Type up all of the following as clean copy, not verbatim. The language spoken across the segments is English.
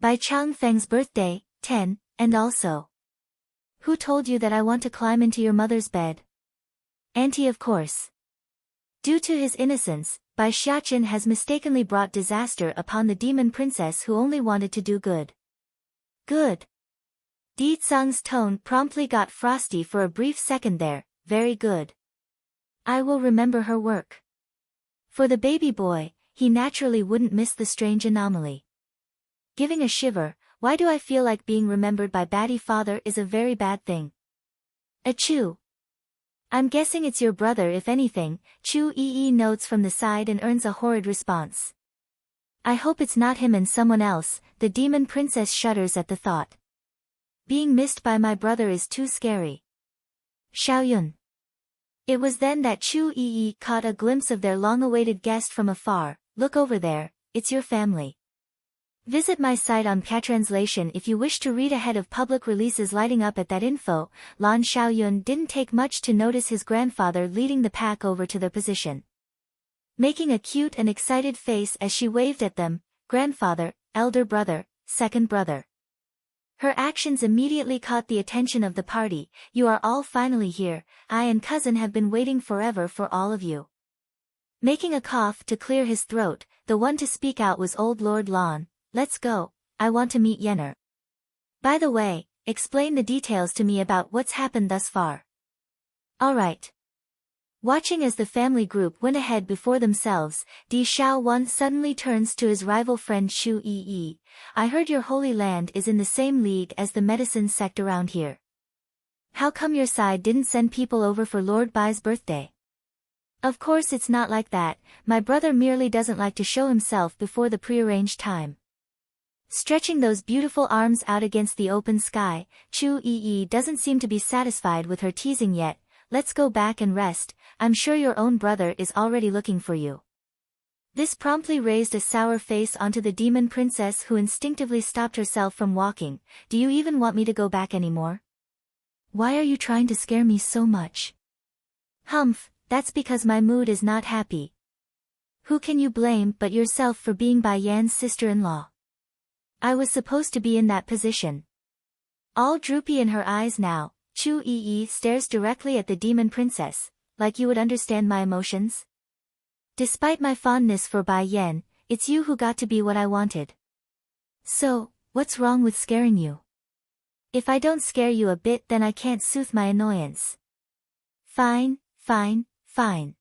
By Chang Feng's birthday, 10, and also. Who told you that I want to climb into your mother's bed? Auntie, of course. Due to his innocence, Bai Xiaqin has mistakenly brought disaster upon the demon princess who only wanted to do good. Good. Di Tsang's tone promptly got frosty for a brief second there. Very good. I will remember her work. For the baby boy, he naturally wouldn't miss the strange anomaly. Giving a shiver, why do I feel like being remembered by Batty Father is a very bad thing? Achoo. I'm guessing it's your brother if anything, Chu Yi notes from the side and earns a horrid response. I hope it's not him and someone else, the demon princess shudders at the thought. Being missed by my brother is too scary. Xiaoyun. It was then that Chu Yi caught a glimpse of their long-awaited guest from afar. Look over there, it's your family. Visit my site on Catranslation if you wish to read ahead of public releases. Lighting up at that info, Lan Xiaoyun didn't take much to notice his grandfather leading the pack over to their position. Making a cute and excited face as she waved at them, grandfather, elder brother, second brother. Her actions immediately caught the attention of the party. You are all finally here, I and cousin have been waiting forever for all of you. Making a cough to clear his throat, the one to speak out was old Lord Lan. Let's go, I want to meet Yenner. By the way, explain the details to me about what's happened thus far. Alright. Watching as the family group went ahead before themselves, Di Xiaowan suddenly turns to his rival friend Xu Yi. I heard your holy land is in the same league as the medicine sect around here. How come your side didn't send people over for Lord Bai's birthday? Of course it's not like that, my brother merely doesn't like to show himself before the prearranged time. Stretching those beautiful arms out against the open sky, Chu Yi doesn't seem to be satisfied with her teasing yet. Let's go back and rest, I'm sure your own brother is already looking for you. This promptly raised a sour face onto the demon princess who instinctively stopped herself from walking. Do you even want me to go back anymore? Why are you trying to scare me so much? Humph, that's because my mood is not happy. Who can you blame but yourself for being Bai Yan's sister-in-law? I was supposed to be in that position. All droopy in her eyes now, Chu Yi stares directly at the demon princess, like you would understand my emotions? Despite my fondness for Bai Yan, it's you who got to be what I wanted. So, what's wrong with scaring you? If I don't scare you a bit then I can't soothe my annoyance. Fine, fine, fine.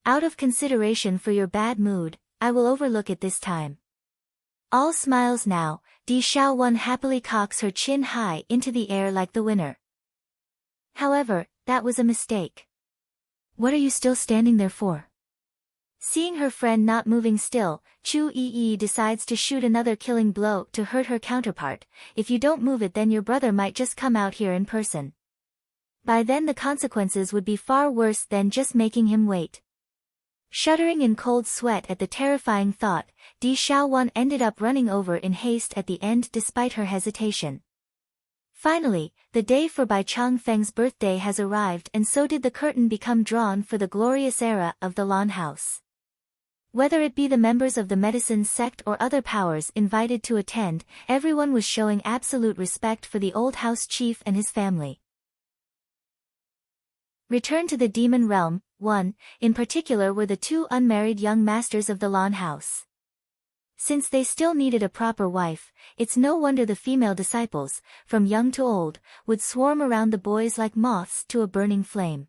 Out of consideration for your bad mood, I will overlook it this time. All smiles now, Di Xiaowan happily cocks her chin high into the air like the winner. However, that was a mistake. What are you still standing there for? Seeing her friend not moving still, Chu Yi decides to shoot another killing blow to hurt her counterpart. If you don't move it then your brother might just come out here in person. By then the consequences would be far worse than just making him wait. Shuddering in cold sweat at the terrifying thought, Di Xiaowan ended up running over in haste at the end despite her hesitation. Finally, the day for Bai Changfeng's birthday has arrived and so did the curtain become drawn for the glorious era of the Lan House. Whether it be the members of the medicine sect or other powers invited to attend, everyone was showing absolute respect for the old house chief and his family. Return to the demon realm. 1, in particular were the two unmarried young masters of the Lan House. Since they still needed a proper wife, it's no wonder the female disciples, from young to old, would swarm around the boys like moths to a burning flame.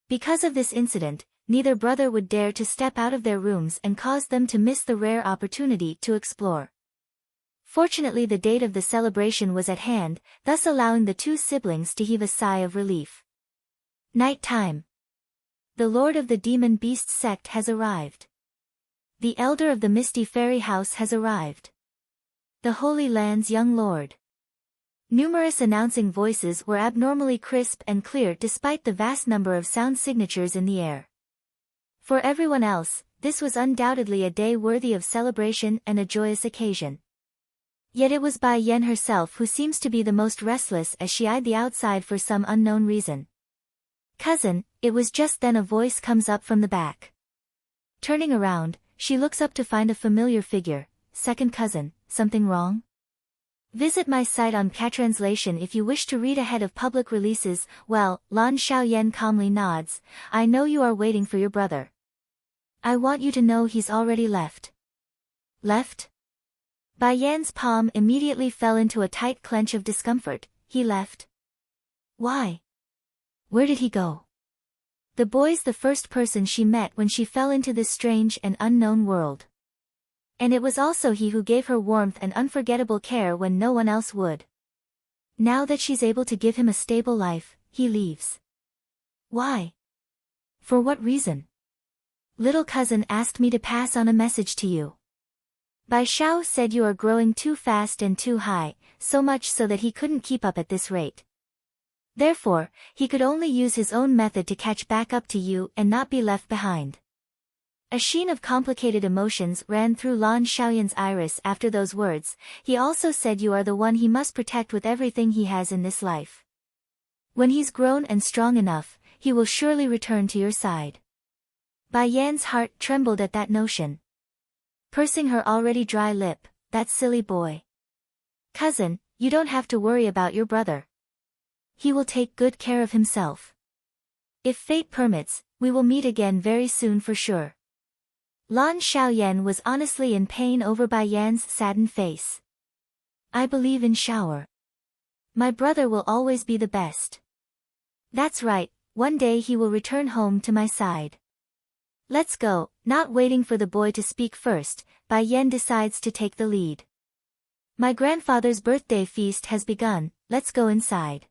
Because of this incident, neither brother would dare to step out of their rooms and cause them to miss the rare opportunity to explore. Fortunately the date of the celebration was at hand, thus allowing the two siblings to heave a sigh of relief. Night time. The Lord of the Demon Beast sect has arrived. The Elder of the Misty Fairy House has arrived. The Holy Land's young lord. Numerous announcing voices were abnormally crisp and clear despite the vast number of sound signatures in the air. For everyone else, this was undoubtedly a day worthy of celebration and a joyous occasion. Yet it was Bai Yan herself who seems to be the most restless as she eyed the outside for some unknown reason. Cousin, it was just then a voice comes up from the back. Turning around, she looks up to find a familiar figure, second cousin, something wrong? Visit my site on Catranslation if you wish to read ahead of public releases. Well, Lan Xiaoyan calmly nods. I know you are waiting for your brother. I want you to know he's already left. Left? Bai Yan's palm immediately fell into a tight clench of discomfort. He left? Why? Where did he go? The boy's the first person she met when she fell into this strange and unknown world. And it was also he who gave her warmth and unforgettable care when no one else would. Now that she's able to give him a stable life, he leaves. Why? For what reason? Little cousin asked me to pass on a message to you. Bai Xiao said you are growing too fast and too high, so much so that he couldn't keep up at this rate. Therefore, he could only use his own method to catch back up to you and not be left behind. A sheen of complicated emotions ran through Lan Xiaoyan's iris after those words. He also said you are the one he must protect with everything he has in this life. When he's grown and strong enough, he will surely return to your side. Bai Yan's heart trembled at that notion. Pursing her already dry lip, that silly boy. Cousin, you don't have to worry about your brother. He will take good care of himself. If fate permits, we will meet again very soon for sure. Lan Xiaoyan was honestly in pain over Bai Yan's saddened face. I believe in shower. My brother will always be the best. That's right, one day he will return home to my side. Let's go. Not waiting for the boy to speak first, Bai Yan decides to take the lead. My grandfather's birthday feast has begun, let's go inside.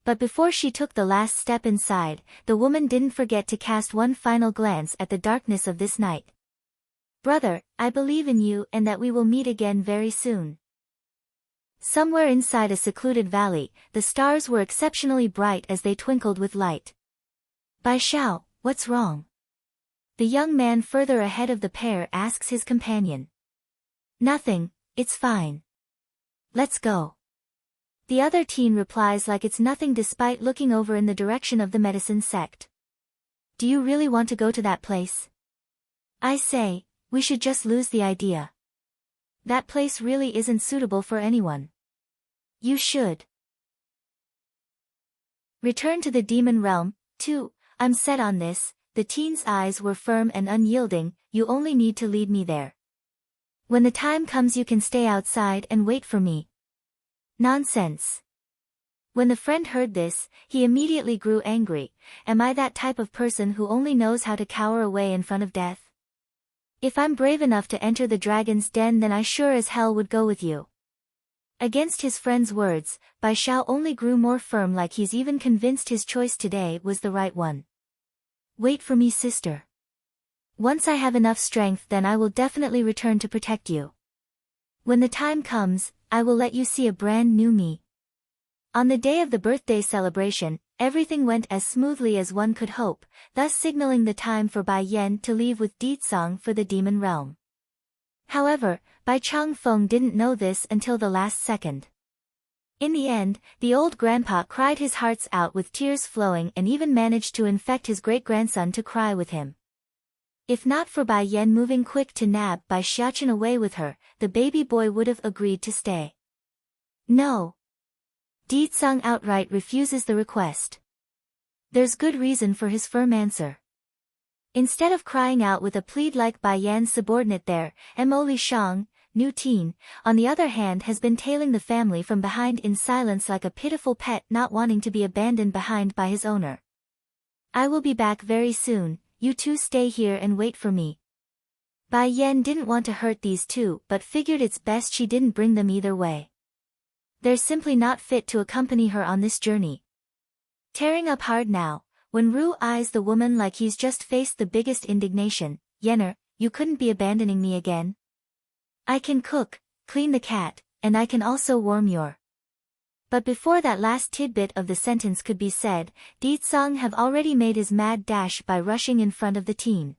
But before she took the last step inside, the woman didn't forget to cast one final glance at the darkness of this night. Brother, I believe in you and that we will meet again very soon. Somewhere inside a secluded valley, the stars were exceptionally bright as they twinkled with light. Bai Xiao, what's wrong? The young man further ahead of the pair asks his companion. Nothing, it's fine. Let's go. The other teen replies like it's nothing despite looking over in the direction of the medicine sect. Do you really want to go to that place? I say, we should just lose the idea. That place really isn't suitable for anyone. You should return to the demon realm, too. I'm set on this. The teen's eyes were firm and unyielding. You only need to lead me there. When the time comes you can stay outside and wait for me. Nonsense. When the friend heard this, he immediately grew angry. Am I that type of person who only knows how to cower away in front of death? If I'm brave enough to enter the dragon's den, then I sure as hell would go with you. Against his friend's words, Bai Xiao only grew more firm, like he's even convinced his choice today was the right one. Wait for me, sister. Once I have enough strength, then I will definitely return to protect you. When the time comes, I will let you see a brand new me. On the day of the birthday celebration, everything went as smoothly as one could hope, thus signaling the time for Bai Yan to leave with Ditsang for the demon realm. However, Bai Changfeng didn't know this until the last second. In the end, the old grandpa cried his hearts out with tears flowing and even managed to infect his great-grandson to cry with him. If not for Bai Yan moving quick to nab Bai Xiachen away with her, the baby boy would have agreed to stay. No. Ditsang outright refuses the request. There's good reason for his firm answer. Instead of crying out with a plead like Bai Yan's subordinate there, Mo Li Shang, new teen, on the other hand, has been tailing the family from behind in silence like a pitiful pet not wanting to be abandoned behind by his owner. I will be back very soon, you two stay here and wait for me. Bai Yan didn't want to hurt these two but figured it's best she didn't bring them either way. They're simply not fit to accompany her on this journey. Tearing up hard now, when Ru eyes the woman like he's just faced the biggest indignation, Yenner, you couldn't be abandoning me again? I can cook, clean the cat, and I can also warm your. But before that last tidbit of the sentence could be said, Ditsang have already made his mad dash by rushing in front of the teen.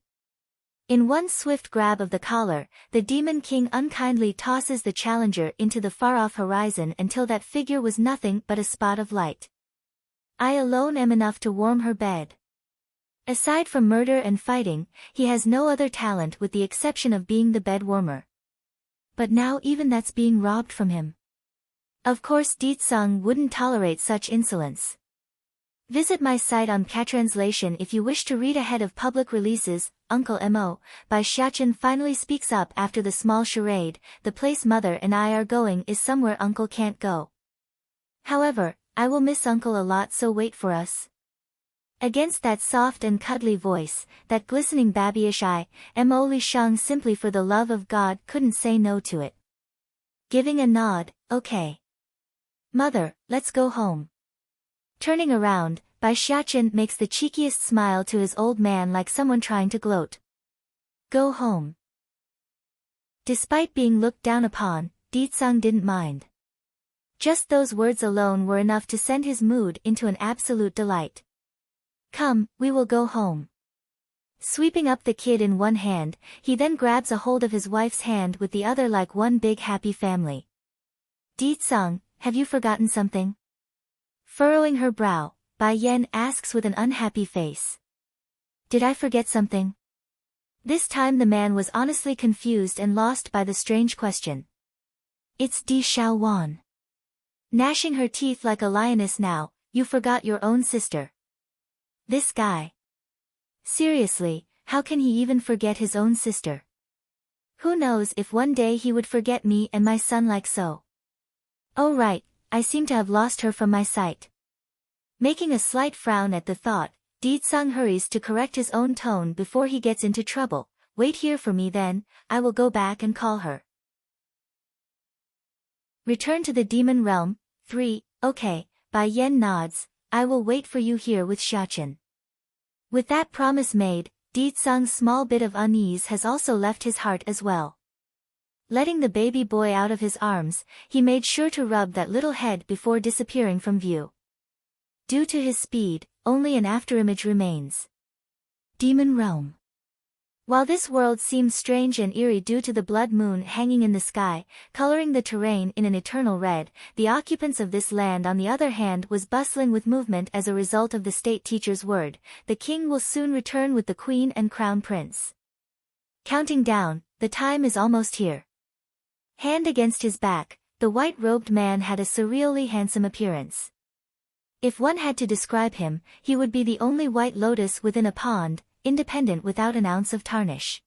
In one swift grab of the collar, the Demon King unkindly tosses the challenger into the far-off horizon until that figure was nothing but a spot of light. I alone am enough to warm her bed. Aside from murder and fighting, he has no other talent with the exception of being the bed warmer. But now even that's being robbed from him. Of course Deetsung wouldn't tolerate such insolence. Visit my site on Catranslation if you wish to read ahead of public releases. Uncle Mo, by Xiachen finally speaks up after the small charade. The place Mother and I are going is somewhere Uncle can't go. However, I will miss Uncle a lot, so wait for us. Against that soft and cuddly voice, that glistening babyish eye, Mo Li Sheng simply for the love of God couldn't say no to it. Giving a nod, okay. Mother, let's go home. Turning around, Bai Xiachen makes the cheekiest smile to his old man like someone trying to gloat. Go home. Despite being looked down upon, Deetsung didn't mind. Just those words alone were enough to send his mood into an absolute delight. Come, we will go home. Sweeping up the kid in one hand, he then grabs a hold of his wife's hand with the other like one big happy family. Deetsung, have you forgotten something? Furrowing her brow, Bai Yan asks with an unhappy face. Did I forget something? This time the man was honestly confused and lost by the strange question. It's Di Xiaowan. Gnashing her teeth like a lioness now, you forgot your own sister. This guy. Seriously, how can he even forget his own sister? Who knows if one day he would forget me and my son like so. Oh right, I seem to have lost her from my sight. Making a slight frown at the thought, Deetsung hurries to correct his own tone before he gets into trouble. Wait here for me then, I will go back and call her. Return to the demon realm. 3, okay, Bai Yan nods, I will wait for you here with Xiachen. With that promise made, Deetsung's small bit of unease has also left his heart as well. Letting the baby boy out of his arms, he made sure to rub that little head before disappearing from view. Due to his speed, only an afterimage remains. Demon Realm. While this world seemed strange and eerie due to the blood moon hanging in the sky, coloring the terrain in an eternal red, the occupants of this land on the other hand was bustling with movement as a result of the state teacher's word. The king will soon return with the queen and crown prince. Counting down, the time is almost here. Hand against his back, the white-robed man had a surreally handsome appearance. If one had to describe him, he would be the only white lotus within a pond, independent without an ounce of tarnish.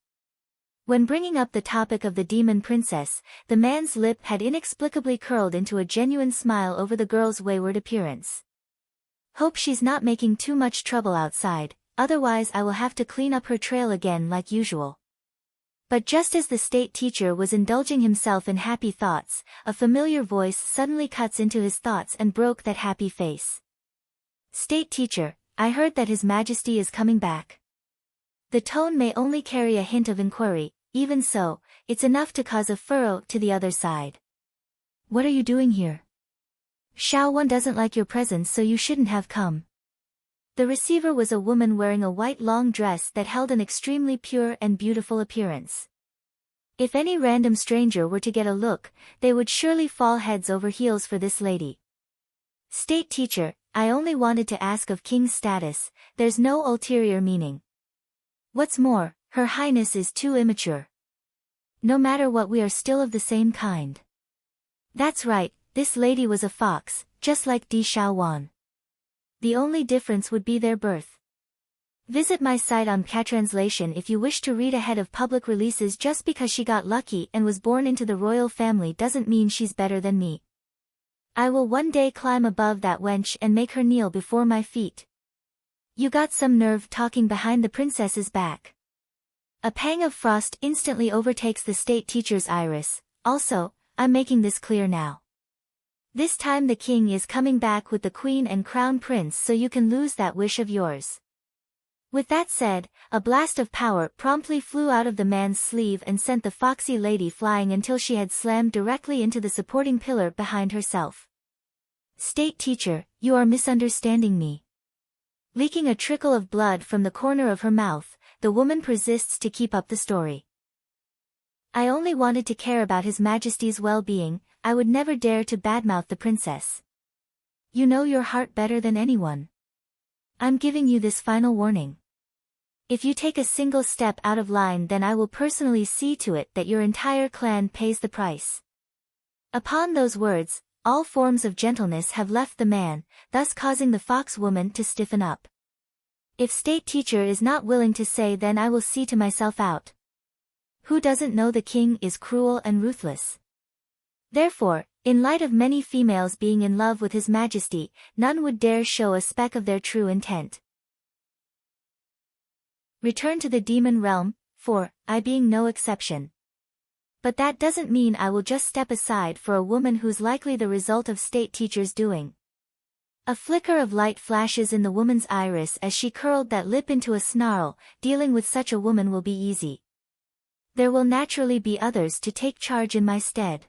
When bringing up the topic of the demon princess, the man's lip had inexplicably curled into a genuine smile over the girl's wayward appearance. Hope she's not making too much trouble outside, otherwise I will have to clean up her trail again like usual. But just as the state teacher was indulging himself in happy thoughts, a familiar voice suddenly cuts into his thoughts and broke that happy face. State teacher, I heard that His Majesty is coming back. The tone may only carry a hint of inquiry, even so, it's enough to cause a furrow to the other side. What are you doing here? Xiaowan doesn't like your presence, so you shouldn't have come. The receiver was a woman wearing a white long dress that held an extremely pure and beautiful appearance. If any random stranger were to get a look, they would surely fall heads over heels for this lady. State teacher, I only wanted to ask of King's status, there's no ulterior meaning. What's more, Her Highness is too immature. No matter what, we are still of the same kind. That's right, this lady was a fox, just like Di Xiaowan. The only difference would be their birth. Visit my site on Catranslation if you wish to read ahead of public releases. Just because she got lucky and was born into the royal family doesn't mean she's better than me. I will one day climb above that wench and make her kneel before my feet. You got some nerve talking behind the princess's back. A pang of frost instantly overtakes the state teacher's iris. Also, I'm making this clear now. This time the king is coming back with the queen and crown prince, so you can lose that wish of yours. With that said, a blast of power promptly flew out of the man's sleeve and sent the foxy lady flying until she had slammed directly into the supporting pillar behind herself. State teacher, you are misunderstanding me. Leaking a trickle of blood from the corner of her mouth, the woman persists to keep up the story. I only wanted to care about His Majesty's well-being. I would never dare to badmouth the princess. You know your heart better than anyone. I'm giving you this final warning. If you take a single step out of line, then I will personally see to it that your entire clan pays the price." Upon those words, all forms of gentleness have left the man, thus causing the fox woman to stiffen up. "If state teacher is not willing to say, then I will see to myself out. Who doesn't know the king is cruel and ruthless? Therefore, in light of many females being in love with his majesty, none would dare show a speck of their true intent." Return to the demon realm, for, I being no exception. But that doesn't mean I will just step aside for a woman who's likely the result of state teacher's doing. A flicker of light flashes in the woman's iris as she curled that lip into a snarl. Dealing with such a woman will be easy. There will naturally be others to take charge in my stead.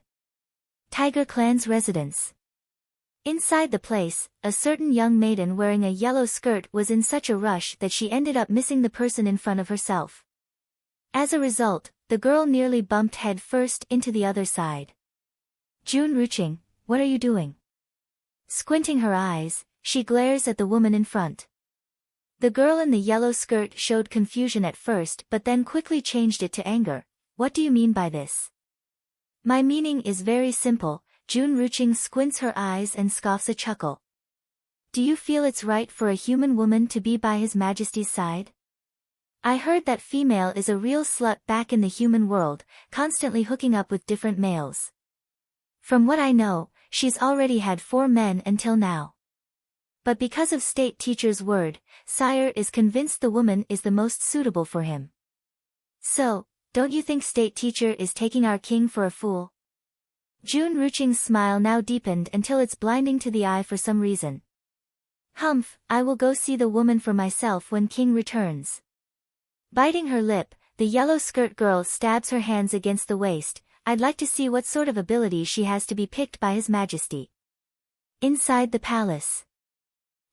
Tiger Clan's residence. Inside the place, a certain young maiden wearing a yellow skirt was in such a rush that she ended up missing the person in front of herself. As a result, the girl nearly bumped head first into the other side. "June Ruching, what are you doing?" Squinting her eyes, she glares at the woman in front. The girl in the yellow skirt showed confusion at first but then quickly changed it to anger. "What do you mean by this?" "My meaning is very simple." June Ruching squints her eyes and scoffs a chuckle. "Do you feel it's right for a human woman to be by His Majesty's side? I heard that female is a real slut back in the human world, constantly hooking up with different males. From what I know, she's already had 4 men until now. But because of state teacher's word, sire is convinced the woman is the most suitable for him. So, don't you think state teacher is taking our king for a fool?" June Ruching's smile now deepened until it's blinding to the eye for some reason. "Humph, I will go see the woman for myself when king returns." Biting her lip, the yellow skirt girl stabs her hands against the waist. "I'd like to see what sort of ability she has to be picked by His Majesty." Inside the palace.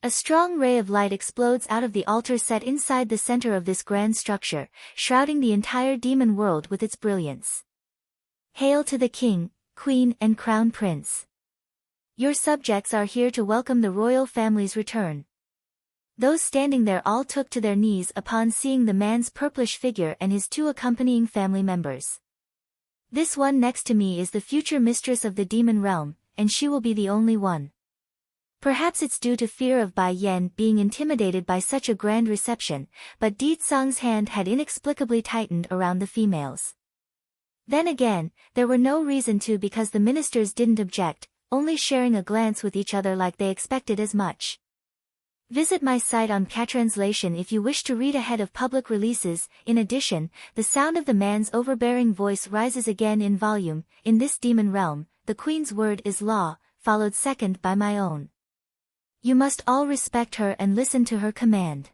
A strong ray of light explodes out of the altar set inside the center of this grand structure, shrouding the entire demon world with its brilliance. "Hail to the king, queen and crown prince. Your subjects are here to welcome the royal family's return." Those standing there all took to their knees upon seeing the man's purplish figure and his 2 accompanying family members. "This one next to me is the future mistress of the demon realm, and she will be the only one." Perhaps it's due to fear of Bai Yan being intimidated by such a grand reception, but Di Tsang's hand had inexplicably tightened around the females. Then again, there were no reason to, because the ministers didn't object, only sharing a glance with each other like they expected as much. Visit my site on Patranslation if you wish to read ahead of public releases. In addition, the sound of the man's overbearing voice rises again in volume. "In this demon realm, the queen's word is law, followed second by my own. You must all respect her and listen to her command.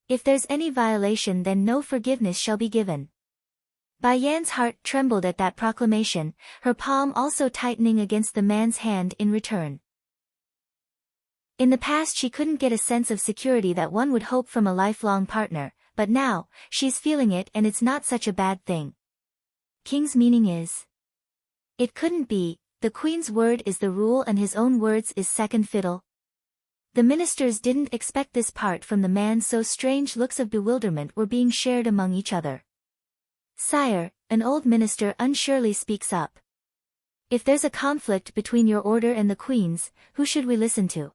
If there's any violation, then no forgiveness shall be given." Bai Yan's heart trembled at that proclamation, her palm also tightening against the man's hand in return. In the past she couldn't get a sense of security that one would hope from a lifelong partner, but now, she's feeling it, and it's not such a bad thing. King's meaning is, it couldn't be, the queen's word is the rule and his own words is second fiddle. The ministers didn't expect this part from the man, so strange looks of bewilderment were being shared among each other. "Sire," an old minister unsurely speaks up. "If there's a conflict between your order and the queen's, who should we listen to?"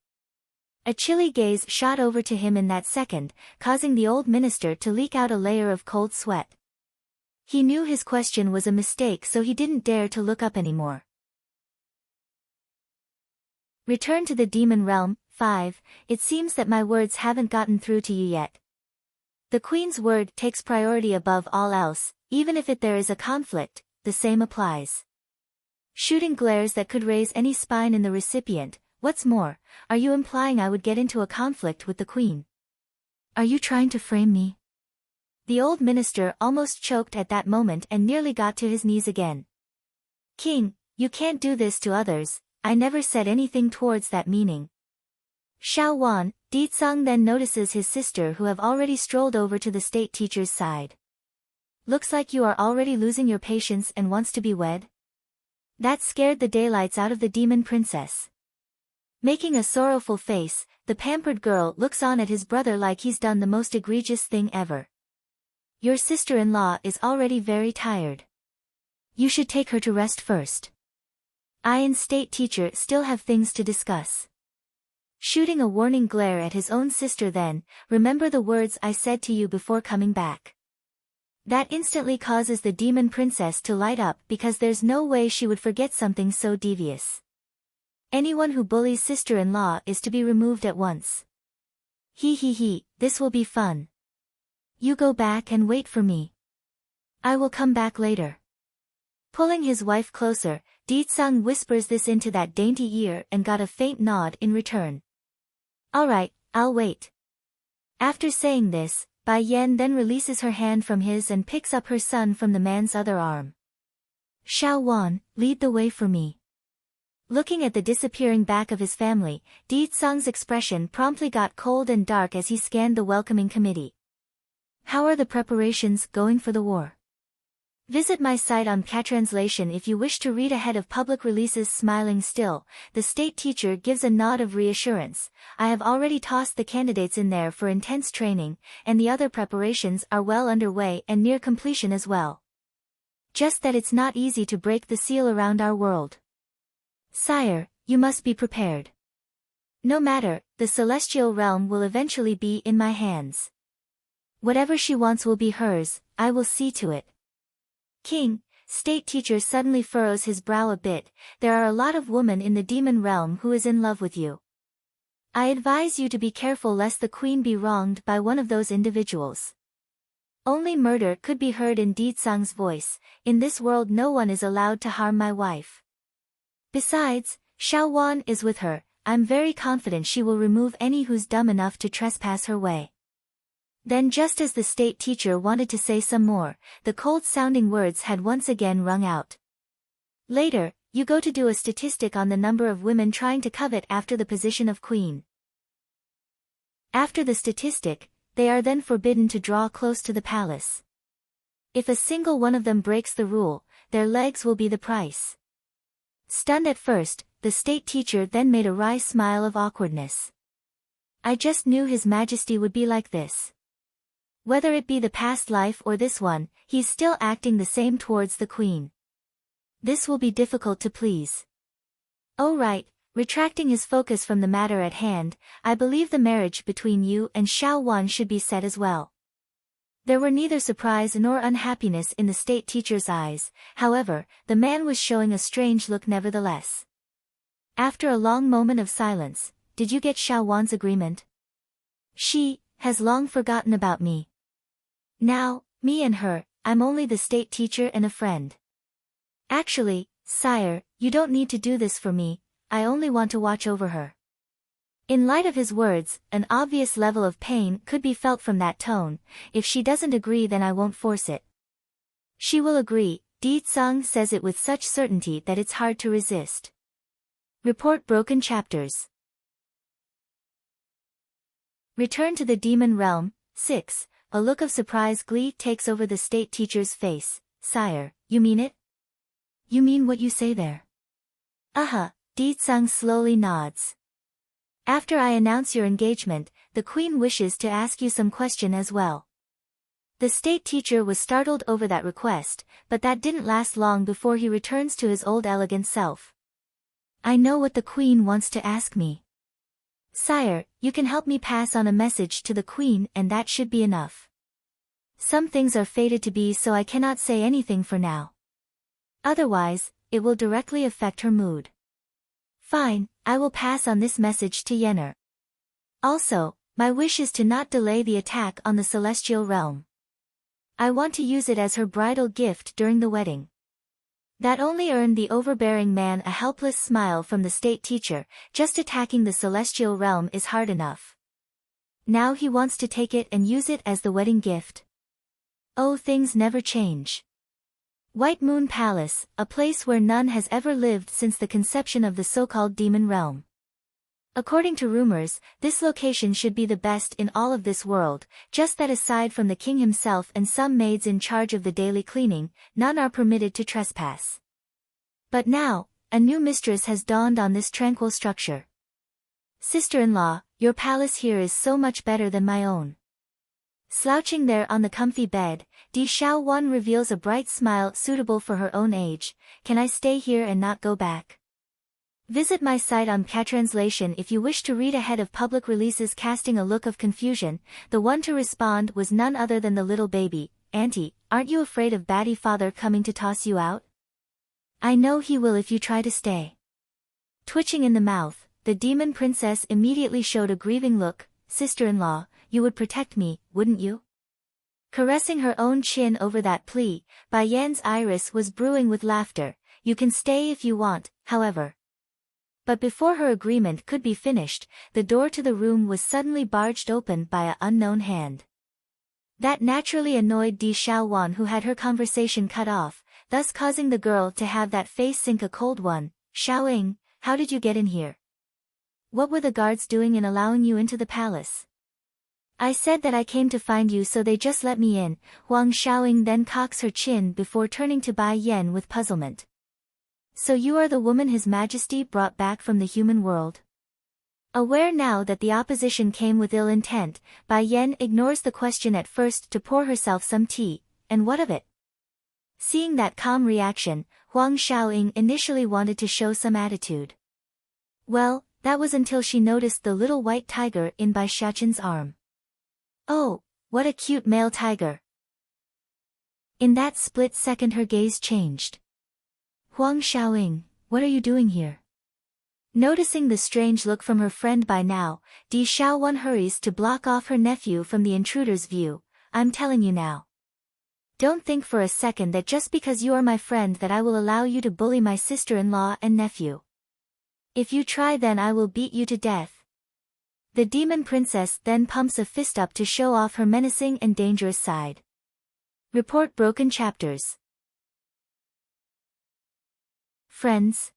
A chilly gaze shot over to him in that second, causing the old minister to leak out a layer of cold sweat. He knew his question was a mistake, so he didn't dare to look up anymore. Return to the demon realm. 5. It seems that my words haven't gotten through to you yet. The queen's word takes priority above all else, even if there is a conflict, the same applies. Shooting glares that could raise any spine in the recipient. What's more, are you implying I would get into a conflict with the queen? Are you trying to frame me? The old minister almost choked at that moment and nearly got to his knees again. "King, you can't do this to others, I never said anything towards that meaning." Xiao Wan, Di Tsang then notices his sister who have already strolled over to the state teacher's side. "Looks like you are already losing your patience and wants to be wed?" That scared the daylights out of the demon princess. Making a sorrowful face, the pampered girl looks on at his brother like he's done the most egregious thing ever. your sister-in-law is already very tired. You should take her to rest first. I and state teacher still have things to discuss. Shooting a warning glare at his own sister then, remember the words I said to you before coming back. That instantly causes the demon princess to light up because there's no way she would forget something so devious. Anyone who bullies sister-in-law is to be removed at once. He, this will be fun. You go back and wait for me. I will come back later. Pulling his wife closer, Deetsung whispers this into that dainty ear and got a faint nod in return. Alright, I'll wait. After saying this, Bai Yan then releases her hand from his and picks up her son from the man's other arm. Xiao Wan, lead the way for me. Looking at the disappearing back of his family, Deetsung's expression promptly got cold and dark as he scanned the welcoming committee. How are the preparations going for the war? Visit my site on Catranslation if you wish to read ahead of public releases. Smiling still, the state teacher gives a nod of reassurance. I have already tossed the candidates in there for intense training, and the other preparations are well underway and near completion as well. Just that it's not easy to break the seal around our world. Sire, you must be prepared. No matter, the celestial realm will eventually be in my hands. Whatever she wants will be hers, I will see to it. King, state teacher suddenly furrows his brow a bit. There are a lot of women in the demon realm who is in love with you. I advise you to be careful lest the queen be wronged by one of those individuals. Only murder could be heard in Deetsung's voice. In this world no one is allowed to harm my wife. Besides, Xiao Wan is with her. I'm very confident she will remove any who's dumb enough to trespass her way. Then just as the state teacher wanted to say some more, the cold-sounding words had once again rung out. Later, you go to do a statistic on the number of women trying to covet after the position of queen. After the statistic, they are then forbidden to draw close to the palace. If a single one of them breaks the rule, their legs will be the price. Stunned at first, the state teacher then made a wry smile of awkwardness. I just knew His Majesty would be like this. Whether it be the past life or this one, he's still acting the same towards the queen. This will be difficult to please. Oh right, retracting his focus from the matter at hand, I believe the marriage between you and Xiao Wan should be set as well. There were neither surprise nor unhappiness in the state teacher's eyes, however, the man was showing a strange look nevertheless. After a long moment of silence, did you get Xiao Wan's agreement? She has long forgotten about me. Now, me and her, I'm only the state teacher and a friend. Actually, sire, you don't need to do this for me, I only want to watch over her. In light of his words, an obvious level of pain could be felt from that tone. If she doesn't agree then I won't force it. She will agree. Deetsung says it with such certainty that it's hard to resist. Report broken chapters. Return to the demon realm. 6. A look of surprised glee takes over the state teacher's face. Sire, you mean it? You mean what you say there? Deetsung slowly nods. After I announce your engagement, the queen wishes to ask you some question as well. The state teacher was startled over that request, but that didn't last long before he returns to his old elegant self. I know what the queen wants to ask me. Sire, you can help me pass on a message to the queen and that should be enough. Some things are fated to be so I cannot say anything for now. Otherwise, it will directly affect her mood. Fine, I will pass on this message to Yenner. Also, my wish is to not delay the attack on the celestial realm. I want to use it as her bridal gift during the wedding. That only earned the overbearing man a helpless smile from the state teacher. Just attacking the celestial realm is hard enough. Now he wants to take it and use it as the wedding gift. Oh, things never change. White Moon Palace, a place where none has ever lived since the conception of the so-called demon realm. According to rumors, this location should be the best in all of this world, just that aside from the king himself and some maids in charge of the daily cleaning, none are permitted to trespass. But now, a new mistress has dawned on this tranquil structure. Sister-in-law, your palace here is so much better than my own. Slouching there on the comfy bed, Di Xiaowan reveals a bright smile suitable for her own age. Can I stay here and not go back? Visit my site on Translation if you wish to read ahead of public releases. Casting a look of confusion, the one to respond was none other than the little baby. Auntie, aren't you afraid of Batty Father coming to toss you out? I know he will if you try to stay. Twitching in the mouth, the demon princess immediately showed a grieving look. Sister-in-law, you would protect me, wouldn't you? Caressing her own chin over that plea, Bai Yan's iris was brewing with laughter. You can stay if you want, however. But before her agreement could be finished, the door to the room was suddenly barged open by an unknown hand. That naturally annoyed Di Xiaowan, who had her conversation cut off, thus causing the girl to have that face sink a cold one. Xiaoying, how did you get in here? What were the guards doing in allowing you into the palace? I said that I came to find you, so they just let me in. Huang Xiaoying then cocks her chin before turning to Bai Yan with puzzlement. So you are the woman His Majesty brought back from the human world? Aware now that the opposition came with ill intent, Bai Yan ignores the question at first to pour herself some tea. And what of it? Seeing that calm reaction, Huang Xiaoying initially wanted to show some attitude. Well, that was until she noticed the little white tiger in Bai Xiaqin's arm. Oh, what a cute male tiger. In that split second her gaze changed. Huang Xiaoying, what are you doing here? Noticing the strange look from her friend by now, Di Xiaowan hurries to block off her nephew from the intruder's view. I'm telling you now. Don't think for a second that just because you are my friend that I will allow you to bully my sister-in-law and nephew. If you try, then I will beat you to death. The demon princess then pumps a fist up to show off her menacing and dangerous side. Report broken chapters. Friends.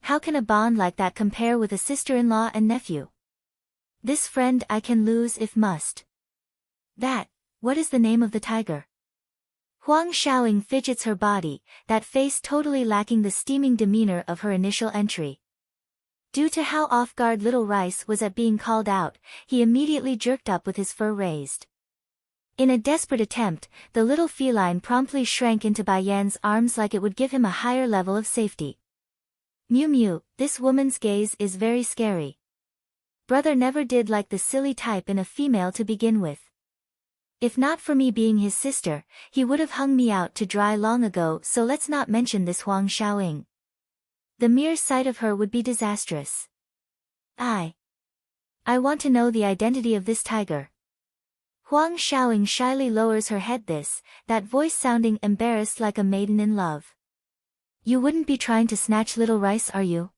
How can a bond like that compare with a sister-in-law and nephew? This friend I can lose if must. What is the name of the tiger? Huang Xiaoying fidgets her body, that face totally lacking the steaming demeanor of her initial entry. Due to how off-guard little Rice was at being called out, he immediately jerked up with his fur raised. In a desperate attempt, the little feline promptly shrank into Bai Yan's arms like it would give him a higher level of safety. Mew mew, this woman's gaze is very scary. Brother never did like the silly type in a female to begin with. If not for me being his sister, he would have hung me out to dry long ago, so let's not mention this Huang Xiaoying. The mere sight of her would be disastrous. I want to know the identity of this tiger. Huang Xiaoying shyly lowers her head, that voice sounding embarrassed like a maiden in love. You wouldn't be trying to snatch little Rice, are you?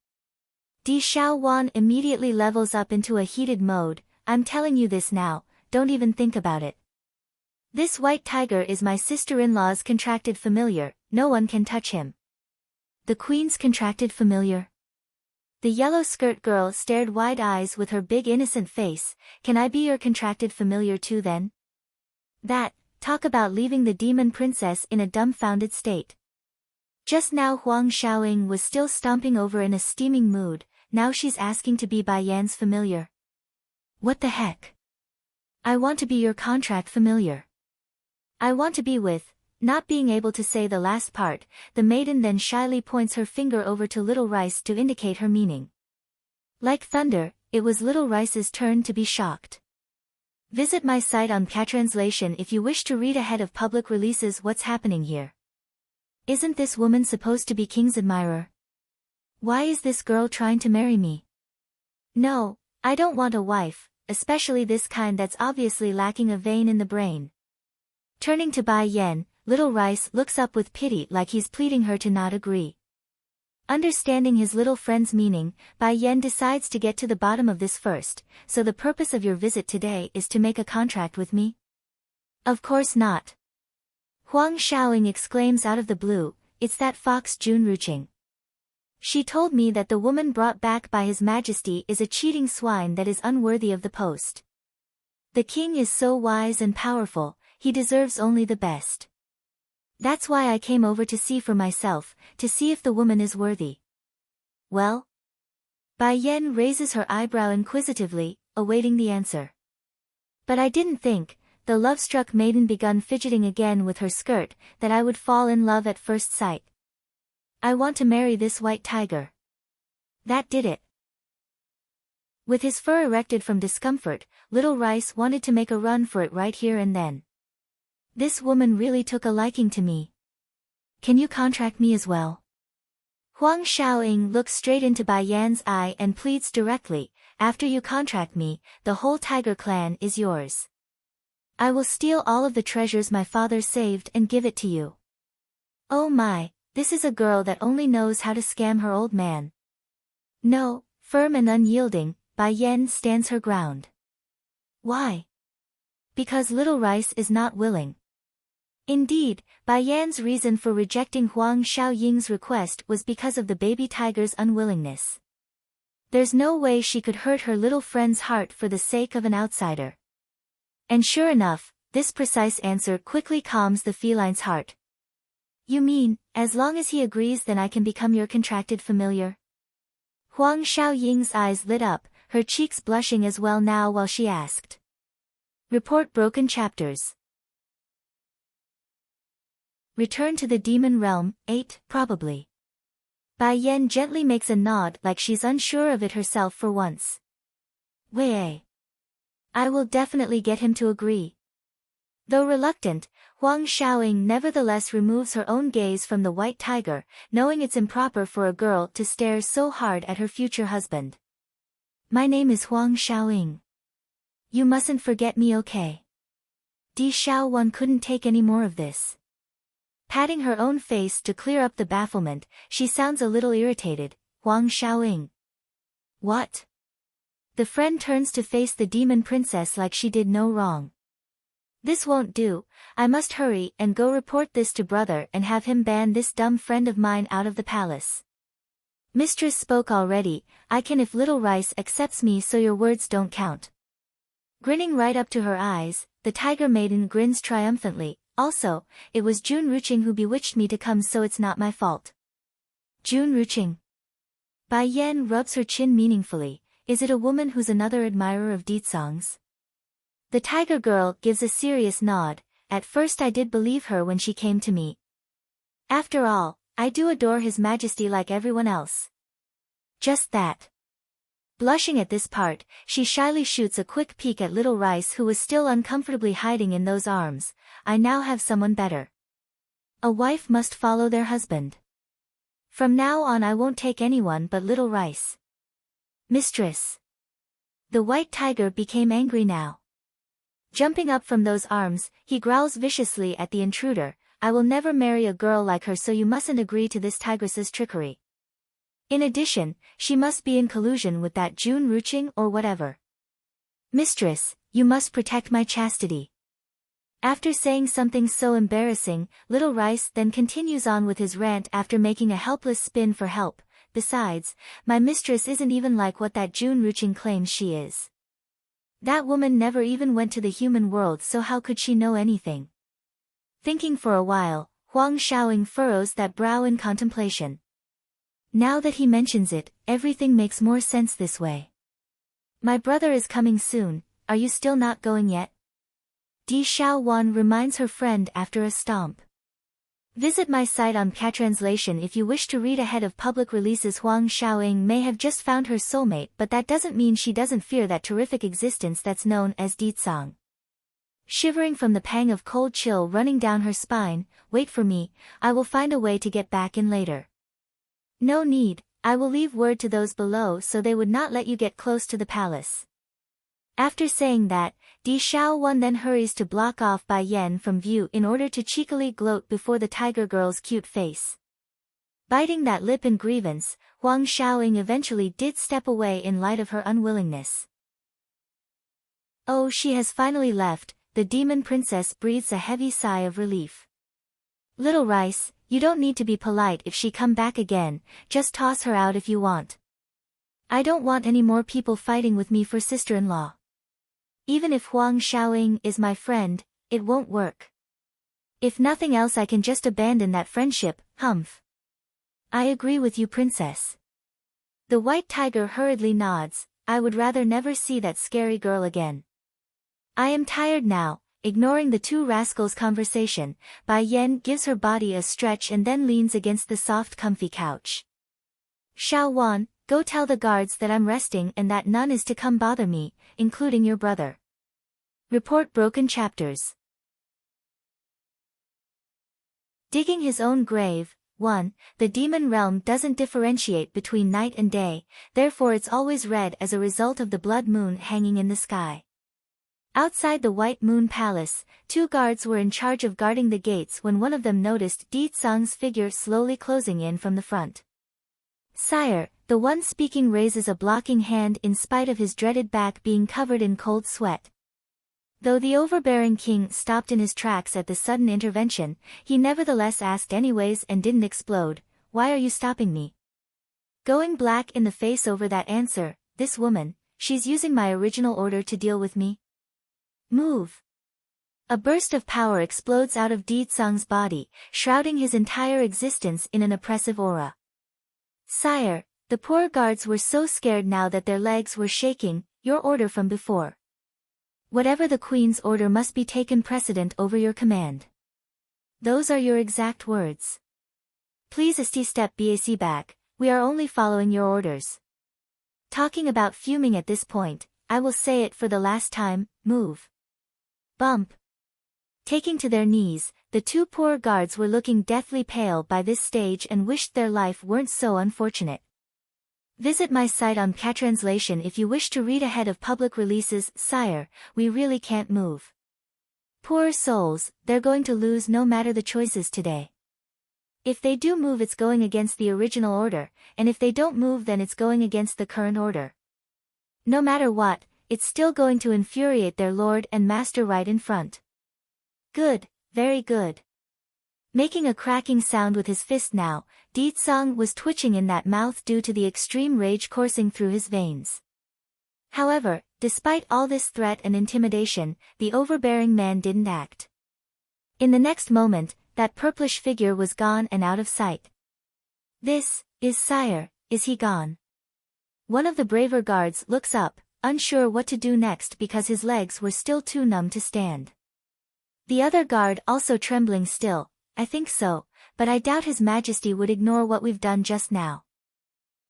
Di Xiaowan immediately levels up into a heated mode. I'm telling you this now, don't even think about it. This white tiger is my sister-in-law's contracted familiar, no one can touch him. The queen's contracted familiar? The yellow skirt girl stared wide eyes with her big innocent face. Can I be your contracted familiar too then? Talk about leaving the demon princess in a dumbfounded state. Just now Huang Xiaoying was still stomping over in a steaming mood, now she's asking to be Bai Yan's familiar. What the heck? I want to be your contract familiar. I want to be with. Not being able to say the last part, the maiden then shyly points her finger over to little Rice to indicate her meaning. Like thunder, it was little Rice's turn to be shocked. Visit my site on Translation if you wish to read ahead of public releases. What's happening here? Isn't this woman supposed to be King's admirer? Why is this girl trying to marry me? No, I don't want a wife, especially this kind that's obviously lacking a vein in the brain. Turning to Bai Yan, little Rice looks up with pity like he's pleading her to not agree. Understanding his little friend's meaning, Bai Yan decides to get to the bottom of this first. So the purpose of your visit today is to make a contract with me? Of course not. Huang Xiaoying exclaims out of the blue, it's that fox Jun Ruqing. She told me that the woman brought back by His Majesty is a cheating swine that is unworthy of the post. The king is so wise and powerful, he deserves only the best. That's why I came over to see for myself, to see if the woman is worthy. Well? Bai Yan raises her eyebrow inquisitively, awaiting the answer. But I didn't think, the love-struck maiden begun fidgeting again with her skirt, that I would fall in love at first sight. I want to marry this white tiger. That did it. With his fur erected from discomfort, Little Rice wanted to make a run for it right here and then. This woman really took a liking to me. Can you contract me as well? Huang Xiaoying looks straight into Bai Yan's eye and pleads directly, after you contract me, the whole tiger clan is yours. I will steal all of the treasures my father saved and give it to you. Oh my, this is a girl that only knows how to scam her old man. No, firm and unyielding, Bai Yan stands her ground. Why? Because Little Rice is not willing. Indeed, Bai Yan's reason for rejecting Huang Xiaoying's request was because of the baby tiger's unwillingness. There's no way she could hurt her little friend's heart for the sake of an outsider. And sure enough, this precise answer quickly calms the feline's heart. You mean, as long as he agrees then I can become your contracted familiar? Huang Xiaoying's eyes lit up, her cheeks blushing as well now while she asked. Report broken chapters. Return to the demon realm, 8, probably. Bai Yan gently makes a nod like she's unsure of it herself for once. Wei. I will definitely get him to agree. Though reluctant, Huang Xiaoying nevertheless removes her own gaze from the white tiger, knowing it's improper for a girl to stare so hard at her future husband. My name is Huang Xiaoying. You mustn't forget me, okay? Di Xiaowan couldn't take any more of this. Patting her own face to clear up the bafflement, she sounds a little irritated. Huang Xiaoying. What? The friend turns to face the demon princess like she did no wrong. This won't do, I must hurry and go report this to brother and have him ban this dumb friend of mine out of the palace. Mistress spoke already, I can if Little Rice accepts me so your words don't count. Grinning right up to her eyes, the tiger maiden grins triumphantly. Also, it was Jun Ruching who bewitched me to come so it's not my fault. Jun Ruching. Bai Yan rubs her chin meaningfully, is it a woman who's another admirer of Ditsong's? The tiger girl gives a serious nod, at first I did believe her when she came to me. After all, I do adore His Majesty like everyone else. Just that. Blushing at this part, she shyly shoots a quick peek at Little Rice who was still uncomfortably hiding in those arms. I now have someone better. A wife must follow their husband. From now on I won't take anyone but Little Rice. Mistress. The white tiger became angry now. Jumping up from those arms, he growls viciously at the intruder, I will never marry a girl like her so you mustn't agree to this tigress's trickery. In addition, she must be in collusion with that Jun Ruching or whatever. Mistress, you must protect my chastity. After saying something so embarrassing, Little Rice then continues on with his rant after making a helpless spin for help. Besides, my mistress isn't even like what that Jun Ruching claims she is. That woman never even went to the human world so how could she know anything? Thinking for a while, Huang Xiaoying furrows that brow in contemplation. Now that he mentions it, everything makes more sense this way. My brother is coming soon, are you still not going yet? Di Xiaowan reminds her friend after a stomp. Visit my site on Catranslation if you wish to read ahead of public releases. Huang Xiaoying may have just found her soulmate but that doesn't mean she doesn't fear that terrific existence that's known as Ditsong. Shivering from the pang of cold chill running down her spine, wait for me, I will find a way to get back in later. No need, I will leave word to those below so they would not let you get close to the palace. After saying that, Di Xiaowan then hurries to block off Bai Yan from view in order to cheekily gloat before the tiger girl's cute face. Biting that lip in grievance, Huang Xiaoying eventually did step away in light of her unwillingness. Oh, she has finally left, the demon princess breathes a heavy sigh of relief. Little Rice, you don't need to be polite if she come back again, just toss her out if you want. I don't want any more people fighting with me for sister-in-law. Even if Huang Xiaoying is my friend, it won't work. If nothing else I can just abandon that friendship, humph. I agree with you, princess. The white tiger hurriedly nods, I would rather never see that scary girl again. I am tired now, ignoring the two rascals' conversation. Bai Yan gives her body a stretch and then leans against the soft comfy couch. Xiao Wan, go tell the guards that I'm resting and that none is to come bother me, including your brother. Report broken chapters. Digging his own grave. 1. The demon realm doesn't differentiate between night and day, therefore it's always red as a result of the blood moon hanging in the sky. Outside the White Moon Palace, 2 guards were in charge of guarding the gates when one of them noticed Di Tsang's figure slowly closing in from the front. Sire, the one speaking raises a blocking hand in spite of his dreaded back being covered in cold sweat. Though the overbearing king stopped in his tracks at the sudden intervention, he nevertheless asked anyways and didn't explode, "Why are you stopping me?" Going black in the face over that answer, "This woman, she's using my original order to deal with me. Move." A burst of power explodes out of Di Tsang's body, shrouding his entire existence in an oppressive aura. Sire, the poor guards were so scared now that their legs were shaking. Your order from before. Whatever the Queen's order must be taken precedent over your command. Those are your exact words. Please step back, we are only following your orders. Talking about fuming at this point, I will say it for the last time, move. Bump. Taking to their knees, the 2 poor guards were looking deathly pale by this stage and wished their life weren't so unfortunate. Visit my site on Catranslation if you wish to read ahead of public releases. Sire, we really can't move. Poor souls, they're going to lose no matter the choices today. If they do move it's going against the original order, and if they don't move then it's going against the current order. No matter what, it's still going to infuriate their lord and master right in front. Good, very good. Making a cracking sound with his fist now, Di Tsang was twitching in that mouth due to the extreme rage coursing through his veins. However, despite all this threat and intimidation, the overbearing man didn't act. In the next moment, that purplish figure was gone and out of sight. This is Sire, is he gone? One of the braver guards looks up, unsure what to do next because his legs were still too numb to stand. The other guard also trembling still. I think so, but I doubt His Majesty would ignore what we've done just now.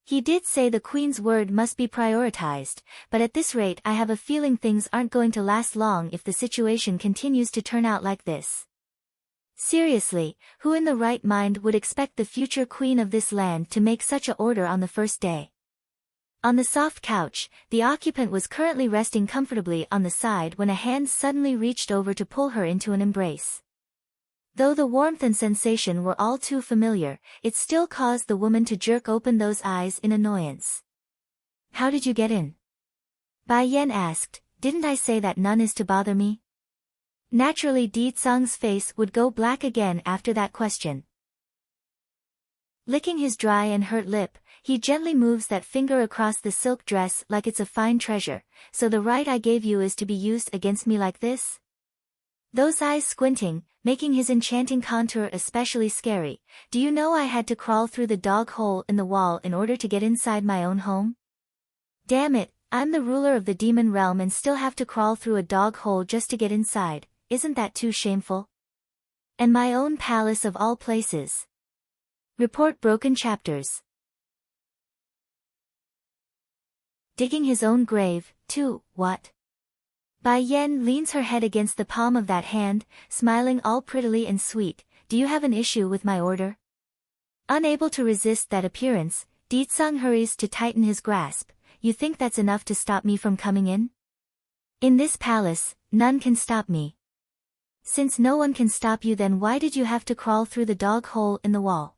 He did say the Queen's word must be prioritized, but at this rate I have a feeling things aren't going to last long if the situation continues to turn out like this. Seriously, who in the right mind would expect the future queen of this land to make such a order on the first day? On the soft couch, the occupant was currently resting comfortably on the side when a hand suddenly reached over to pull her into an embrace. Though the warmth and sensation were all too familiar, it still caused the woman to jerk open those eyes in annoyance. "How did you get in?" Bai Yan asked. "Didn't I say that none is to bother me?" Naturally Di Tsang's face would go black again after that question. Licking his dry and hurt lip, he gently moves that finger across the silk dress like it's a fine treasure. "So the right I gave you is to be used against me like this?" Those eyes squinting, making his enchanting contour especially scary. "Do you know I had to crawl through the dog hole in the wall in order to get inside my own home? Damn it, I'm the ruler of the demon realm and still have to crawl through a dog hole just to get inside. Isn't that too shameful? And my own palace of all places." Report broken chapters. Digging his own grave, too, what? Bai Yan leans her head against the palm of that hand, smiling all prettily and sweet. "Do you have an issue with my order?" Unable to resist that appearance, Di Tsang hurries to tighten his grasp. "You think that's enough to stop me from coming in? In this palace, none can stop me." "Since no one can stop you then why did you have to crawl through the dog hole in the wall?"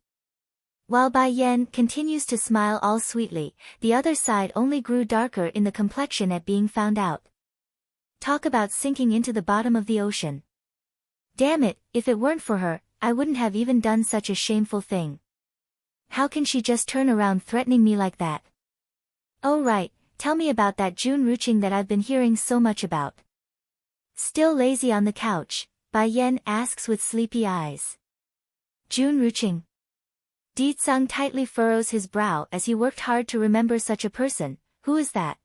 While Bai Yan continues to smile all sweetly, the other side only grew darker in the complexion at being found out. Talk about sinking into the bottom of the ocean. Damn it, if it weren't for her, I wouldn't have even done such a shameful thing. How can she just turn around threatening me like that? Oh right, tell me about that June Ruching that I've been hearing so much about. Still lazy on the couch, Bai Yan asks with sleepy eyes. June Ruching. Di Tsang tightly furrows his brow as he worked hard to remember such a person. Who is that?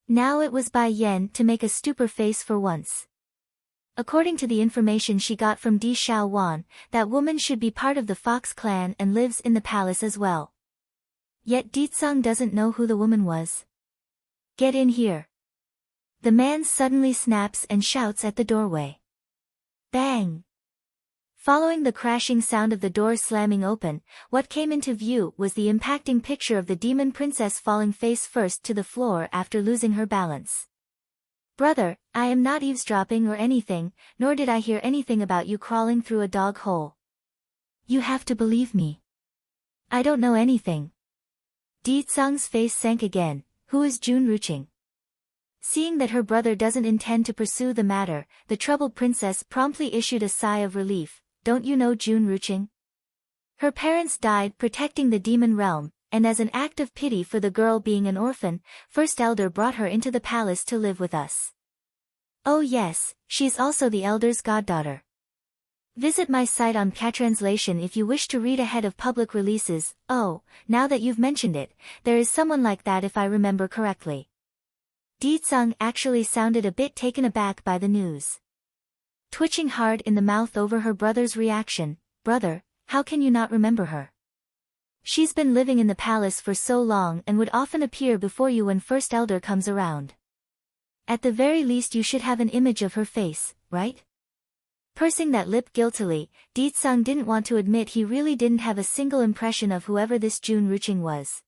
Now it was Bai Yan to make a stupor face for once. According to the information she got from Di Xiaowan, that woman should be part of the Fox clan and lives in the palace as well. Yet Ditsang doesn't know who the woman was. Get in here. The man suddenly snaps and shouts at the doorway. Bang! Following the crashing sound of the door slamming open, what came into view was the impacting picture of the demon princess falling face first to the floor after losing her balance. Brother, I am not eavesdropping or anything, nor did I hear anything about you crawling through a dog hole. You have to believe me. I don't know anything. Di Tsang's face sank again. Who is Jun Ruqing? Seeing that her brother doesn't intend to pursue the matter, the troubled princess promptly issued a sigh of relief. Don't you know Jun Ruqing? Her parents died protecting the demon realm, and as an act of pity for the girl being an orphan, First Elder brought her into the palace to live with us. Oh yes, she's also the Elder's goddaughter. Visit my site on Patranslation if you wish to read ahead of public releases. Oh, now that you've mentioned it, there is someone like that if I remember correctly. Di Tsang actually sounded a bit taken aback by the news. Twitching hard in the mouth over her brother's reaction. Brother, how can you not remember her? She's been living in the palace for so long and would often appear before you when First Elder comes around. At the very least you should have an image of her face, right? Pursing that lip guiltily, Di Tsang didn't want to admit he really didn't have a single impression of whoever this Jun Ruqing was.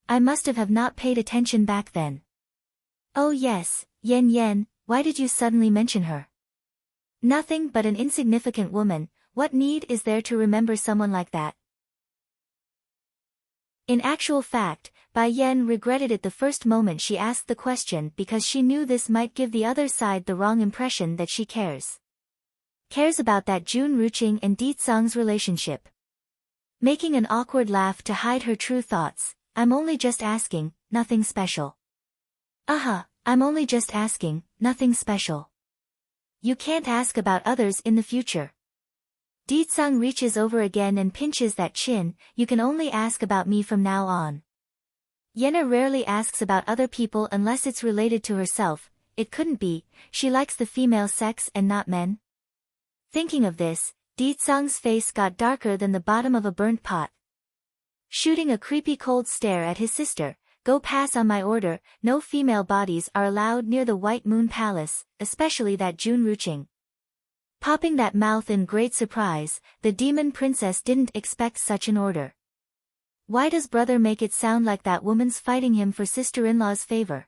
I must have not paid attention back then. Oh yes, Yen Yen, why did you suddenly mention her? Nothing but an insignificant woman, what need is there to remember someone like that? In actual fact, Bai Yen regretted it the first moment she asked the question because she knew this might give the other side the wrong impression that she cares about that Jun Ruqing and Di Tsang's relationship. Making an awkward laugh to hide her true thoughts. I'm only just asking, nothing special. I'm only just asking, nothing special. You can't ask about others in the future. Di Tsang reaches over again and pinches that chin. You can only ask about me from now on. Yenna rarely asks about other people unless it's related to herself. It couldn't be, she likes the female sex and not men. Thinking of this, Di Tsang's face got darker than the bottom of a burnt pot. Shooting a creepy cold stare at his sister. Go pass on my order, no female bodies are allowed near the White Moon Palace, especially that Jun Ruqing. Popping that mouth in great surprise, the demon princess didn't expect such an order. Why does brother make it sound like that woman's fighting him for sister-in-law's favor?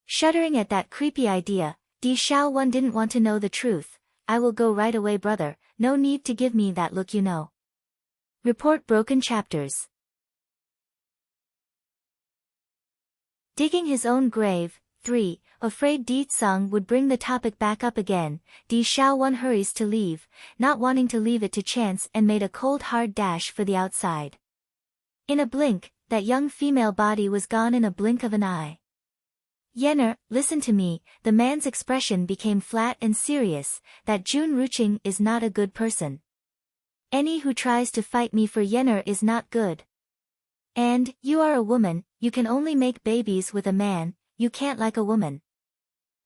Shuddering at that creepy idea, Di Xiaowan didn't want to know the truth. I will go right away brother, no need to give me that look you know. Report broken chapters. Digging his own grave. 3. Afraid Di Tsang would bring the topic back up again, Di Xiaowan hurries to leave, not wanting to leave it to chance and made a cold hard dash for the outside. In a blink, that young female body was gone in a blink of an eye. Yenner, listen to me, the man's expression became flat and serious, that Jun Ruqing is not a good person. Any who tries to fight me for Yenner is not good. And, you are a woman, you can only make babies with a man, you can't like a woman.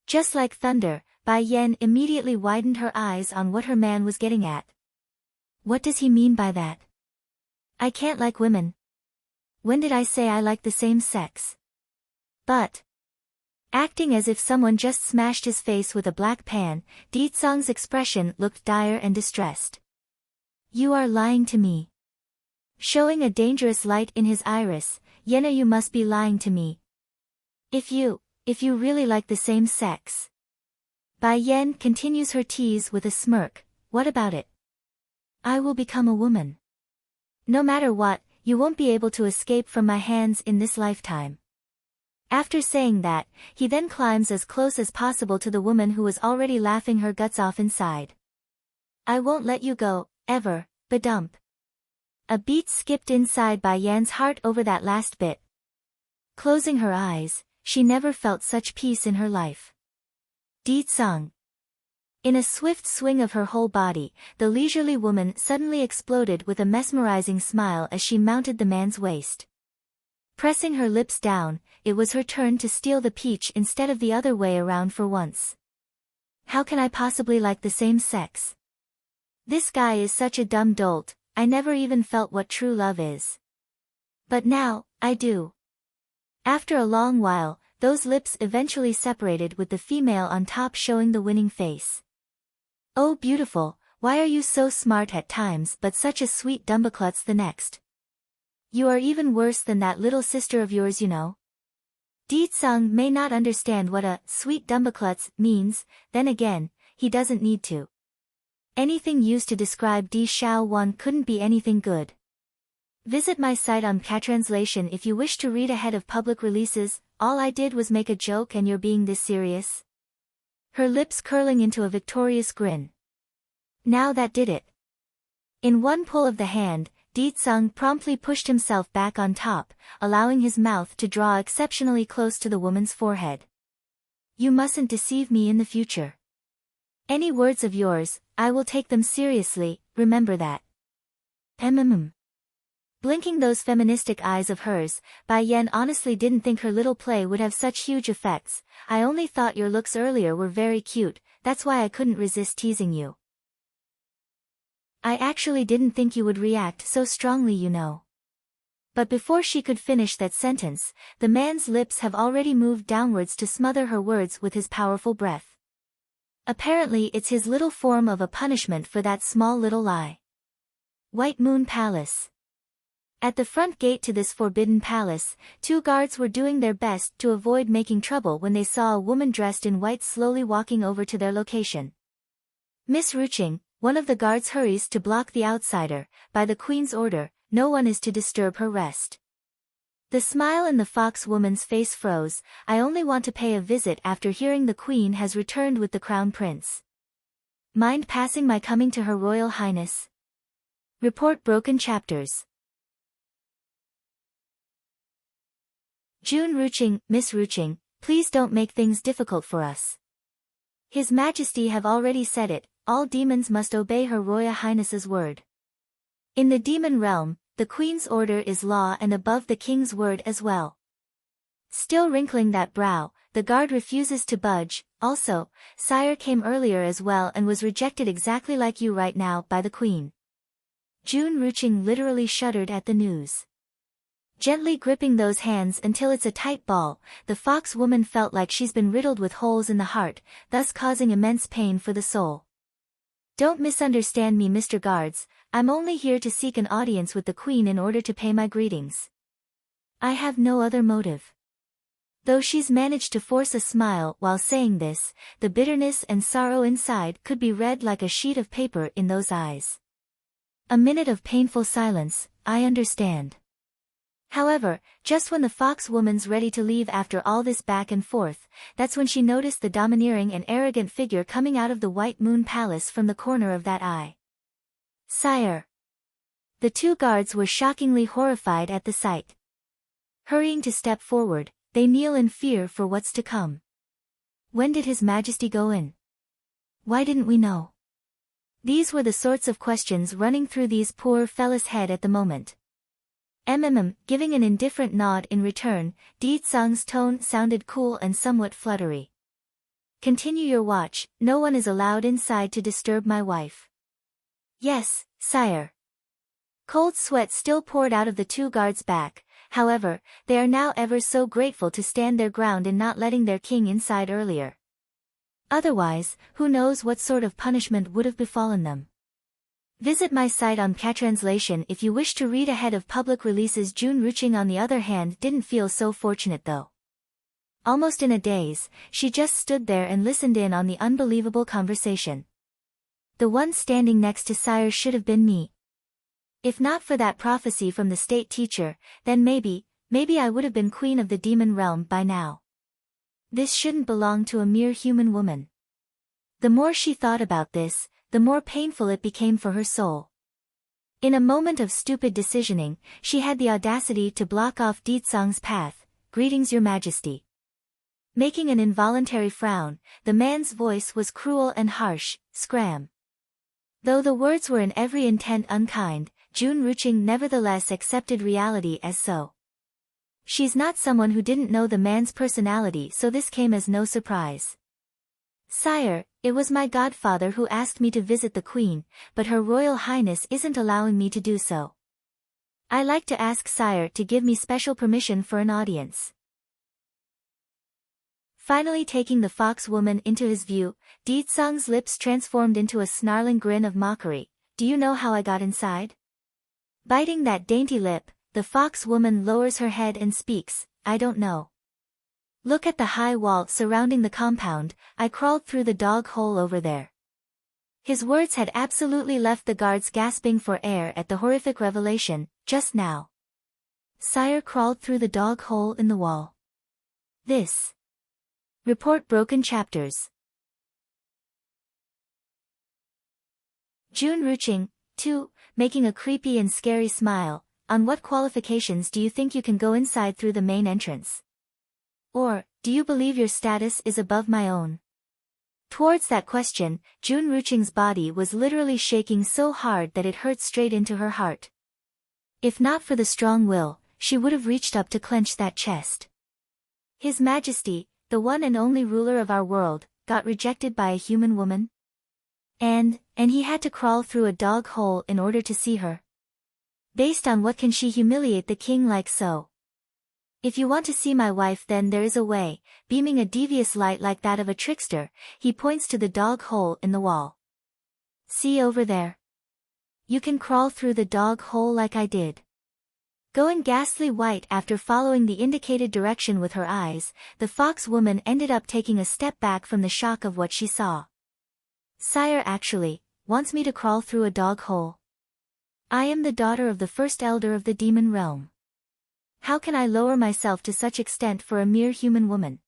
Just like thunder, Bai Yen immediately widened her eyes on what her man was getting at. What does he mean by that? I can't like women. When did I say I like the same sex? But. Acting as if someone just smashed his face with a black pan, Di Tsang's expression looked dire and distressed. You are lying to me. Showing a dangerous light in his iris, Yenna you must be lying to me. If you really like the same sex. Bai Yen continues her tease with a smirk, what about it? I will become a woman. No matter what, you won't be able to escape from my hands in this lifetime. After saying that, he then climbs as close as possible to the woman who was already laughing her guts off inside. I won't let you go, ever, badump. A beat skipped inside Bai Yan's heart over that last bit. Closing her eyes, she never felt such peace in her life. Di Tsang. In a swift swing of her whole body, the leisurely woman suddenly exploded with a mesmerizing smile as she mounted the man's waist. Pressing her lips down, it was her turn to steal the peach instead of the other way around for once. How can I possibly like the same sex? This guy is such a dumb dolt, I never even felt what true love is. But now, I do. After a long while, those lips eventually separated with the female on top showing the winning face. Oh beautiful, why are you so smart at times but such a sweet dumbaklutz the next? You are even worse than that little sister of yours you know. Di-sung may not understand what a sweet dumbaklutz means, then again, he doesn't need to. Anything used to describe Di Xiao couldn't be anything good. Visit my site on Catranslation if you wish to read ahead of public releases. All I did was make a joke and you're being this serious? Her lips curling into a victorious grin. Now that did it. In one pull of the hand, Di-sung promptly pushed himself back on top, allowing his mouth to draw exceptionally close to the woman's forehead. You mustn't deceive me in the future. Any words of yours, I will take them seriously, remember that. Blinking those feministic eyes of hers, Bai Yan honestly didn't think her little play would have such huge effects. I only thought your looks earlier were very cute, that's why I couldn't resist teasing you. I actually didn't think you would react so strongly you know. But before she could finish that sentence, the man's lips have already moved downwards to smother her words with his powerful breath. Apparently it's his little form of a punishment for that small little lie. White Moon Palace. At the front gate to this forbidden palace, 2 guards were doing their best to avoid making trouble when they saw a woman dressed in white slowly walking over to their location. Miss Ruching, one of the guards hurries to block the outsider. By the queen's order, no one is to disturb her rest. The smile in the fox woman's face froze. I only want to pay a visit after hearing the queen has returned with the crown prince. Mind passing my coming to Her Royal Highness? Report broken chapters. June Ruching, Miss Ruching, please don't make things difficult for us. His Majesty have already said it, all demons must obey Her Royal Highness's word. In the demon realm, the Queen's order is law and above the King's word as well. Still wrinkling that brow, the guard refuses to budge. Also, Sire came earlier as well and was rejected exactly like you right now by the Queen. June Ruching literally shuddered at the news. Gently gripping those hands until it's a tight ball, the fox woman felt like she's been riddled with holes in the heart, thus causing immense pain for the soul. Don't misunderstand me, Mr. Guards, I'm only here to seek an audience with the Queen in order to pay my greetings. I have no other motive. Though she's managed to force a smile while saying this, the bitterness and sorrow inside could be read like a sheet of paper in those eyes. A minute of painful silence. I understand. However, just when the fox woman's ready to leave after all this back and forth, that's when she noticed the domineering and arrogant figure coming out of the White Moon Palace from the corner of that eye. Sire! The 2 guards were shockingly horrified at the sight. Hurrying to step forward, they kneel in fear for what's to come. When did His Majesty go in? Why didn't we know? These were the sorts of questions running through these poor fellas' head at the moment. Giving an indifferent nod in return, Di-sung's tone sounded cool and somewhat fluttery. Continue your watch, no one is allowed inside to disturb my wife. Yes, sire. Cold sweat still poured out of the 2 guards' back, however, they are now ever so grateful to stand their ground in not letting their king inside earlier. Otherwise, who knows what sort of punishment would have befallen them. Visit my site on Catranslation if you wish to read ahead of public releases. June Ruching on the other hand didn't feel so fortunate though. Almost in a daze, she just stood there and listened in on the unbelievable conversation. The one standing next to Sire should have been me. If not for that prophecy from the state teacher, then maybe I would have been queen of the demon realm by now. This shouldn't belong to a mere human woman. The more she thought about this, the more painful it became for her soul. In a moment of stupid decisioning, she had the audacity to block off Di-sung's path. Greetings, Your Majesty. Making an involuntary frown, the man's voice was cruel and harsh. Scram. Though the words were in every intent unkind, June Ruching nevertheless accepted reality as so. She's not someone who didn't know the man's personality, so this came as no surprise. Sire, It was my godfather who asked me to visit the queen, but her royal highness isn't allowing me to do so. I like to ask sire to give me special permission for an audience. Finally taking the fox woman into his view, Deedsung's lips transformed into a snarling grin of mockery. Do you know how I got inside? Biting that dainty lip, the fox woman lowers her head and speaks, I don't know. Look at the high wall surrounding the compound, I crawled through the dog hole over there. His words had absolutely left the guards gasping for air at the horrific revelation, just now. Sire crawled through the dog hole in the wall. This. Report broken chapters. Jun Ruching, 2, making a creepy and scary smile, on what qualifications do you think you can go inside through the main entrance? Or, do you believe your status is above my own? Towards that question, Jun Ruching's body was literally shaking so hard that it hurt straight into her heart. If not for the strong will, she would have reached up to clench that chest. His Majesty, the one and only ruler of our world, got rejected by a human woman? And he had to crawl through a dog hole in order to see her. Based on what can she humiliate the king like so? If you want to see my wife then there is a way, beaming a devious light like that of a trickster, he points to the dog hole in the wall. See over there? You can crawl through the dog hole like I did. Going ghastly white after following the indicated direction with her eyes, the fox woman ended up taking a step back from the shock of what she saw. Sire actually wants me to crawl through a dog hole. I am the daughter of the first elder of the demon realm. How can I lower myself to such extent for a mere human woman?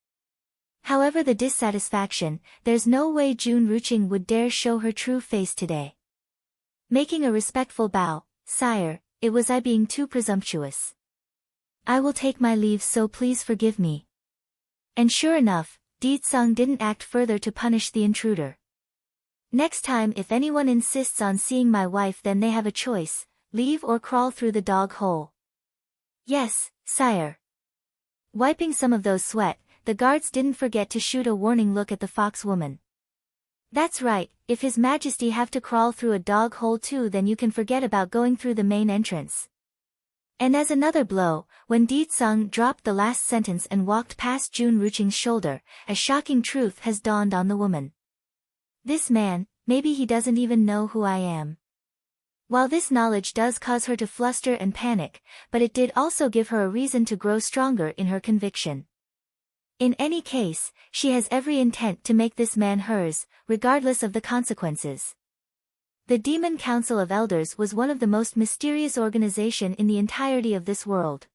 However the dissatisfaction, there's no way Jun Ruching would dare show her true face today. Making a respectful bow, Sire, it was I being too presumptuous. I will take my leave so please forgive me. And sure enough, Deedsung didn't act further to punish the intruder. Next time if anyone insists on seeing my wife then they have a choice, leave or crawl through the dog hole. Yes, sire. Wiping some of those sweat, the guards didn't forget to shoot a warning look at the fox woman. That's right, if His Majesty have to crawl through a dog hole too then you can forget about going through the main entrance. And as another blow, when Deedsung dropped the last sentence and walked past Jun Ruching's shoulder, a shocking truth has dawned on the woman. This man, maybe he doesn't even know who I am. While this knowledge does cause her to fluster and panic, but it did also give her a reason to grow stronger in her conviction. In any case, she has every intent to make this man hers, regardless of the consequences. The Demon Council of Elders was one of the most mysterious organization in the entirety of this world.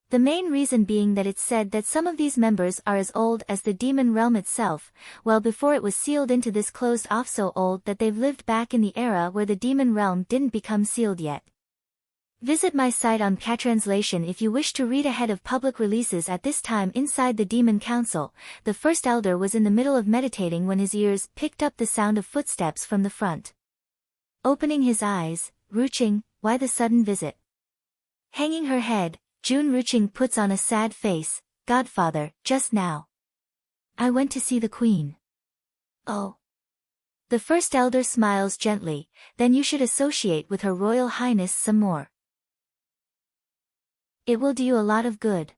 The main reason being that it's said that some of these members are as old as the demon realm itself, well before it was sealed into this closed off so old that they've lived back in the era where the demon realm didn't become sealed yet. Visit my site on Catranslation if you wish to read ahead of public releases at this time. Inside the Demon Council, the first elder was in the middle of meditating when his ears picked up the sound of footsteps from the front. Opening his eyes, Ruching, why the sudden visit? Hanging her head, Jun Ruching puts on a sad face, Godfather, just now. I went to see the queen. Oh. The first elder smiles gently, then you should associate with Her Royal Highness some more. It will do you a lot of good.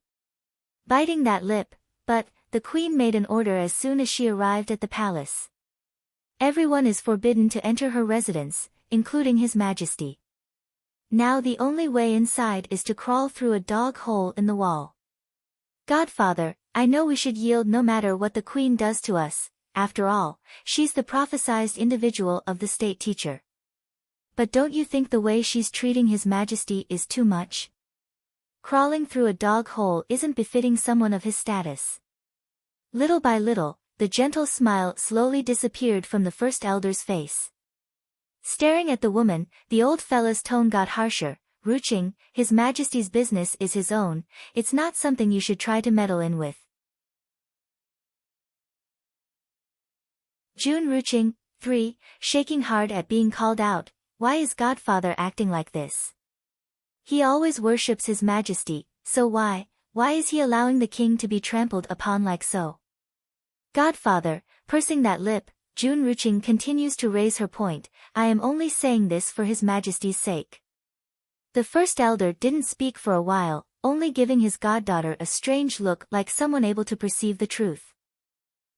Biting that lip, but, the queen made an order as soon as she arrived at the palace. Everyone is forbidden to enter her residence, including His Majesty. Now the only way inside is to crawl through a dog hole in the wall. Godfather, I know we should yield no matter what the queen does to us, after all, she's the prophesized individual of the state teacher. But don't you think the way she's treating His Majesty is too much? Crawling through a dog hole isn't befitting someone of his status. Little by little, the gentle smile slowly disappeared from the first elder's face. Staring at the woman, the old fella's tone got harsher. Ruching, His Majesty's business is his own, it's not something you should try to meddle in with. Jun Ruching, 3, shaking hard at being called out, why is Godfather acting like this? He always worships His Majesty, so why is he allowing the king to be trampled upon like so? Godfather, pursing that lip, Jun Ruching continues to raise her point, I am only saying this for His Majesty's sake. The first elder didn't speak for a while, only giving his goddaughter a strange look like someone able to perceive the truth.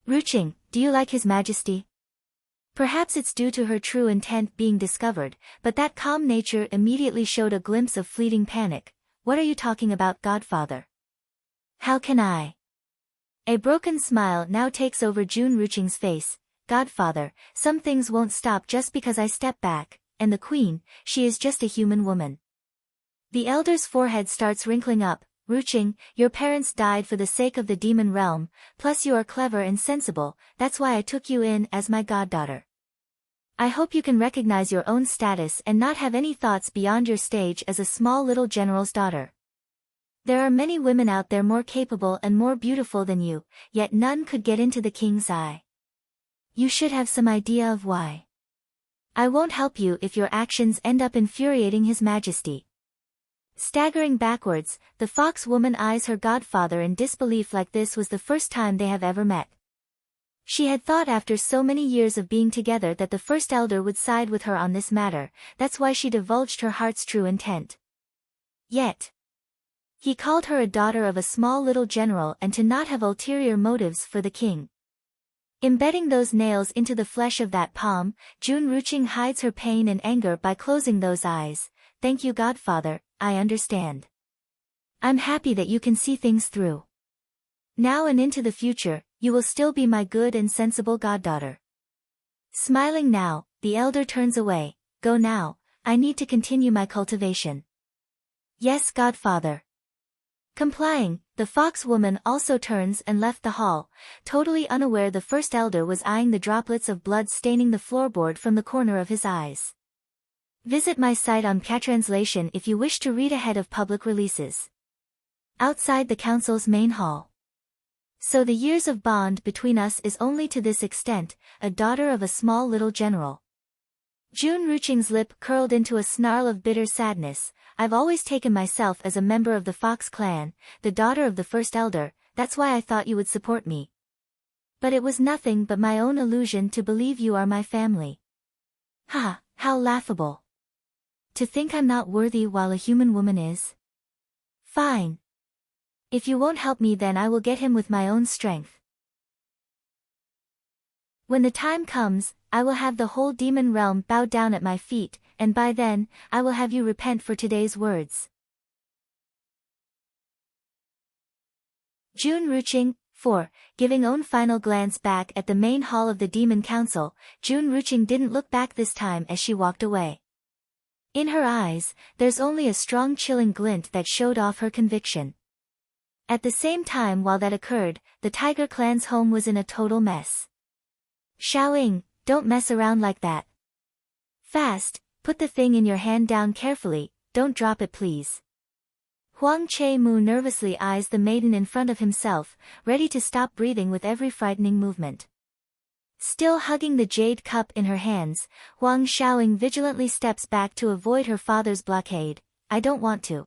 Ruching, do you like His Majesty? Perhaps it's due to her true intent being discovered, but that calm nature immediately showed a glimpse of fleeting panic. What are you talking about, godfather? How can I? A broken smile now takes over Jun Ruching's face. Godfather, some things won't stop just because I step back, and the queen, she is just a human woman. The elder's forehead starts wrinkling up. Ruching, your parents died for the sake of the demon realm, plus you are clever and sensible, that's why I took you in as my goddaughter. I hope you can recognize your own status and not have any thoughts beyond your stage as a small little general's daughter. There are many women out there more capable and more beautiful than you, yet none could get into the king's eye. You should have some idea of why. I won't help you if your actions end up infuriating His Majesty. Staggering backwards, the fox woman eyes her godfather in disbelief like this was the first time they have ever met. She had thought after so many years of being together that the first elder would side with her on this matter, that's why she divulged her heart's true intent. Yet, he called her a daughter of a small little general and to not have ulterior motives for the king. Embedding those nails into the flesh of that palm, Jun Ruching hides her pain and anger by closing those eyes. Thank you, godfather, I understand. I'm happy that you can see things through. Now and into the future, you will still be my good and sensible goddaughter. Smiling now, the elder turns away. Go now, I need to continue my cultivation. Yes, godfather. Complying, the fox woman also turns and left the hall, totally unaware the first elder was eyeing the droplets of blood staining the floorboard from the corner of his eyes. Visit my site on Translation if you wish to read ahead of public releases. Outside the council's main hall. So the years of bond between us is only to this extent, a daughter of a small little general. Jun Ruching's lip curled into a snarl of bitter sadness. I've always taken myself as a member of the Fox clan, the daughter of the first elder, that's why I thought you would support me. But it was nothing but my own illusion to believe you are my family. Ha, how laughable. To think I'm not worthy while a human woman is. Fine. If you won't help me then I will get him with my own strength. When the time comes, I will have the whole demon realm bow down at my feet, and by then, I will have you repent for today's words. Jun Ruching, 4. Giving own final glance back at the main hall of the Demon Council, Jun Ruching didn't look back this time as she walked away. In her eyes, there's only a strong chilling glint that showed off her conviction. At the same time while that occurred, the Tiger clan's home was in a total mess. Xiaoying, don't mess around like that. Fast, put the thing in your hand down carefully, don't drop it please. Huang Che-mu nervously eyes the maiden in front of himself, ready to stop breathing with every frightening movement. Still hugging the jade cup in her hands, Huang Xiaoying vigilantly steps back to avoid her father's blockade. I don't want to.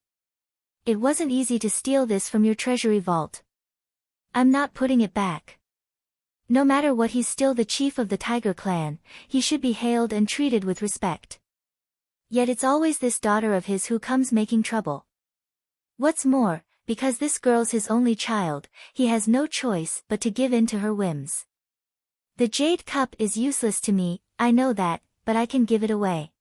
It wasn't easy to steal this from your treasury vault. I'm not putting it back. No matter what, he's still the chief of the Tiger clan, he should be hailed and treated with respect. Yet it's always this daughter of his who comes making trouble. What's more, because this girl's his only child, he has no choice but to give in to her whims. The jade cup is useless to me, I know that, but I can give it away.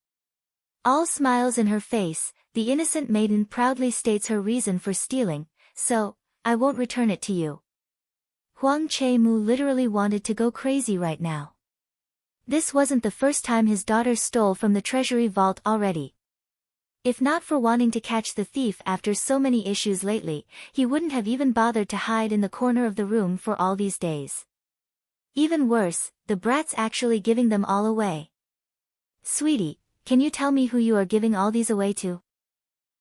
All smiles in her face, the innocent maiden proudly states her reason for stealing, so, I won't return it to you. Huang Che-mu literally wanted to go crazy right now. This wasn't the first time his daughter stole from the treasury vault already. If not for wanting to catch the thief after so many issues lately, he wouldn't have even bothered to hide in the corner of the room for all these days. Even worse, the brat's actually giving them all away. Sweetie, can you tell me who you are giving all these away to?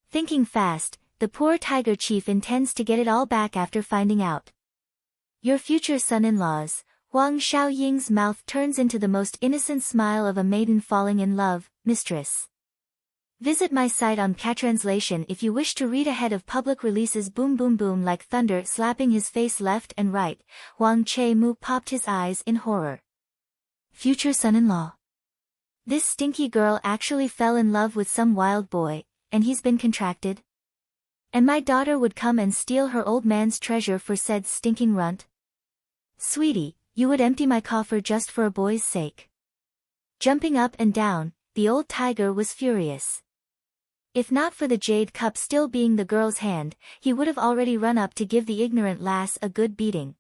Thinking fast, the poor tiger chief intends to get it all back after finding out. Your future son-in-laws. Huang Xiaoying's mouth turns into the most innocent smile of a maiden falling in love, mistress. Visit my site on Translation if you wish to read ahead of public releases. Boom boom boom like thunder slapping his face left and right, Huang Che-mu popped his eyes in horror. future son-in-law. This stinky girl actually fell in love with some wild boy, and he's been contracted? And my daughter would come and steal her old man's treasure for said stinking runt? Sweetie, you would empty my coffer just for a boy's sake. Jumping up and down, the old tiger was furious. If not for the jade cup still being the girl's hand, he would have already run up to give the ignorant lass a good beating.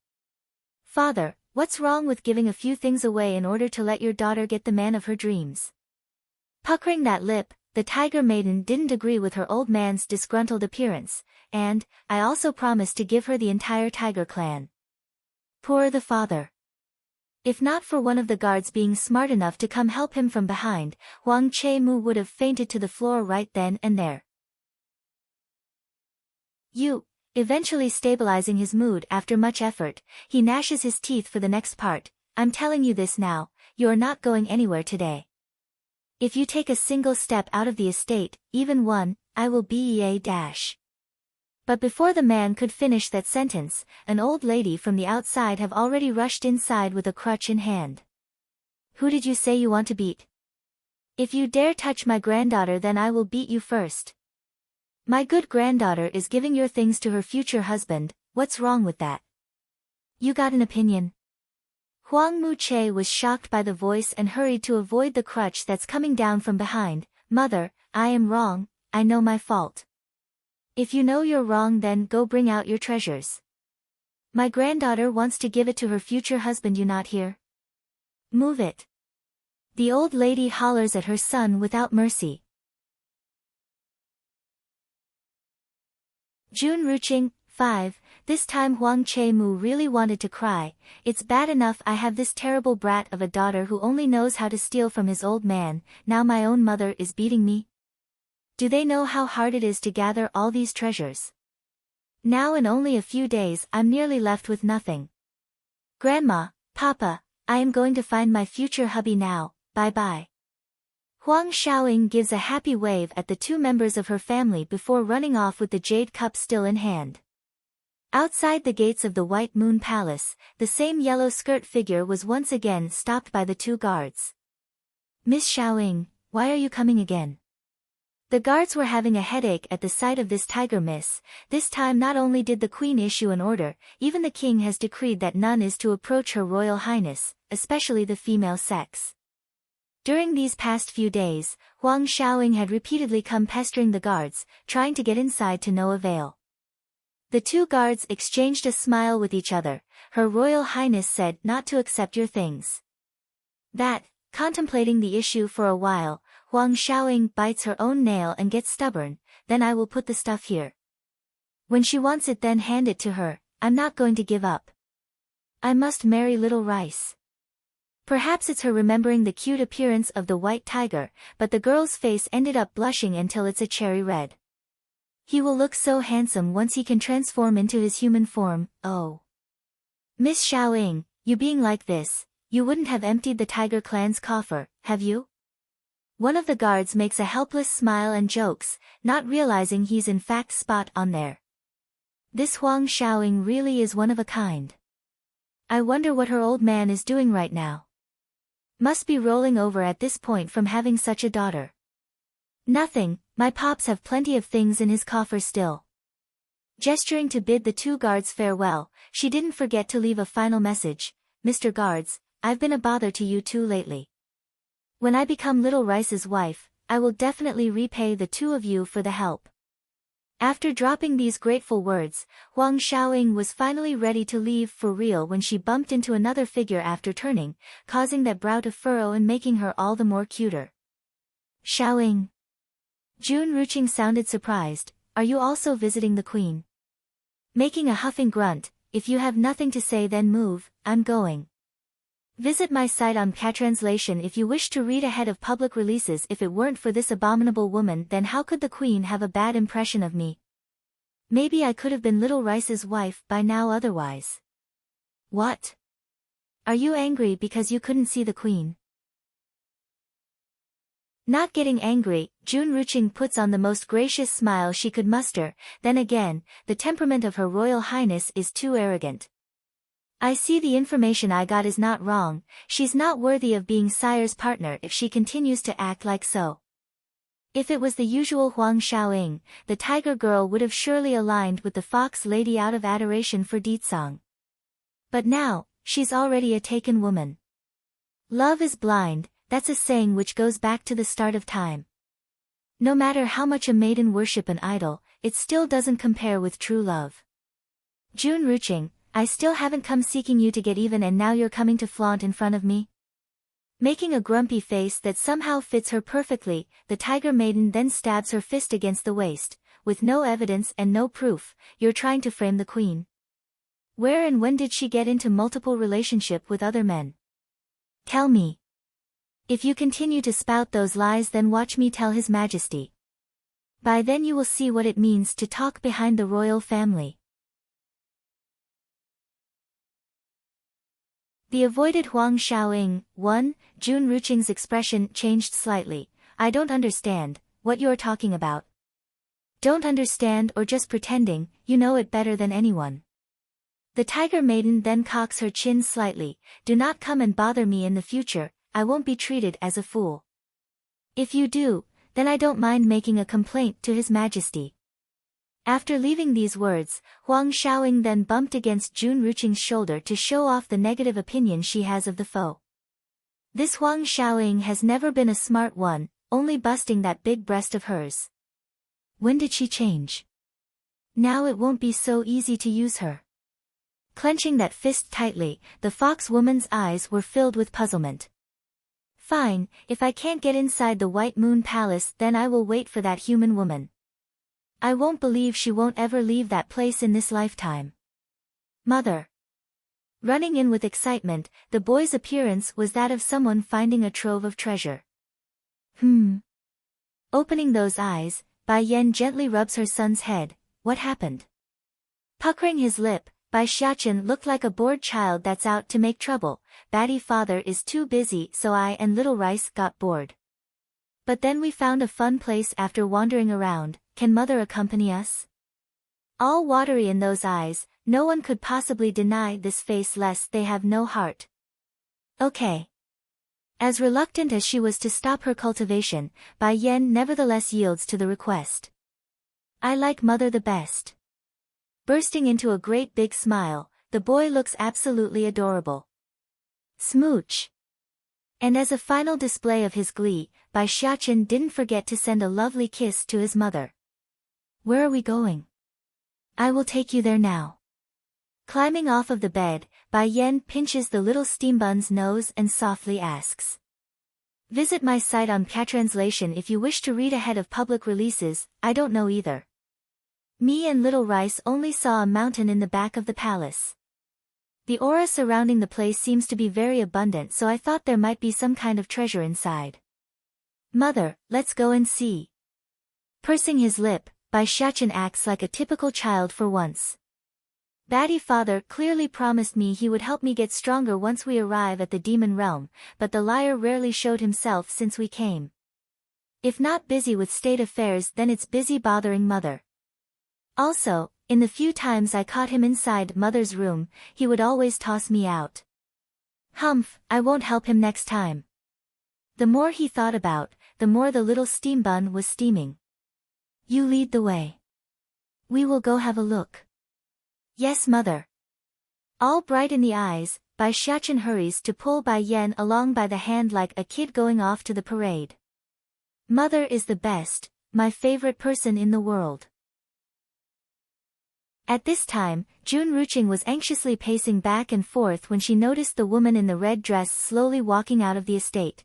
Father, what's wrong with giving a few things away in order to let your daughter get the man of her dreams? Puckering that lip, the tiger maiden didn't agree with her old man's disgruntled appearance, and, I also promised to give her the entire tiger clan. Poor the father. If not for one of the guards being smart enough to come help him from behind, Huang Che-mu would have fainted to the floor right then and there. Eventually stabilizing his mood after much effort, he gnashes his teeth for the next part. I'm telling you this now, you are not going anywhere today. If you take a single step out of the estate, even one, I will be dash. But before the man could finish that sentence, an old lady from the outside have already rushed inside with a crutch in hand. Who did you say you want to beat? If you dare touch my granddaughter, then I will beat you first. My good granddaughter is giving your things to her future husband, what's wrong with that? You got an opinion? Huang Mu-che was shocked by the voice and hurried to avoid the crutch that's coming down from behind. Mother, I am wrong, I know my fault. If you know you're wrong, then go bring out your treasures. My granddaughter wants to give it to her future husband, you not hear? Move it. The old lady hollers at her son without mercy. June Ruching, 5, this time Huang Che-mu really wanted to cry. It's bad enough I have this terrible brat of a daughter who only knows how to steal from his old man, now my own mother is beating me. Do they know how hard it is to gather all these treasures? Now in only a few days I'm nearly left with nothing. Grandma, Papa, I am going to find my future hubby now, bye-bye. Huang Xiaoying gives a happy wave at the two members of her family before running off with the jade cup still in hand. Outside the gates of the White Moon Palace, the same yellow skirt figure was once again stopped by the two guards. Miss Xiaoying, why are you coming again? The guards were having a headache at the sight of this tiger, miss. This time not only did the queen issue an order, even the king has decreed that none is to approach her royal highness, especially the female sex. During these past few days, Huang Xiaoying had repeatedly come pestering the guards, trying to get inside to no avail. The two guards exchanged a smile with each other. Her royal highness said not to accept your things. That, contemplating the issue for a while, Huang Xiaoying bites her own nail and gets stubborn. Then I will put the stuff here. When she wants it, then hand it to her. I'm not going to give up. I must marry Little Rice. Perhaps it's her remembering the cute appearance of the white tiger, but the girl's face ended up blushing until it's a cherry red. He will look so handsome once he can transform into his human form. Oh. Miss Xiaoying, you being like this, you wouldn't have emptied the tiger clan's coffer, have you? One of the guards makes a helpless smile and jokes, not realizing he's in fact spot on there. This Huang Xiaoying really is one of a kind. I wonder what her old man is doing right now. Must be rolling over at this point from having such a daughter. Nothing, my pops have plenty of things in his coffer still. Gesturing to bid the two guards farewell, she didn't forget to leave a final message. Mr. Guards, I've been a bother to you two lately. When I become Little Rice's wife, I will definitely repay the two of you for the help. After dropping these grateful words, Huang Xiaoying was finally ready to leave for real when she bumped into another figure after turning, causing that brow to furrow and making her all the more cuter. Xiaoying. June Ruching sounded surprised. Are you also visiting the queen? Making a huffing grunt, if you have nothing to say then move, I'm going. Visit my site on Catranslation if you wish to read ahead of public releases. If it weren't for this abominable woman, then how could the queen have a bad impression of me? Maybe I could have been Little Rice's wife by now otherwise. What? Are you angry because you couldn't see the queen? Not getting angry, June Ruching puts on the most gracious smile she could muster. Then again, the temperament of her royal highness is too arrogant. I see the information I got is not wrong. She's not worthy of being sire's partner if she continues to act like so. If it was the usual Huang Xiaoying, the tiger girl would have surely aligned with the fox lady out of adoration for Ditsang. But now, she's already a taken woman. Love is blind, that's a saying which goes back to the start of time. No matter how much a maiden worship an idol, it still doesn't compare with true love. Jun Ruqing, I still haven't come seeking you to get even and now you're coming to flaunt in front of me? Making a grumpy face that somehow fits her perfectly, the tiger maiden then stabs her fist against the waist, with no evidence and no proof. You're trying to frame the queen. Where and when did she get into multiple relationship with other men? Tell me. If you continue to spout those lies, then watch me tell His Majesty. By then you will see what it means to talk behind the royal family. The avoided Huang Xiaoying. 1. Jun Ruqing's expression changed slightly. I don't understand what you're talking about. Don't understand or just pretending, you know it better than anyone. The tiger maiden then cocks her chin slightly. Do not come and bother me in the future, I won't be treated as a fool. If you do, then I don't mind making a complaint to His Majesty. After leaving these words, Huang Xiaoying then bumped against Jun Ruqing's shoulder to show off the negative opinion she has of the foe. This Huang Xiaoying has never been a smart one, only busting that big breast of hers. When did she change? Now it won't be so easy to use her. Clenching that fist tightly, the fox woman's eyes were filled with puzzlement. Fine, if I can't get inside the White Moon Palace, then I will wait for that human woman. I won't believe she won't ever leave that place in this lifetime. Mother. Running in with excitement, the boy's appearance was that of someone finding a trove of treasure. Opening those eyes, Bai Yan gently rubs her son's head. What happened? Puckering his lip, Bai Xiachen looked like a bored child that's out to make trouble. Batty father is too busy, so I and little Rice got bored. But then we found a fun place after wandering around. Can mother accompany us? All watery in those eyes, no one could possibly deny this face lest they have no heart. Okay. As reluctant as she was to stop her cultivation, Bai Yan nevertheless yields to the request. I like mother the best. Bursting into a great big smile, the boy looks absolutely adorable. Smooch. And as a final display of his glee, Bai Xiachen didn't forget to send a lovely kiss to his mother. Where are we going? I will take you there now. Climbing off of the bed, Bai Yan pinches the little steambun's nose and softly asks. Visit my site on Patranslation if you wish to read ahead of public releases. I don't know either. Me and little Rice only saw a mountain in the back of the palace. The aura surrounding the place seems to be very abundant, so I thought there might be some kind of treasure inside. Mother, let's go and see. Pursing his lip, Bai Xiachen acts like a typical child for once. Batty father clearly promised me he would help me get stronger once we arrive at the demon realm, but the liar rarely showed himself since we came. If not busy with state affairs, then it's busy bothering mother. Also, in the few times I caught him inside mother's room, he would always toss me out. Humph, I won't help him next time. The more he thought about, the more the little steam bun was steaming. You lead the way. We will go have a look. Yes, mother. All bright in the eyes, Bai Xiachen hurries to pull Bai Yan along by the hand like a kid going off to the parade. Mother is the best, my favorite person in the world. At this time, Jun Ruqing was anxiously pacing back and forth when she noticed the woman in the red dress slowly walking out of the estate.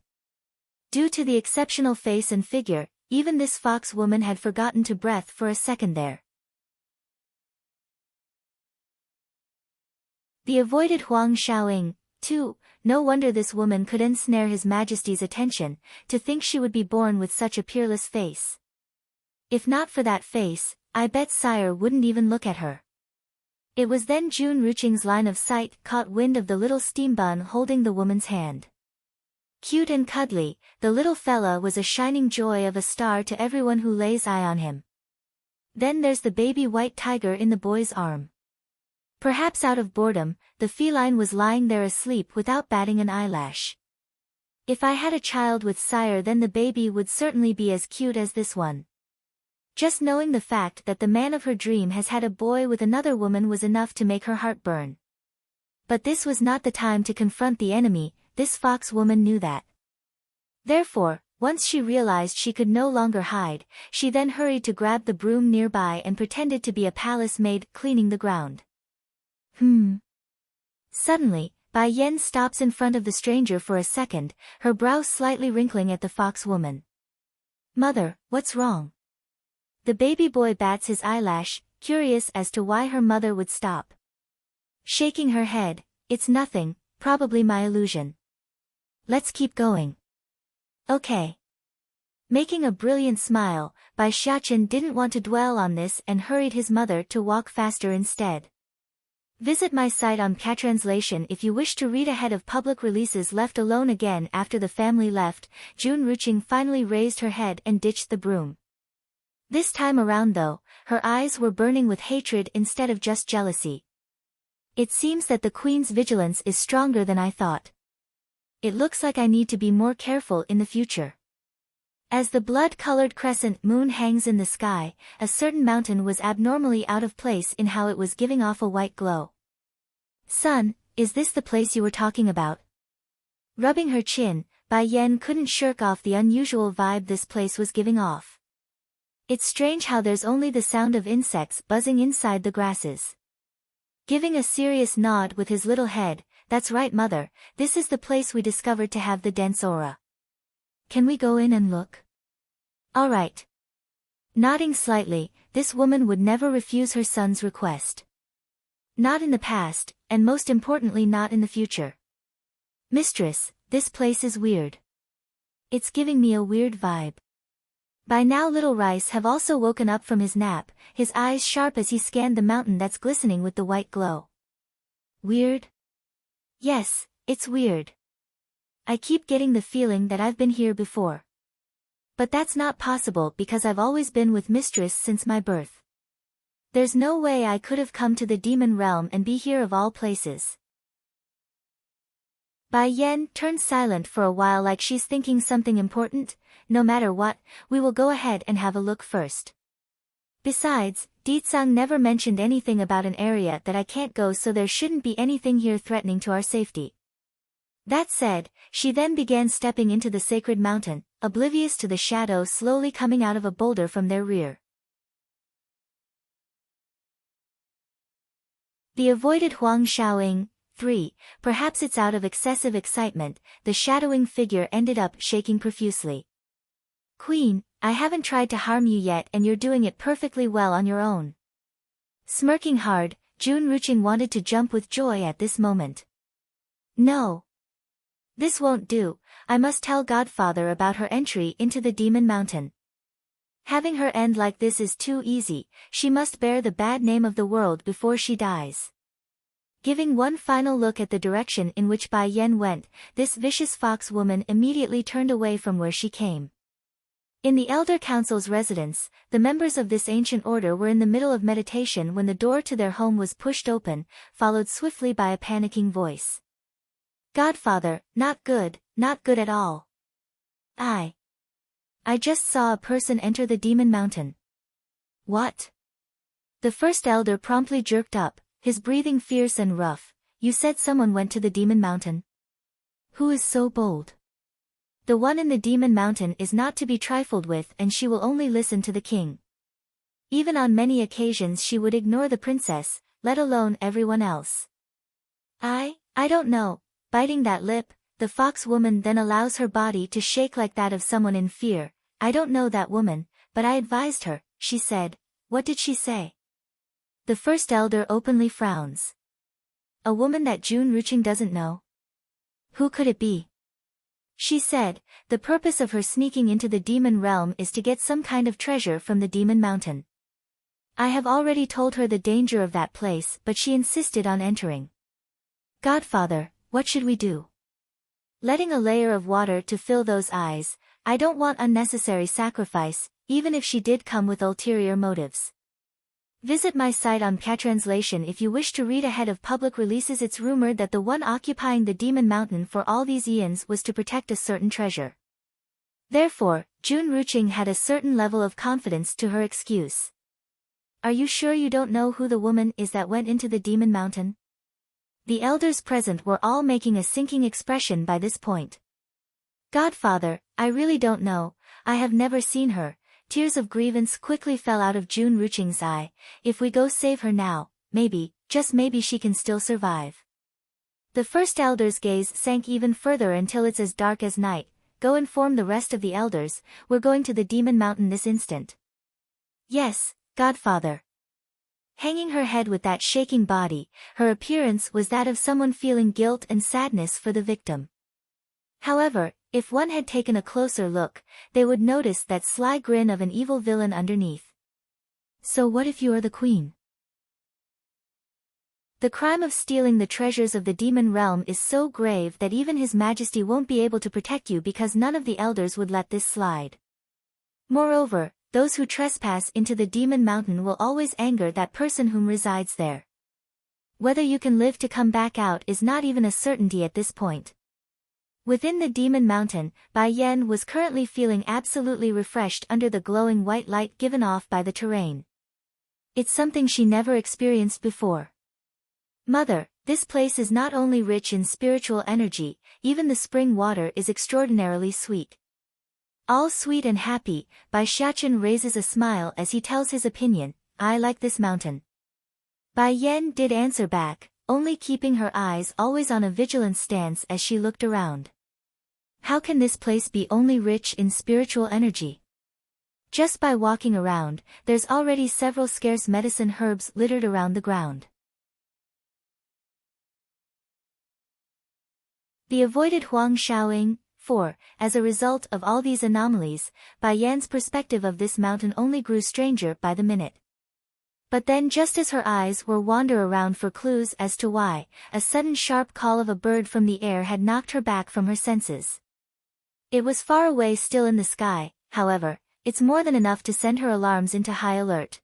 Due to the exceptional face and figure, even this fox woman had forgotten to breathe for a second there. The avoided Huang Xiaoying, too. No wonder this woman could ensnare His Majesty's attention, to think she would be born with such a peerless face. If not for that face, I bet sire wouldn't even look at her. It was then Jun Ruqing's line of sight caught wind of the little steam bun holding the woman's hand. Cute and cuddly, the little fella was a shining joy of a star to everyone who lays eye on him. Then there's the baby white tiger in the boy's arm. Perhaps out of boredom, the feline was lying there asleep without batting an eyelash. If I had a child with sire, then the baby would certainly be as cute as this one. Just knowing the fact that the man of her dream has had a boy with another woman was enough to make her heart burn. But this was not the time to confront the enemy, this fox woman knew that. Therefore, once she realized she could no longer hide, she then hurried to grab the broom nearby and pretended to be a palace maid cleaning the ground. Suddenly, Bai Yen stops in front of the stranger for a second, her brow slightly wrinkling at the fox woman. Mother, what's wrong? The baby boy bats his eyelash, curious as to why her mother would stop. Shaking her head, it's nothing, probably my illusion. Let's keep going. Okay. Making a brilliant smile, Bai Xiachen didn't want to dwell on this and hurried his mother to walk faster instead. Visit my site on Catranslation if you wish to read ahead of public releases. Left alone again after the family left, Jun Ruqing finally raised her head and ditched the broom. This time around though, her eyes were burning with hatred instead of just jealousy. It seems that the queen's vigilance is stronger than I thought. It looks like I need to be more careful in the future. As the blood-colored crescent moon hangs in the sky, a certain mountain was abnormally out of place in how it was giving off a white glow. Son, is this the place you were talking about? Rubbing her chin, Bai Yen couldn't shirk off the unusual vibe this place was giving off. It's strange how there's only the sound of insects buzzing inside the grasses. Giving a serious nod with his little head, that's right mother, this is the place we discovered to have the dense aura. Can we go in and look? All right. Nodding slightly, this woman would never refuse her son's request. Not in the past, and most importantly not in the future. Mistress, this place is weird. It's giving me a weird vibe. By now little Rice have also woken up from his nap, his eyes sharp as he scanned the mountain that's glistening with the white glow. Weird? Yes, it's weird. I keep getting the feeling that I've been here before. But that's not possible because I've always been with Mistress since my birth. There's no way I could have come to the demon realm and be here of all places. Bai Yen turned silent for a while like she's thinking something important. No matter what, we will go ahead and have a look first. Besides, Ditsang never mentioned anything about an area that I can't go, so there shouldn't be anything here threatening to our safety. That said, she then began stepping into the sacred mountain, oblivious to the shadow slowly coming out of a boulder from their rear. The avoided Huang Shaoying. 3. Perhaps it's out of excessive excitement, the shadowing figure ended up shaking profusely. Queen, I haven't tried to harm you yet and you're doing it perfectly well on your own. Smirking hard, Jun Ruqing wanted to jump with joy at this moment. No. This won't do, I must tell Godfather about her entry into the Demon Mountain. Having her end like this is too easy, she must bear the bad name of the world before she dies. Giving one final look at the direction in which Bai Yen went, this vicious fox woman immediately turned away from where she came. In the Elder Council's residence, the members of this ancient order were in the middle of meditation when the door to their home was pushed open, followed swiftly by a panicking voice. Godfather, not good at all. I just saw a person enter the Demon Mountain. What? The first elder promptly jerked up, his breathing fierce and rough. You said someone went to the Demon Mountain? Who is so bold? The one in the Demon Mountain is not to be trifled with, and she will only listen to the king. Even on many occasions she would ignore the princess, let alone everyone else. I don't know. Biting that lip, the fox woman then allows her body to shake like that of someone in fear. I don't know that woman, but I advised her, she said. What did she say? The first elder openly frowns. A woman that Jun Ruqing doesn't know? Who could it be? She said, the purpose of her sneaking into the demon realm is to get some kind of treasure from the Demon Mountain. I have already told her the danger of that place, but she insisted on entering. Godfather, what should we do? Letting a layer of water to fill those eyes, I don't want unnecessary sacrifice, even if she did come with ulterior motives. Visit my site on Catranslation if you wish to read ahead of public releases. It's rumored that the one occupying the Demon Mountain for all these eons was to protect a certain treasure. Therefore, Jun Ruching had a certain level of confidence to her excuse. Are you sure you don't know who the woman is that went into the Demon Mountain? The elders present were all making a sinking expression by this point. Godfather, I really don't know, I have never seen her. Tears of grievance quickly fell out of Jun Ruching's eye. If we go save her now, maybe, just maybe she can still survive. The first elder's gaze sank even further until it's as dark as night. Go inform the rest of the elders, we're going to the Demon Mountain this instant. Yes, Godfather. Hanging her head with that shaking body, her appearance was that of someone feeling guilt and sadness for the victim. However, if one had taken a closer look, they would notice that sly grin of an evil villain underneath. So what if you are the queen? The crime of stealing the treasures of the demon realm is so grave that even His Majesty won't be able to protect you because none of the elders would let this slide. Moreover, those who trespass into the Demon Mountain will always anger that person whom resides there. Whether you can live to come back out is not even a certainty at this point. Within the Demon Mountain, Bai Yan was currently feeling absolutely refreshed under the glowing white light given off by the terrain. It's something she never experienced before. Mother, this place is not only rich in spiritual energy, even the spring water is extraordinarily sweet. All sweet and happy, Bai Xiachen raises a smile as he tells his opinion, I like this mountain. Bai Yan did answer back, only keeping her eyes always on a vigilant stance as she looked around. How can this place be only rich in spiritual energy? Just by walking around, there's already several scarce medicine herbs littered around the ground. The avoided Huang Shaoing. 4. As a result of all these anomalies, Bai Yan's perspective of this mountain only grew stranger by the minute. But then just as her eyes were wander around for clues as to why, a sudden sharp call of a bird from the air had knocked her back from her senses. It was far away still in the sky, however, it's more than enough to send her alarms into high alert.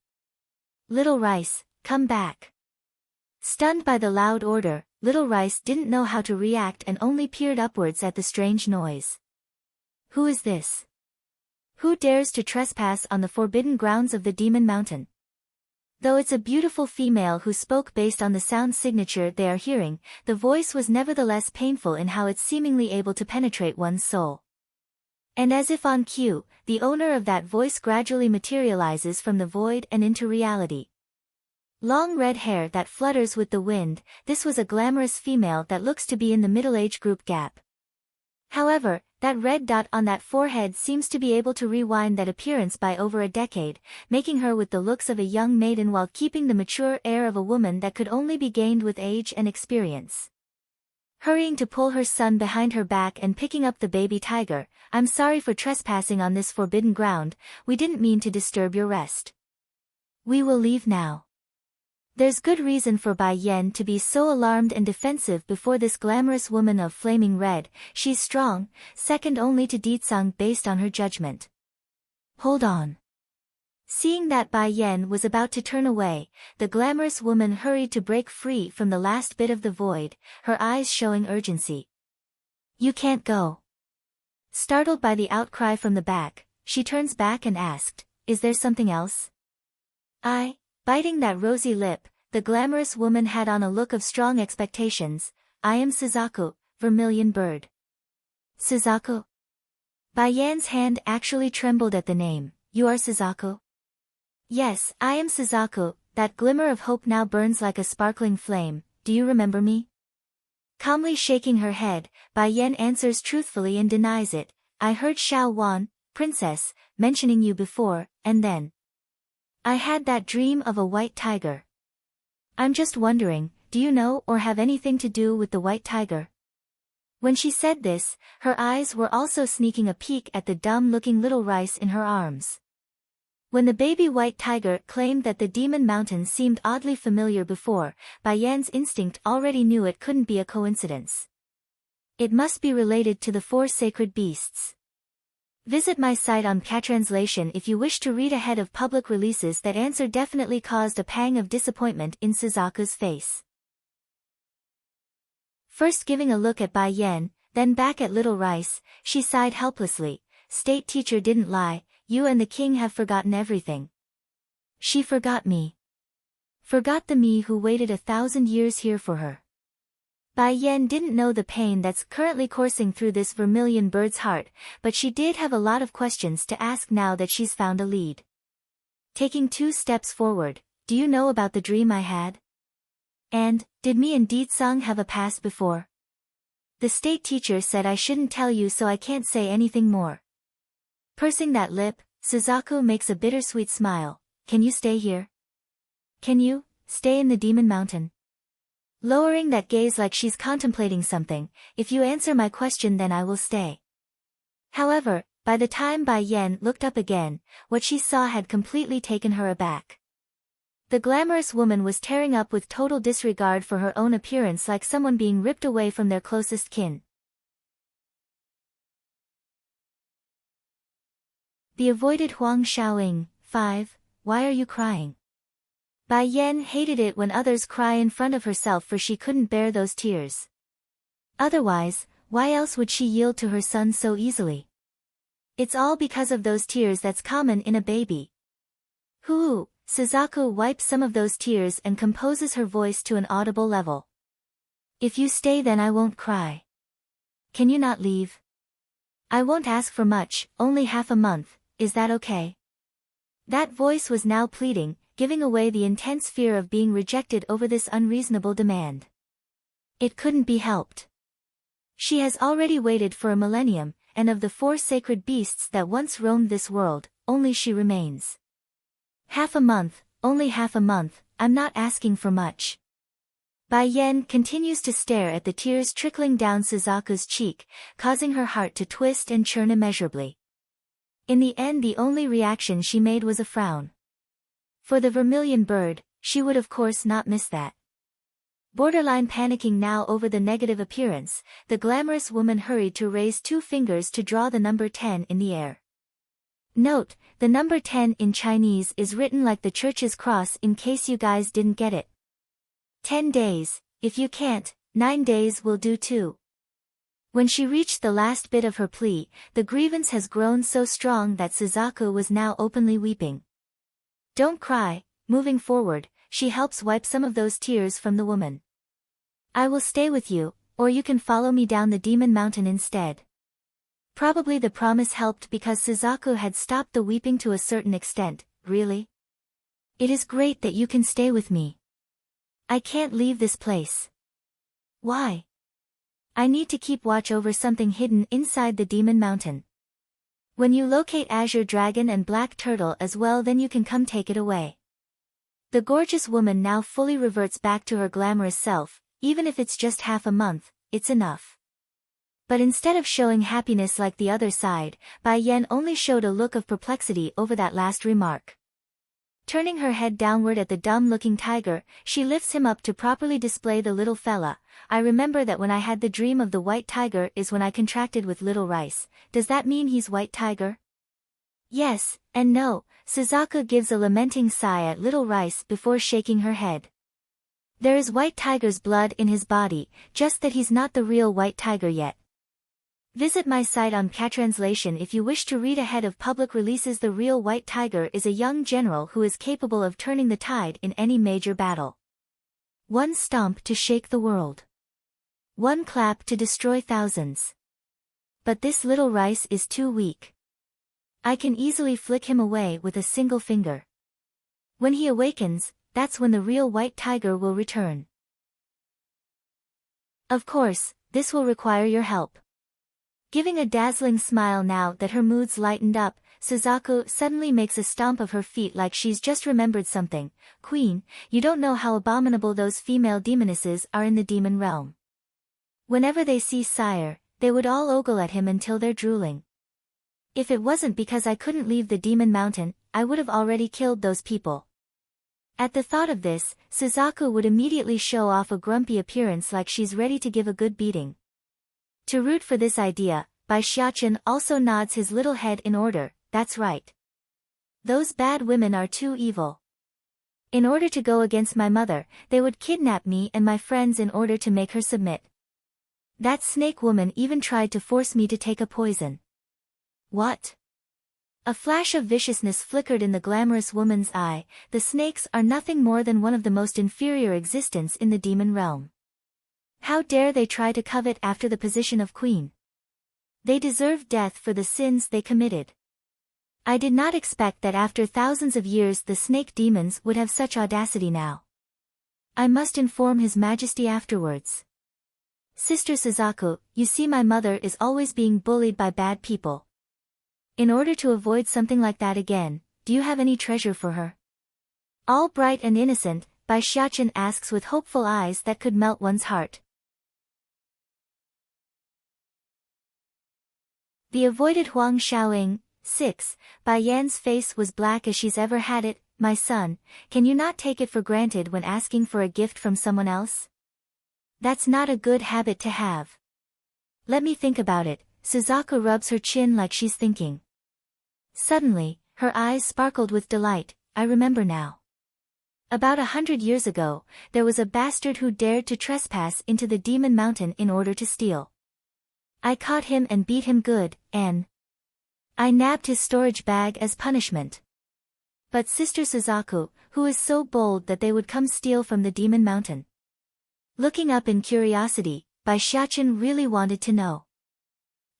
Little Rice, come back. Stunned by the loud order, Little Rice didn't know how to react and only peered upwards at the strange noise. Who is this? Who dares to trespass on the forbidden grounds of the Demon Mountain? Though it's a beautiful female who spoke based on the sound signature they are hearing, the voice was nevertheless painful in how it's seemingly able to penetrate one's soul. And as if on cue, the owner of that voice gradually materializes from the void and into reality. Long red hair that flutters with the wind, this was a glamorous female that looks to be in the middle-age group gap. However, that red dot on that forehead seems to be able to rewind that appearance by over a decade, making her with the looks of a young maiden while keeping the mature air of a woman that could only be gained with age and experience. Hurrying to pull her son behind her back and picking up the baby tiger, I'm sorry for trespassing on this forbidden ground, we didn't mean to disturb your rest. We will leave now. There's good reason for Bai Yan to be so alarmed and defensive before this glamorous woman of flaming red, she's strong, second only to Ditsang based on her judgment. Hold on. Seeing that Bai Yan was about to turn away, the glamorous woman hurried to break free from the last bit of the void, her eyes showing urgency. You can't go. Startled by the outcry from the back, she turns back and asked, is there something else? Biting that rosy lip, the glamorous woman had on a look of strong expectations. I am Suzaku, Vermilion Bird. Suzaku? Bai Yan's hand actually trembled at the name. You are Suzaku? Yes, I am Suzaku, that glimmer of hope now burns like a sparkling flame. Do you remember me? Calmly shaking her head, Bai Yan answers truthfully and denies it. I heard Xiao Wan, princess, mentioning you before, and then I had that dream of a white tiger. I'm just wondering, do you know or have anything to do with the white tiger? When she said this, her eyes were also sneaking a peek at the dumb-looking little rice in her arms. When the baby white tiger claimed that the Demon Mountain seemed oddly familiar before, Bai Yan's instinct already knew it couldn't be a coincidence. It must be related to the 4 sacred beasts. Visit my site on Catranslation if you wish to read ahead of public releases. That answer definitely caused a pang of disappointment in Suzaku's face. First giving a look at Bai Yen, then back at Little Rice, she sighed helplessly. State teacher didn't lie, you and the king have forgotten everything. She forgot me. Forgot the me who waited 1,000 years here for her. Bai Yen didn't know the pain that's currently coursing through this vermilion bird's heart, but she did have a lot of questions to ask now that she's found a lead. Taking 2 steps forward, do you know about the dream I had? And, did me and Deetsung have a past before? The state teacher said I shouldn't tell you, so I can't say anything more. Pursing that lip, Suzaku makes a bittersweet smile. Can you stay here? Can you stay in the Demon Mountain? Lowering that gaze like she's contemplating something, if you answer my question then I will stay. However, by the time Bai Yen looked up again, what she saw had completely taken her aback. The glamorous woman was tearing up with total disregard for her own appearance, like someone being ripped away from their closest kin. The avoided Huang Xiaoying. 5. Why are you crying? Bai Yen hated it when others cry in front of herself, for she couldn't bear those tears. Otherwise, why else would she yield to her son so easily? It's all because of those tears that's common in a baby. Hoo! Suzaku wipes some of those tears and composes her voice to an audible level. If you stay then I won't cry. Can you not leave? I won't ask for much, only half a month, is that okay? That voice was now pleading, giving away the intense fear of being rejected over this unreasonable demand. It couldn't be helped. She has already waited for a millennium, and of the 4 sacred beasts that once roamed this world, only she remains. Half a month, only half a month, I'm not asking for much. Bai Yen continues to stare at the tears trickling down Suzaku's cheek, causing her heart to twist and churn immeasurably. In the end the only reaction she made was a frown. For the vermilion bird, she would of course not miss that. Borderline panicking now over the negative appearance, the glamorous woman hurried to raise 2 fingers to draw the number 10 in the air. Note, the number 10 in Chinese is written like the church's cross, in case you guys didn't get it. 10 days, if you can't, 9 days will do too. When she reached the last bit of her plea, the grievance has grown so strong that Suzaku was now openly weeping. Don't cry. Moving forward, she helps wipe some of those tears from the woman. I will stay with you, or you can follow me down the Demon Mountain instead. Probably the promise helped because Suzaku had stopped the weeping to a certain extent. Really? It is great that you can stay with me. I can't leave this place. Why? I need to keep watch over something hidden inside the Demon Mountain. When you locate Azure Dragon and Black Turtle as well, then you can come take it away. The gorgeous woman now fully reverts back to her glamorous self. Even if it's just half a month, it's enough. But instead of showing happiness like the other side, Bai Yen only showed a look of perplexity over that last remark. Turning her head downward at the dumb-looking tiger, she lifts him up to properly display the little fella. I remember that when I had the dream of the white tiger is when I contracted with Little Rice. Does that mean he's white tiger? Yes, and no. Suzaku gives a lamenting sigh at Little Rice before shaking her head. There is white tiger's blood in his body, just that he's not the real white tiger yet. Visit my site on Catranslation if you wish to read ahead of public releases. The real white tiger is a young general who is capable of turning the tide in any major battle. One stomp to shake the world. One clap to destroy thousands. But this Little Rice is too weak. I can easily flick him away with a single finger. When he awakens, that's when the real white tiger will return. Of course, this will require your help. Giving a dazzling smile now that her moods lightened up, Suzaku suddenly makes a stomp of her feet like she's just remembered something. Queen, you don't know how abominable those female demonesses are in the demon realm. Whenever they see Sire, they would all ogle at him until they're drooling. If it wasn't because I couldn't leave the Demon Mountain, I would have already killed those people. At the thought of this, Suzaku would immediately show off a grumpy appearance like she's ready to give a good beating. To root for this idea, Bai Xiachen also nods his little head in order, that's right. Those bad women are too evil. In order to go against my mother, they would kidnap me and my friends in order to make her submit. That snake woman even tried to force me to take a poison. What? A flash of viciousness flickered in the glamorous woman's eye. The snakes are nothing more than one of the most inferior existence in the demon realm. How dare they try to covet after the position of queen? They deserve death for the sins they committed. I did not expect that after thousands of years the snake demons would have such audacity now. I must inform His Majesty afterwards. Sister Suzaku, you see my mother is always being bullied by bad people. In order to avoid something like that again, do you have any treasure for her? All bright and innocent, Bai Xiachen asks with hopeful eyes that could melt one's heart. The avoided Huang Xiaoying. 6. Bai Yan's face was black as she's ever had it. My son, can you not take it for granted when asking for a gift from someone else? That's not a good habit to have. Let me think about it. Suzaku rubs her chin like she's thinking. Suddenly, her eyes sparkled with delight. I remember now. About 100 years ago, there was a bastard who dared to trespass into the demon mountain in order to steal. I caught him and beat him good, and I nabbed his storage bag as punishment. But Sister Suzaku, who is so bold that they would come steal from the demon mountain? Looking up in curiosity, Bai Xiachen really wanted to know.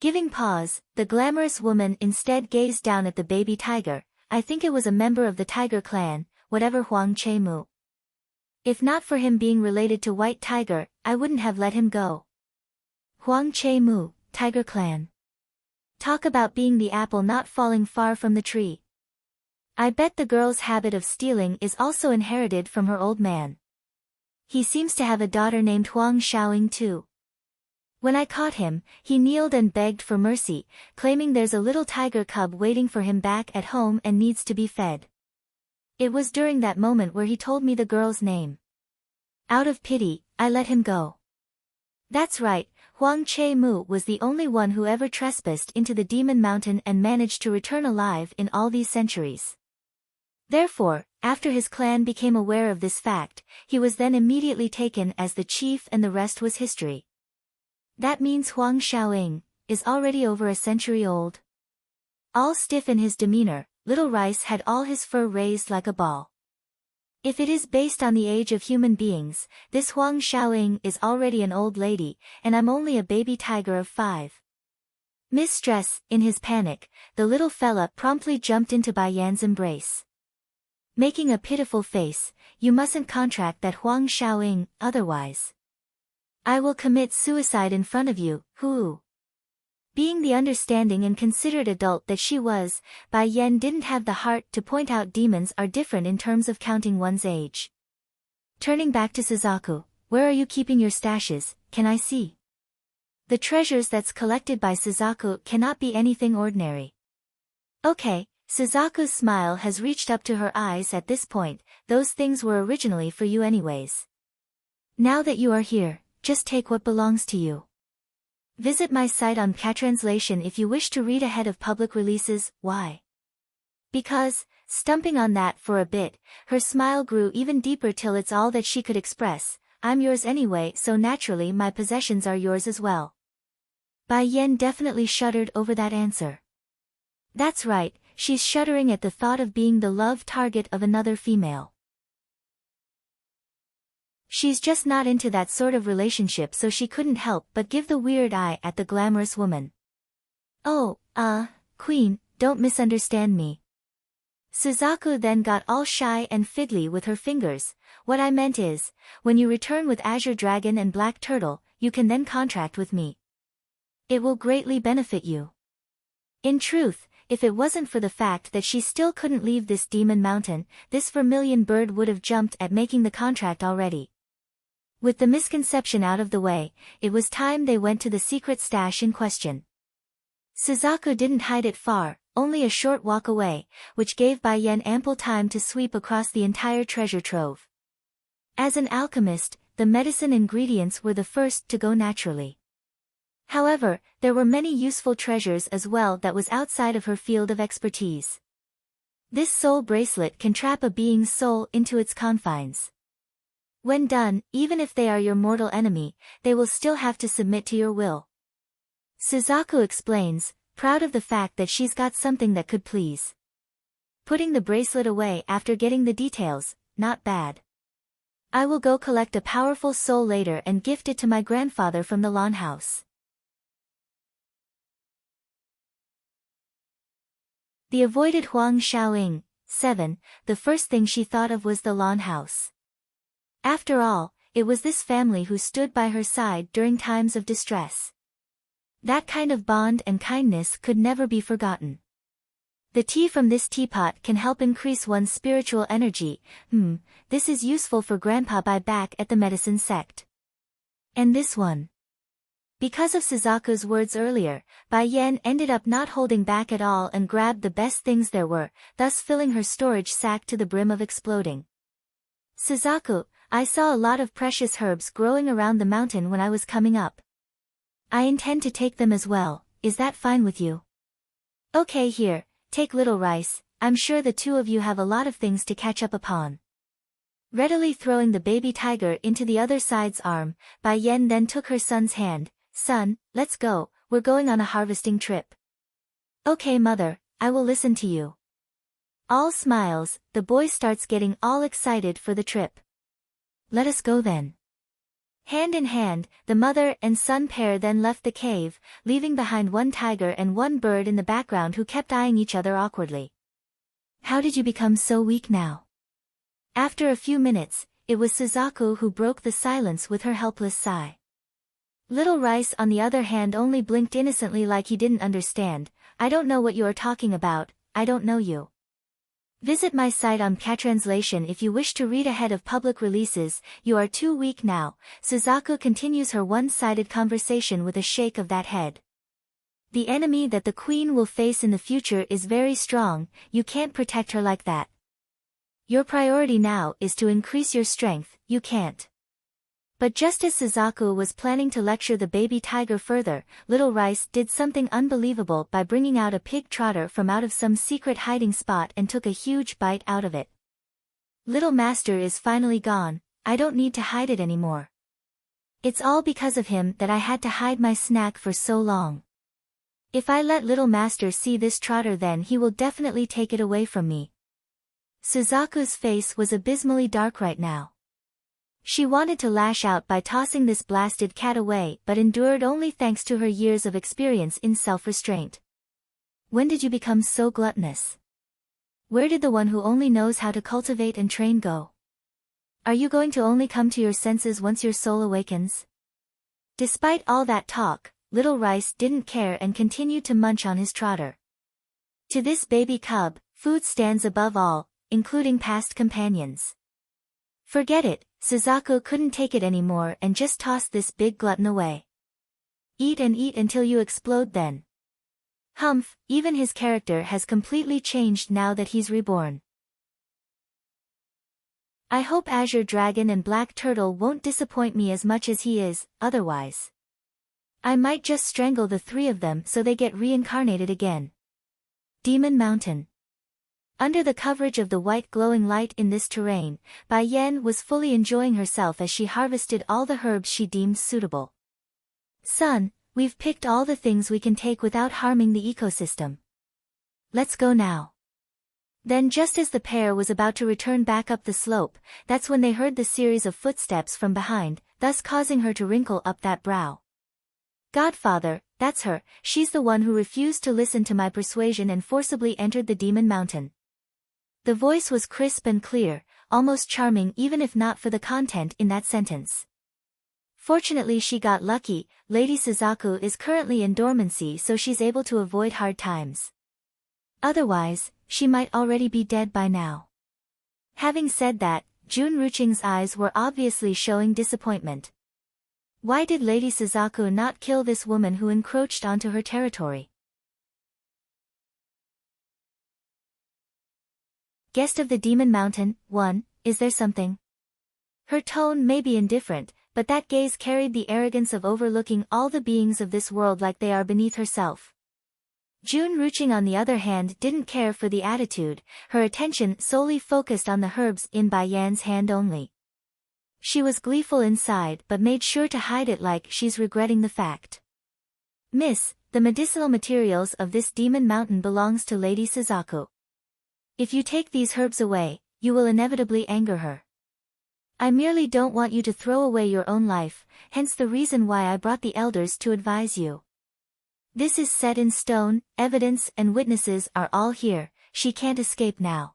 Giving pause, the glamorous woman instead gazed down at the baby tiger. I think it was a member of the tiger clan, whatever Huang Chemu. If not for him being related to White Tiger, I wouldn't have let him go. Huang Chemu, Tiger Clan. Talk about being the apple not falling far from the tree. I bet the girl's habit of stealing is also inherited from her old man. He seems to have a daughter named Huang Xiaoying too. When I caught him, he kneeled and begged for mercy, claiming there's a little tiger cub waiting for him back at home and needs to be fed. It was during that moment where he told me the girl's name. Out of pity, I let him go. That's right, Huang Chemu was the only one who ever trespassed into the demon mountain and managed to return alive in all these centuries. Therefore, after his clan became aware of this fact, he was then immediately taken as the chief and the rest was history. That means Huang Xiaoying is already over a century old. All stiff in his demeanor, Little Rice had all his fur raised like a ball. If it is based on the age of human beings, this Huang Xiaoying is already an old lady, and I'm only a baby tiger of 5. Mistress, in his panic, the little fella promptly jumped into Bai Yan's embrace. Making a pitiful face, you mustn't contract that Huang Xiaoying, otherwise I will commit suicide in front of you, Hu. Being the understanding and considerate adult that she was, Bai Yan didn't have the heart to point out demons are different in terms of counting one's age. Turning back to Suzaku, where are you keeping your stashes, can I see? The treasures that's collected by Suzaku cannot be anything ordinary. Okay, Suzaku's smile has reached up to her eyes at this point, those things were originally for you anyways. Now that you are here, just take what belongs to you. Visit my site on Catranslation if you wish to read ahead of public releases. Why? Because, stumping on that for a bit, her smile grew even deeper till it's all that she could express. I'm yours anyway, so naturally my possessions are yours as well. Bai Yan definitely shuddered over that answer. That's right, she's shuddering at the thought of being the love target of another female. She's just not into that sort of relationship, so she couldn't help but give the weird eye at the glamorous woman. Oh, Queen, don't misunderstand me. Suzaku then got all shy and fiddly with her fingers. What I meant is, when you return with Azure Dragon and Black Turtle, you can then contract with me. It will greatly benefit you. In truth, if it wasn't for the fact that she still couldn't leave this demon mountain, this vermilion bird would have jumped at making the contract already. With the misconception out of the way, it was time they went to the secret stash in question. Suzaku didn't hide it far, only a short walk away, which gave Bai Yan ample time to sweep across the entire treasure trove. As an alchemist, the medicine ingredients were the first to go naturally. However, there were many useful treasures as well that was outside of her field of expertise. This soul bracelet can trap a being's soul into its confines. When done, even if they are your mortal enemy, they will still have to submit to your will. Suzaku explains, proud of the fact that she's got something that could please. Putting the bracelet away after getting the details, not bad. I will go collect a powerful soul later and gift it to my grandfather from the lawn house. The avoided Huang Xiaoying. 7. The first thing she thought of was the lawn house. After all, it was this family who stood by her side during times of distress. That kind of bond and kindness could never be forgotten. The tea from this teapot can help increase one's spiritual energy. This is useful for Grandpa back at the medicine sect. And this one. Because of Suzaku's words earlier, Bai Yan ended up not holding back at all and grabbed the best things there were, thus filling her storage sack to the brim of exploding. Suzaku, I saw a lot of precious herbs growing around the mountain when I was coming up. I intend to take them as well, is that fine with you? Okay, here, take Little Rice, I'm sure the two of you have a lot of things to catch up upon. Readily throwing the baby tiger into the other side's arm, Bai Yan then took her son's hand. Son, let's go, we're going on a harvesting trip. Okay mother, I will listen to you. All smiles, the boy starts getting all excited for the trip. Let us go then. Hand in hand, the mother and son pair then left the cave, leaving behind one tiger and one bird in the background who kept eyeing each other awkwardly. How did you become so weak now? After a few minutes, it was Suzaku who broke the silence with her helpless sigh. Little Rice on the other hand only blinked innocently like he didn't understand. I don't know what you are talking about, I don't know you. Visit my site on Catranslation if you wish to read ahead of public releases. You are too weak now. Suzaku continues her one-sided conversation with a shake of that head. The enemy that the queen will face in the future is very strong, you can't protect her like that. Your priority now is to increase your strength, you can't. But just as Suzaku was planning to lecture the baby tiger further, Little Rice did something unbelievable by bringing out a pig trotter from out of some secret hiding spot and took a huge bite out of it. Little Master is finally gone, I don't need to hide it anymore. It's all because of him that I had to hide my snack for so long. If I let Little Master see this trotter then he will definitely take it away from me. Suzaku's face was abysmally dark right now. She wanted to lash out by tossing this blasted cat away but endured only thanks to her years of experience in self-restraint. When did you become so gluttonous? Where did the one who only knows how to cultivate and train go? Are you going to only come to your senses once your soul awakens? Despite all that talk, Little Rice didn't care and continued to munch on his trotter. To this baby cub, food stands above all, including past companions. Forget it, Suzaku couldn't take it anymore and just tossed this big glutton away. Eat and eat until you explode then. Humph, even his character has completely changed now that he's reborn. I hope Azure Dragon and Black Turtle won't disappoint me as much as he is, otherwise. I might just strangle the three of them so they get reincarnated again. Demon Mountain. Under the coverage of the white glowing light in this terrain, Bai Yan was fully enjoying herself as she harvested all the herbs she deemed suitable. Son, we've picked all the things we can take without harming the ecosystem. Let's go now. Then just as the pair was about to return back up the slope, that's when they heard the series of footsteps from behind, thus causing her to wrinkle up that brow. Godfather, that's her, she's the one who refused to listen to my persuasion and forcibly entered the Demon Mountain. The voice was crisp and clear, almost charming even if not for the content in that sentence. Fortunately she got lucky, Lady Suzaku is currently in dormancy so she's able to avoid hard times. Otherwise, she might already be dead by now. Having said that, Jun Ruching's eyes were obviously showing disappointment. Why did Lady Suzaku not kill this woman who encroached onto her territory? Guest of the Demon Mountain, 1, is there something? Her tone may be indifferent, but that gaze carried the arrogance of overlooking all the beings of this world like they are beneath herself. Jun Ruching on the other hand didn't care for the attitude, her attention solely focused on the herbs in Bai Yan's hand only. She was gleeful inside but made sure to hide it like she's regretting the fact. Miss, the medicinal materials of this demon mountain belongs to Lady Suzaku. If you take these herbs away, you will inevitably anger her. I merely don't want you to throw away your own life, hence the reason why I brought the elders to advise you. This is set in stone, evidence and witnesses are all here, she can't escape now.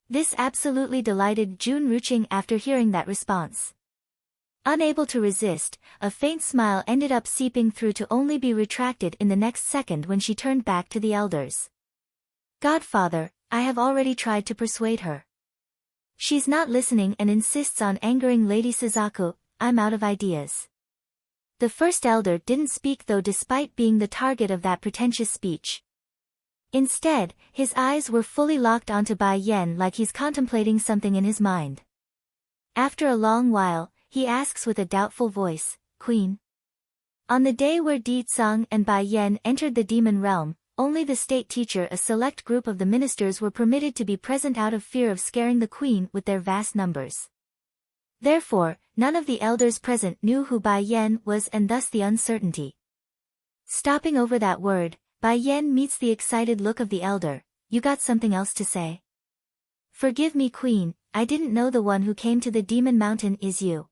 This absolutely delighted Jun Ruching after hearing that response. Unable to resist, a faint smile ended up seeping through to only be retracted in the next second when she turned back to the elders. Godfather, I have already tried to persuade her. She's not listening and insists on angering Lady Suzaku. I'm out of ideas. The first elder didn't speak though despite being the target of that pretentious speech. Instead, his eyes were fully locked onto Bai Yan like he's contemplating something in his mind. After a long while, he asks with a doubtful voice, Queen. On the day where Di Tsang and Bai Yan entered the demon realm, only the state teacher, a select group of the ministers, were permitted to be present out of fear of scaring the queen with their vast numbers. Therefore, none of the elders present knew who Bai Yan was and thus the uncertainty. Stopping over that word, Bai Yan meets the excited look of the elder. You got something else to say? Forgive me, Queen, I didn't know the one who came to the demon mountain is you.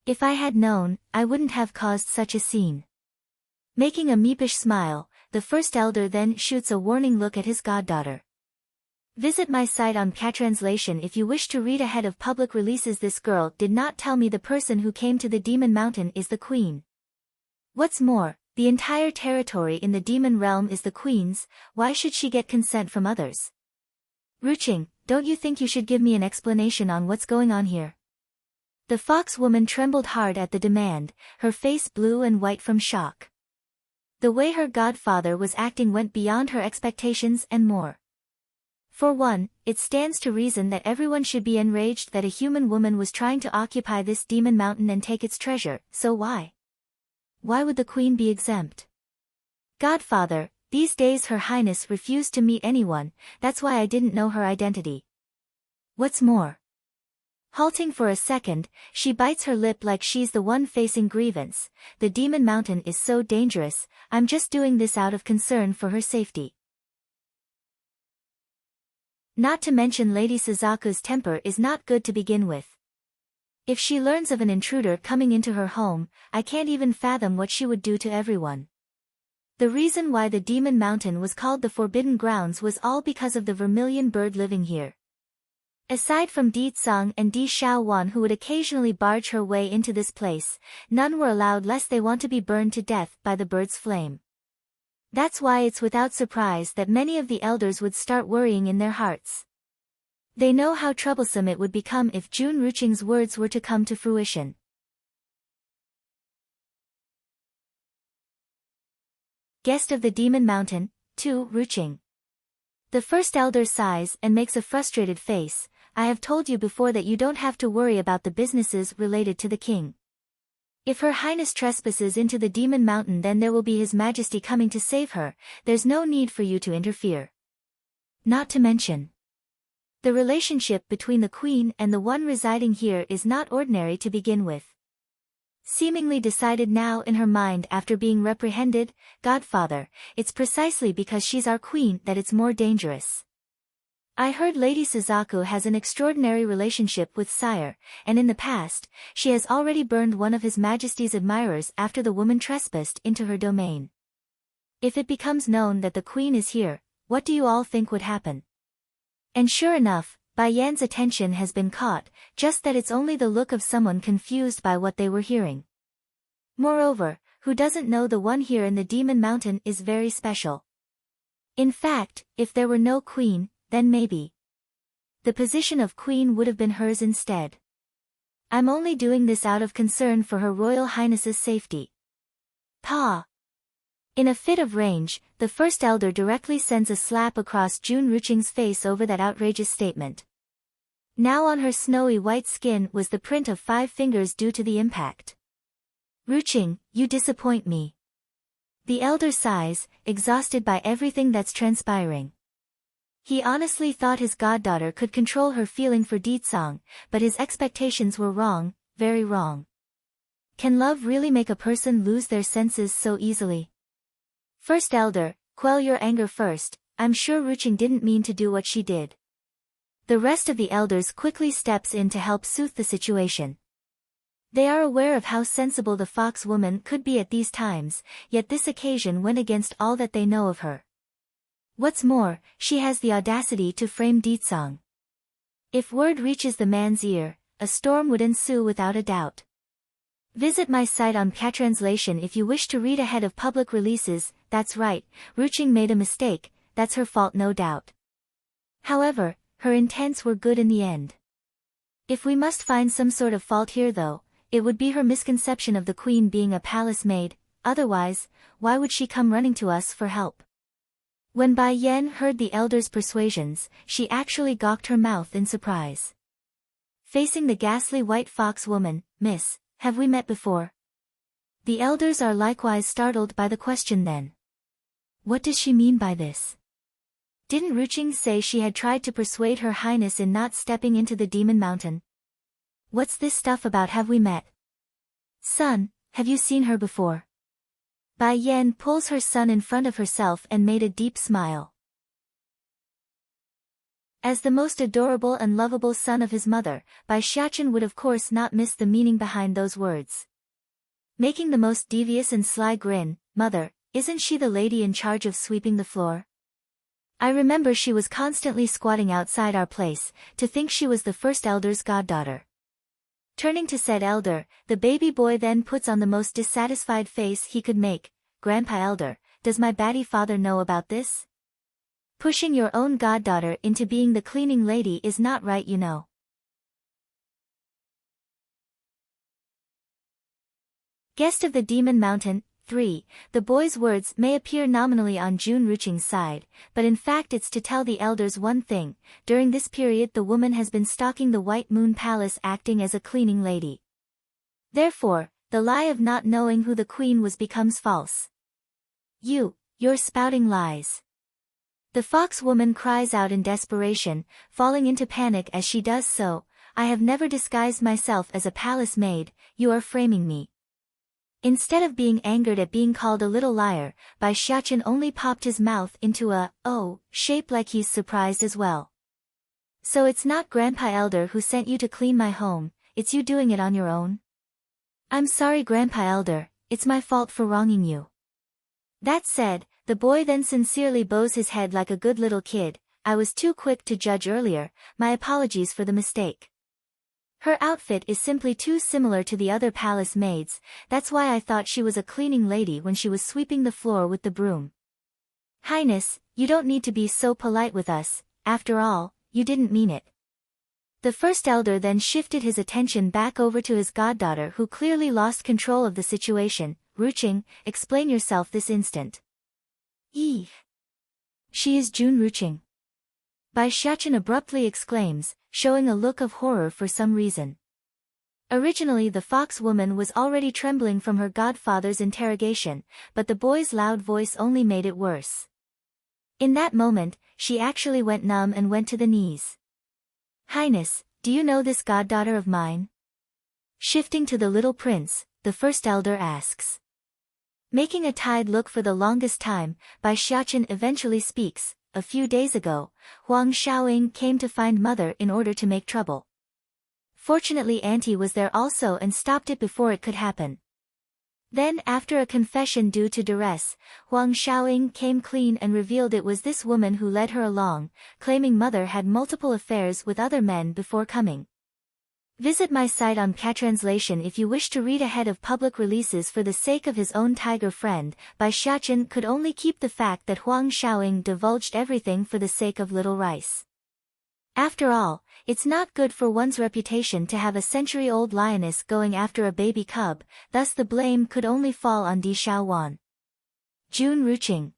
If I had known, I wouldn't have caused such a scene. Making a meepish smile, the first elder then shoots a warning look at his goddaughter. Visit my site on Catranslation if you wish to read ahead of public releases. This girl did not tell me the person who came to the demon mountain is the queen. What's more, the entire territory in the demon realm is the queen's, why should she get consent from others? Ruching, don't you think you should give me an explanation on what's going on here? The fox woman trembled hard at the demand, her face blue and white from shock. The way her godfather was acting went beyond her expectations and more. For one, it stands to reason that everyone should be enraged that a human woman was trying to occupy this demon mountain and take its treasure, so why? Why would the queen be exempt? Godfather, these days Her Highness refused to meet anyone, that's why I didn't know her identity. What's more? Halting for a second, she bites her lip like she's the one facing grievance. The demon mountain is so dangerous, I'm just doing this out of concern for her safety. Not to mention Lady Suzaku's temper is not good to begin with. If she learns of an intruder coming into her home, I can't even fathom what she would do to everyone. The reason why the demon mountain was called the Forbidden Grounds was all because of the vermilion bird living here. Aside from Di Tsang and Di Xiaowan who would occasionally barge her way into this place, none were allowed lest they want to be burned to death by the bird's flame. That's why it's without surprise that many of the elders would start worrying in their hearts. They know how troublesome it would become if Jun Ruching's words were to come to fruition. Guest of the Demon Mountain, 2. Ruching. The first elder sighs and makes a frustrated face. I have told you before that you don't have to worry about the businesses related to the king. If Her Highness trespasses into the Demon Mountain, then there will be His Majesty coming to save her. There's no need for you to interfere. Not to mention, the relationship between the queen and the one residing here is not ordinary to begin with. Seemingly decided now in her mind after being reprehended, Godfather, it's precisely because she's our queen that it's more dangerous. I heard Lady Suzaku has an extraordinary relationship with Sire, and in the past, she has already burned one of His Majesty's admirers after the woman trespassed into her domain. If it becomes known that the queen is here, what do you all think would happen? And sure enough, Bai Yan's attention has been caught, just that it's only the look of someone confused by what they were hearing. Moreover, who doesn't know the one here in the Demon Mountain is very special? In fact, if there were no queen, then maybe the position of queen would have been hers instead. I'm only doing this out of concern for Her Royal Highness's safety. Pa! In a fit of rage, the first elder directly sends a slap across Jun Ruching's face over that outrageous statement. Now on her snowy white skin was the print of 5 fingers due to the impact. Ruching, you disappoint me. The elder sighs, exhausted by everything that's transpiring. He honestly thought his goddaughter could control her feeling for Deetsong, but his expectations were wrong, very wrong. Can love really make a person lose their senses so easily? First elder, quell your anger first, I'm sure Ruching didn't mean to do what she did. The rest of the elders quickly steps in to help soothe the situation. They are aware of how sensible the fox woman could be at these times, yet this occasion went against all that they know of her. What's more, she has the audacity to frame Deetsong. If word reaches the man's ear, a storm would ensue without a doubt. Visit my site on Patranslation if you wish to read ahead of public releases. That's right, Ruching made a mistake, that's her fault no doubt. However, her intents were good in the end. If we must find some sort of fault here though, it would be her misconception of the queen being a palace maid, otherwise, why would she come running to us for help? When Bai Yan heard the elder's persuasions, she actually gawked her mouth in surprise. Facing the ghastly white fox woman, Miss, have we met before? The elders are likewise startled by the question then. What does she mean by this? Didn't Ruching say she had tried to persuade her highness in not stepping into the demon mountain? What's this stuff about have we met? Son, have you seen her before? Bai Yan pulls her son in front of herself and made a deep smile. As the most adorable and lovable son of his mother, Bai Xiachen would of course not miss the meaning behind those words. Making the most devious and sly grin, Mother, isn't she the lady in charge of sweeping the floor? I remember she was constantly squatting outside our place, to think she was the first elder's goddaughter. Turning to said elder, the baby boy then puts on the most dissatisfied face he could make. Grandpa elder, does my batty father know about this? Pushing your own goddaughter into being the cleaning lady is not right, you know. Guest of the Demon Mountain, 3. The boy's words may appear nominally on Jun Ruching's side, but in fact it's to tell the elders one thing: during this period the woman has been stalking the White Moon Palace acting as a cleaning lady. Therefore, the lie of not knowing who the queen was becomes false. You're spouting lies. The fox woman cries out in desperation, falling into panic as she does so. I have never disguised myself as a palace maid, you are framing me. Instead of being angered at being called a little liar, Bai Xiachen only popped his mouth into a shape like he's surprised as well. So it's not Grandpa Elder who sent you to clean my home, it's you doing it on your own? I'm sorry Grandpa Elder, it's my fault for wronging you. That said, the boy then sincerely bows his head like a good little kid. I was too quick to judge earlier, my apologies for the mistake. Her outfit is simply too similar to the other palace maids, that's why I thought she was a cleaning lady when she was sweeping the floor with the broom. Highness, you don't need to be so polite with us, after all, you didn't mean it. The first elder then shifted his attention back over to his goddaughter who clearly lost control of the situation. Ruching, explain yourself this instant. She is Jun Ruching. Bai Xiachen abruptly exclaims, showing a look of horror for some reason. Originally the fox woman was already trembling from her godfather's interrogation, but the boy's loud voice only made it worse. In that moment, she actually went numb and went to the knees. Highness, do you know this goddaughter of mine? Shifting to the little prince, the first elder asks. Making a tired look for the longest time, Bai Xiachen eventually speaks. A few days ago, Huang Xiaoying came to find mother in order to make trouble. Fortunately auntie was there also and stopped it before it could happen. Then after a confession due to duress, Huang Xiaoying came clean and revealed it was this woman who led her along, claiming mother had multiple affairs with other men before coming. Visit my site on Patranslation if you wish to read ahead of public releases for the sake of his own tiger friend. Bai Xiachen could only keep the fact that Huang Xiaoying divulged everything for the sake of little rice. After all, it's not good for one's reputation to have a century-old lioness going after a baby cub, thus the blame could only fall on Di Xiaowan. Jun Ruching.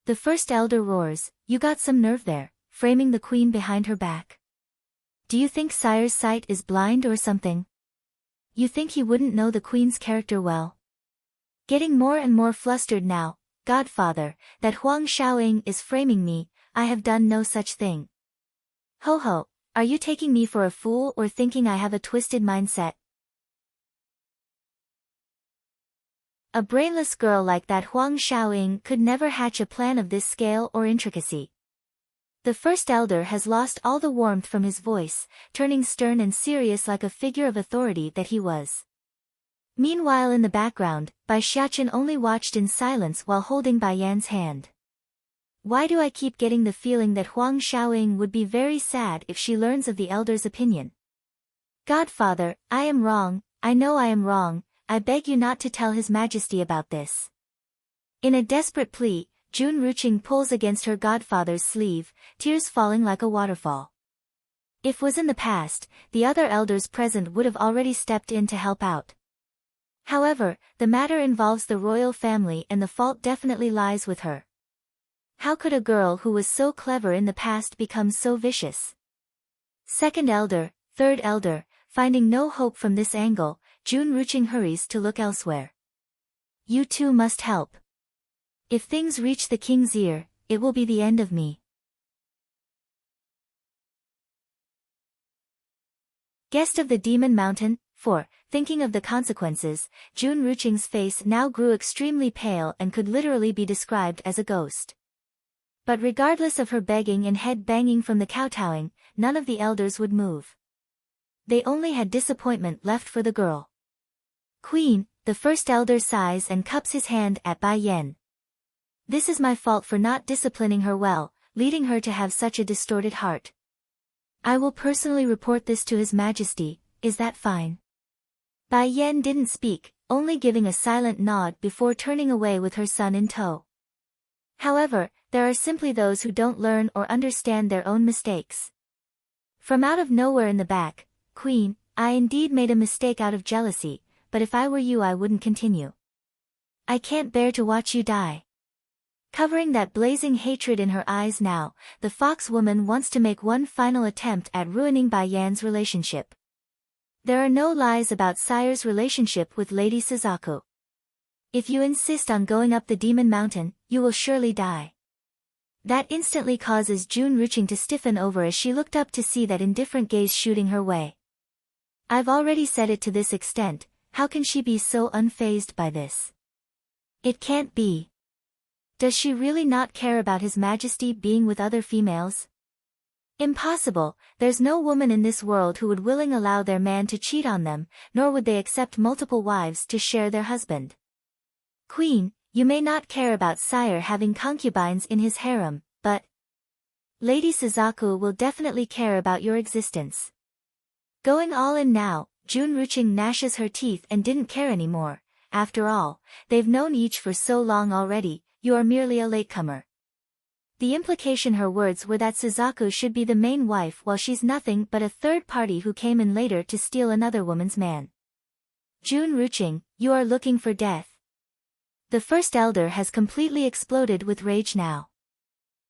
The first elder roars, you got some nerve there, framing the queen behind her back. Do you think sire's sight is blind or something? You think he wouldn't know the queen's character well? Getting more and more flustered now, godfather, that Huang Shaoying is framing me, I have done no such thing. Ho ho, are you taking me for a fool or thinking I have a twisted mindset? A brainless girl like that Huang Shaoying could never hatch a plan of this scale or intricacy. The first elder has lost all the warmth from his voice, turning stern and serious like a figure of authority that he was. Meanwhile in the background, Bai Xiachen only watched in silence while holding Bai Yan's hand. Why do I keep getting the feeling that Huang Shaoying would be very sad if she learns of the elder's opinion? Godfather, I am wrong, I know I am wrong, I beg you not to tell His Majesty about this. In a desperate plea, Jun Ruqing pulls against her godfather's sleeve, tears falling like a waterfall. If was in the past, the other elders present would have already stepped in to help out. However, the matter involves the royal family and the fault definitely lies with her. How could a girl who was so clever in the past become so vicious? Second elder, third elder, finding no hope from this angle, Jun Ruqing hurries to look elsewhere. You too must help. If things reach the king's ear, it will be the end of me. Guest of the Demon Mountain, 4. Thinking of the consequences, Jun Ruqing's face now grew extremely pale and could literally be described as a ghost. But regardless of her begging and head banging from the kowtowing, none of the elders would move. They only had disappointment left for the girl. Queen, the first elder sighs and cups his hand at Bai Yan. This is my fault for not disciplining her well, leading her to have such a distorted heart. I will personally report this to His Majesty, is that fine? Bai Yan didn't speak, only giving a silent nod before turning away with her son in tow. However, there are simply those who don't learn or understand their own mistakes. From out of nowhere in the back, Queen, I indeed made a mistake out of jealousy, but if I were you I wouldn't continue. I can't bear to watch you die. Covering that blazing hatred in her eyes now, the fox woman wants to make one final attempt at ruining Bai Yan's relationship. There are no lies about sire's relationship with Lady Suzaku. If you insist on going up the Demon Mountain, you will surely die. That instantly causes Jun Ruqing to stiffen over as she looked up to see that indifferent gaze shooting her way. I've already said it to this extent, how can she be so unfazed by this? It can't be. Does she really not care about His Majesty being with other females? Impossible, there's no woman in this world who would willingly allow their man to cheat on them, nor would they accept multiple wives to share their husband. Queen, you may not care about sire having concubines in his harem, but Lady Suzaku will definitely care about your existence. Going all in now, Jun Ruqing gnashes her teeth and didn't care anymore. After all, they've known each for so long already, you are merely a latecomer. The implication her words were that Suzaku should be the main wife while she's nothing but a third party who came in later to steal another woman's man. Jun Ruqing, you are looking for death. The first elder has completely exploded with rage now.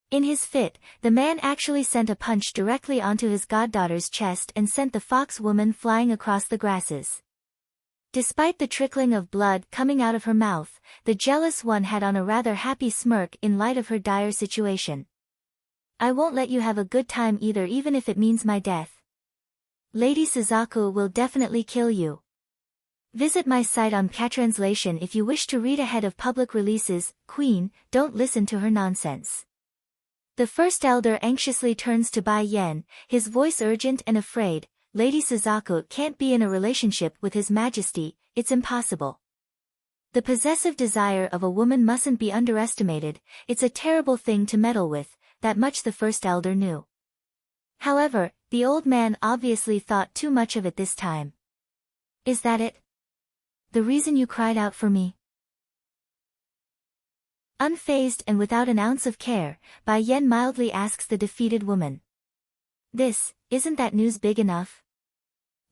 In his fit, the man actually sent a punch directly onto his goddaughter's chest and sent the fox woman flying across the grasses. Despite the trickling of blood coming out of her mouth, the jealous one had on a rather happy smirk in light of her dire situation. I won't let you have a good time either, even if it means my death. Lady Suzaku will definitely kill you. Visit my site on Patranslation if you wish to read ahead of public releases. Queen, don't listen to her nonsense. The first elder anxiously turns to Bai Yan, his voice urgent and afraid. Lady Suzaku can't be in a relationship with His Majesty, it's impossible. The possessive desire of a woman mustn't be underestimated, it's a terrible thing to meddle with, that much the first elder knew. However, the old man obviously thought too much of it this time. Is that it? The reason you cried out for me? Unfazed and without an ounce of care, Bai Yan mildly asks the defeated woman. Isn't that news big enough?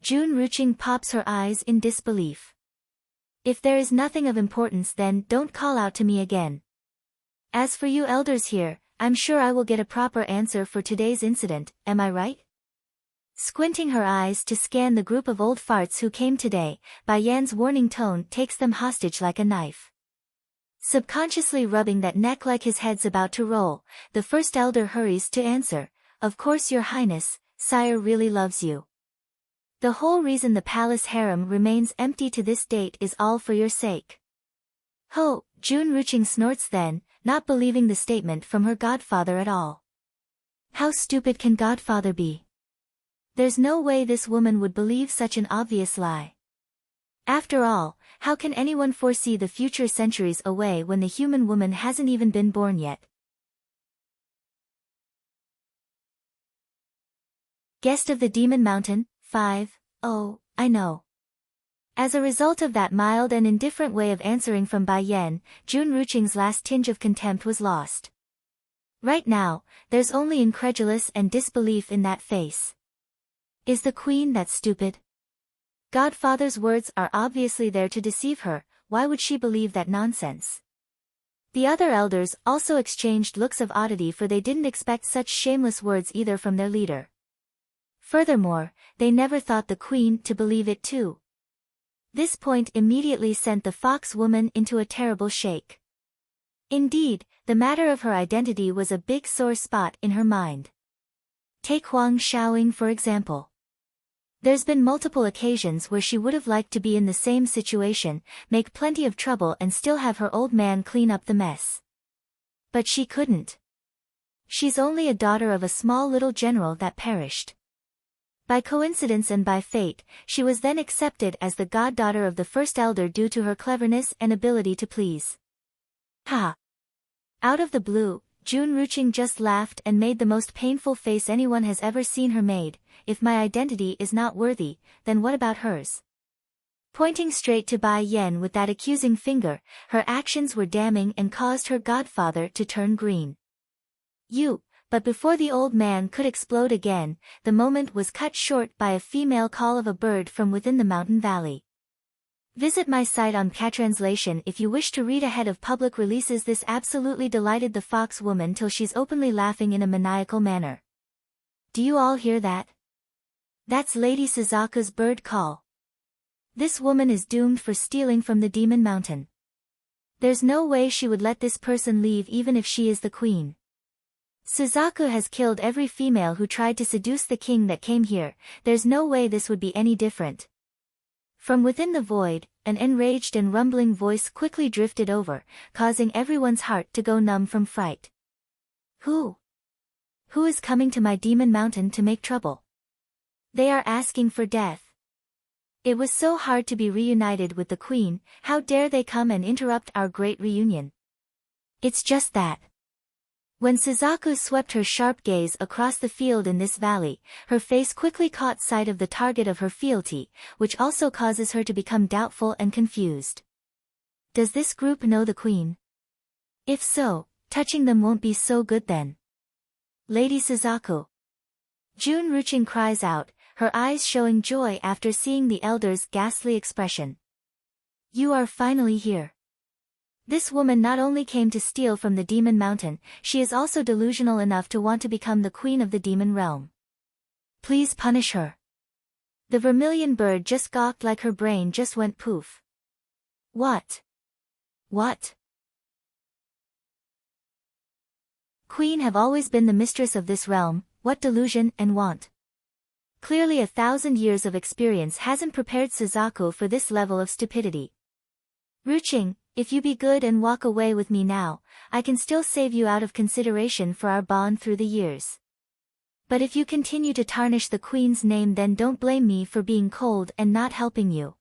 Jun Ruqing pops her eyes in disbelief. If there is nothing of importance then don't call out to me again. As for you elders here, I'm sure I will get a proper answer for today's incident, am I right? Squinting her eyes to scan the group of old farts who came today, Bai Yan's warning tone takes them hostage like a knife. Subconsciously rubbing that neck like his head's about to roll, the first elder hurries to answer, "Of course your highness, sire really loves you. The whole reason the palace harem remains empty to this date is all for your sake." Ho, Jun Ruching snorts then, not believing the statement from her godfather at all. How stupid can godfather be? There's no way this woman would believe such an obvious lie. After all, how can anyone foresee the future centuries away when the human woman hasn't even been born yet? Guest of the Demon Mountain, 5, oh, I know. As a result of that mild and indifferent way of answering from Bai Yan, Jun Ruching's last tinge of contempt was lost. Right now, there's only incredulous and disbelief in that face. Is the queen that stupid? Godfather's words are obviously there to deceive her, why would she believe that nonsense? The other elders also exchanged looks of oddity, for they didn't expect such shameless words either from their leader. Furthermore, they never thought the queen to believe it too. This point immediately sent the fox woman into a terrible shake. Indeed, the matter of her identity was a big sore spot in her mind. Take Huang Xiaoying for example. There's been multiple occasions where she would have liked to be in the same situation, make plenty of trouble and still have her old man clean up the mess. But she couldn't. She's only a daughter of a small little general that perished. By coincidence and by fate, she was then accepted as the goddaughter of the first elder due to her cleverness and ability to please. Ha! Out of the blue, Jun Ruching just laughed and made the most painful face anyone has ever seen her made. If my identity is not worthy, then what about hers? Pointing straight to Bai Yan with that accusing finger, her actions were damning and caused her godfather to turn green. But before the old man could explode again, the moment was cut short by a female call of a bird from within the mountain valley. Visit my site on Catranslation if you wish to read ahead of public releases. This absolutely delighted the fox woman till she's openly laughing in a maniacal manner. Do you all hear that? That's Lady Suzaku's bird call. This woman is doomed for stealing from the Demon Mountain. There's no way she would let this person leave even if she is the queen. Suzaku has killed every female who tried to seduce the king that came here, there's no way this would be any different. From within the void, an enraged and rumbling voice quickly drifted over, causing everyone's heart to go numb from fright. Who is coming to my Demon Mountain to make trouble? They are asking for death. It was so hard to be reunited with the queen, how dare they come and interrupt our great reunion? It's just that. When Suzaku swept her sharp gaze across the field in this valley, her face quickly caught sight of the target of her fealty, which also causes her to become doubtful and confused. Does this group know the queen? If so, touching them won't be so good then. Lady Suzaku. Jun Ruching cries out, her eyes showing joy after seeing the elder's ghastly expression. You are finally here. This woman not only came to steal from the Demon Mountain, she is also delusional enough to want to become the queen of the demon realm. Please punish her. The vermilion bird just gawked like her brain just went poof. What? Queen have always been the mistress of this realm, what delusion and want. Clearly 1,000 years of experience hasn't prepared Suzaku for this level of stupidity. Ruching, if you be good and walk away with me now, I can still save you out of consideration for our bond through the years. But if you continue to tarnish the queen's name, then don't blame me for being cold and not helping you.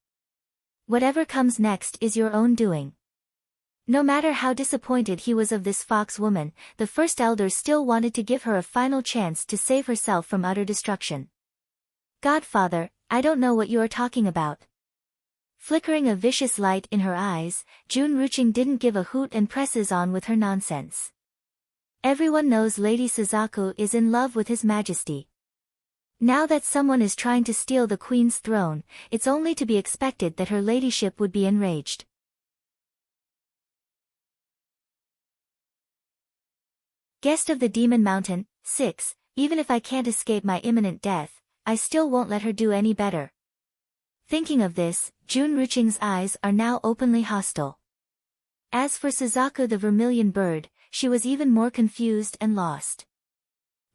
Whatever comes next is your own doing. No matter how disappointed he was of this fox woman, the first elder still wanted to give her a final chance to save herself from utter destruction. Godfather, I don't know what you are talking about. Flickering a vicious light in her eyes, Jun Ruching didn't give a hoot and presses on with her nonsense. Everyone knows Lady Suzaku is in love with His Majesty. Now that someone is trying to steal the queen's throne, it's only to be expected that her ladyship would be enraged. Guest of the Demon Mountain, 6, even if I can't escape my imminent death, I still won't let her do any better. Thinking of this, Junruching's eyes are now openly hostile. As for Suzaku the vermilion bird, she was even more confused and lost.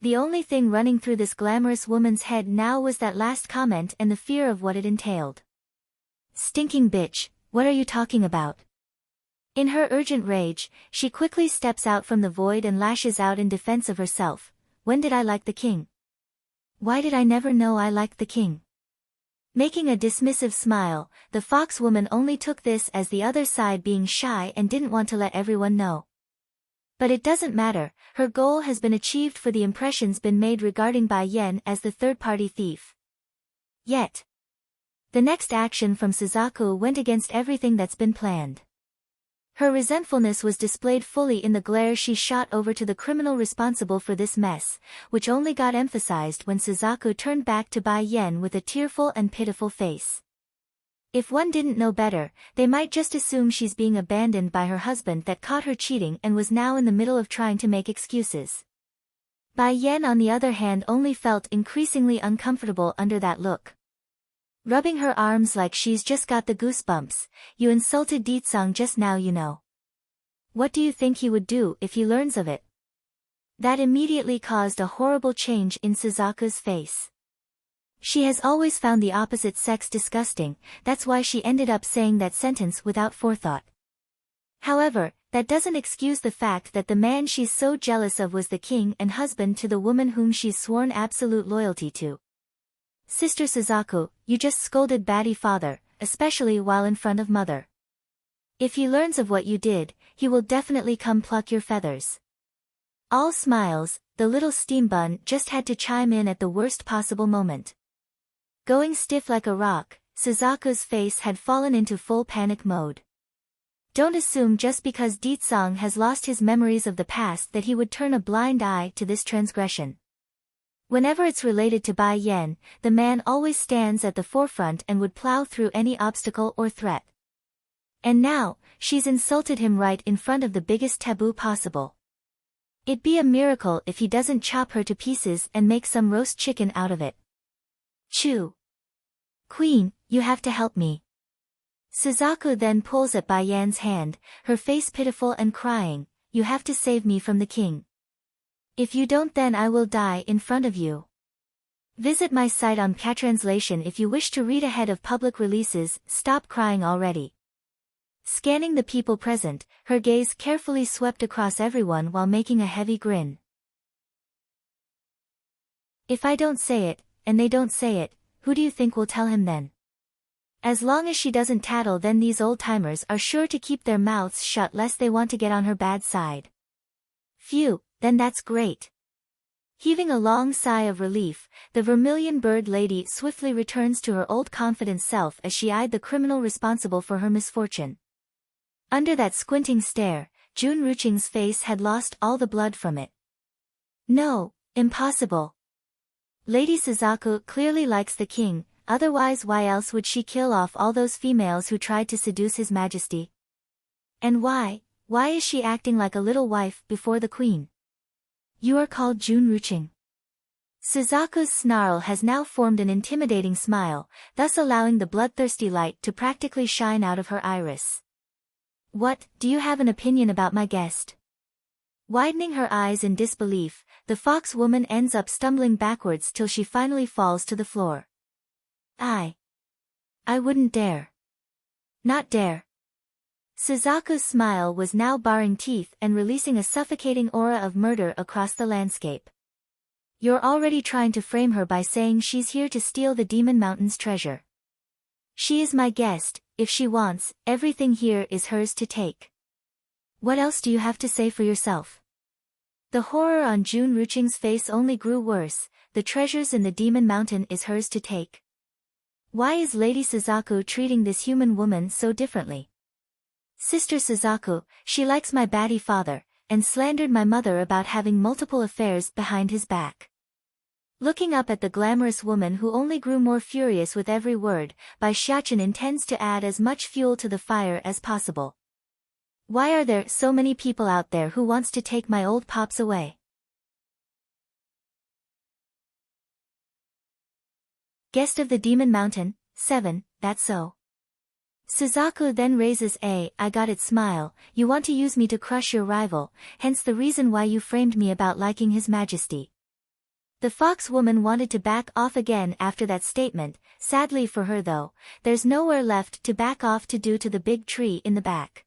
The only thing running through this glamorous woman's head now was that last comment and the fear of what it entailed. Stinking bitch, what are you talking about? In her urgent rage, she quickly steps out from the void and lashes out in defense of herself. When did I like the king? Why did I never know I liked the king? Making a dismissive smile, the fox woman only took this as the other side being shy and didn't want to let everyone know. But it doesn't matter, her goal has been achieved, for the impression's been made regarding Bai Yan as the third-party thief. Yet, the next action from Suzaku went against everything that's been planned. Her resentfulness was displayed fully in the glare she shot over to the criminal responsible for this mess, which only got emphasized when Suzaku turned back to Bai Yan with a tearful and pitiful face. If one didn't know better, they might just assume she's being abandoned by her husband that caught her cheating and was now in the middle of trying to make excuses. Bai Yan on the other hand only felt increasingly uncomfortable under that look. Rubbing her arms like she's just got the goosebumps. You insulted Ditsang just now, you know. What do you think he would do if he learns of it? That immediately caused a horrible change in Suzaku's face. She has always found the opposite sex disgusting, that's why she ended up saying that sentence without forethought. However, that doesn't excuse the fact that the man she's so jealous of was the king and husband to the woman whom she's sworn absolute loyalty to. Sister Suzaku, you just scolded baddie father, especially while in front of mother. If he learns of what you did, he will definitely come pluck your feathers. All smiles, the little steam bun just had to chime in at the worst possible moment. Going stiff like a rock, Suzaku's face had fallen into full panic mode. Don't assume just because Ditsang has lost his memories of the past that he would turn a blind eye to this transgression. Whenever it's related to Bai Yan, the man always stands at the forefront and would plow through any obstacle or threat. And now, she's insulted him right in front of the biggest taboo possible. It'd be a miracle if he doesn't chop her to pieces and make some roast chicken out of it. Chew. Queen, you have to help me. Suzaku then pulls at Bai Yan's hand, her face pitiful and crying, you have to save me from the king. If you don't, then I will die in front of you. Visit my site on Patranslation if you wish to read ahead of public releases. Stop crying already. Scanning the people present, her gaze carefully swept across everyone while making a heavy grin. If I don't say it, and they don't say it, who do you think will tell him then? As long as she doesn't tattle, then these old-timers are sure to keep their mouths shut lest they want to get on her bad side. Phew. Then that's great. Heaving a long sigh of relief, the vermilion bird lady swiftly returns to her old confident self as she eyed the criminal responsible for her misfortune. Under that squinting stare, Junruching's face had lost all the blood from it. No, impossible. Lady Suzaku clearly likes the king, otherwise why else would she kill off all those females who tried to seduce his majesty? And why is she acting like a little wife before the queen? You are called Junruching. Suzaku's snarl has now formed an intimidating smile, thus allowing the bloodthirsty light to practically shine out of her iris. What, do you have an opinion about my guest? Widening her eyes in disbelief, the fox woman ends up stumbling backwards till she finally falls to the floor. I wouldn't dare. Not dare. Suzaku's smile was now baring teeth and releasing a suffocating aura of murder across the landscape. You're already trying to frame her by saying she's here to steal the Demon Mountain's treasure. She is my guest, if she wants, everything here is hers to take. What else do you have to say for yourself? The horror on Junruching's face only grew worse. The treasures in the Demon Mountain is hers to take. Why is Lady Suzaku treating this human woman so differently? Sister Suzaku, she likes my baddie father, and slandered my mother about having multiple affairs behind his back. Looking up at the glamorous woman who only grew more furious with every word, Bai Xiaqin intends to add as much fuel to the fire as possible. Why are there so many people out there who wants to take my old pops away? Guest of the Demon Mountain, 7, that's so. Suzaku then raises a "I got it" smile. You want to use me to crush your rival, hence the reason why you framed me about liking his majesty. The fox woman wanted to back off again after that statement. Sadly for her though, there's nowhere left to back off to due to the big tree in the back.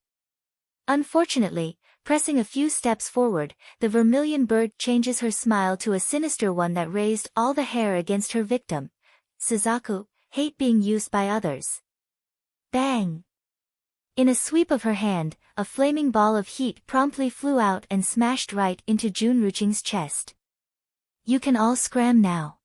Unfortunately, pressing a few steps forward, the vermilion bird changes her smile to a sinister one that raised all the hair against her victim. Suzaku, hate being used by others. Bang! In a sweep of her hand, a flaming ball of heat promptly flew out and smashed right into Junruching's chest. You can all scram now.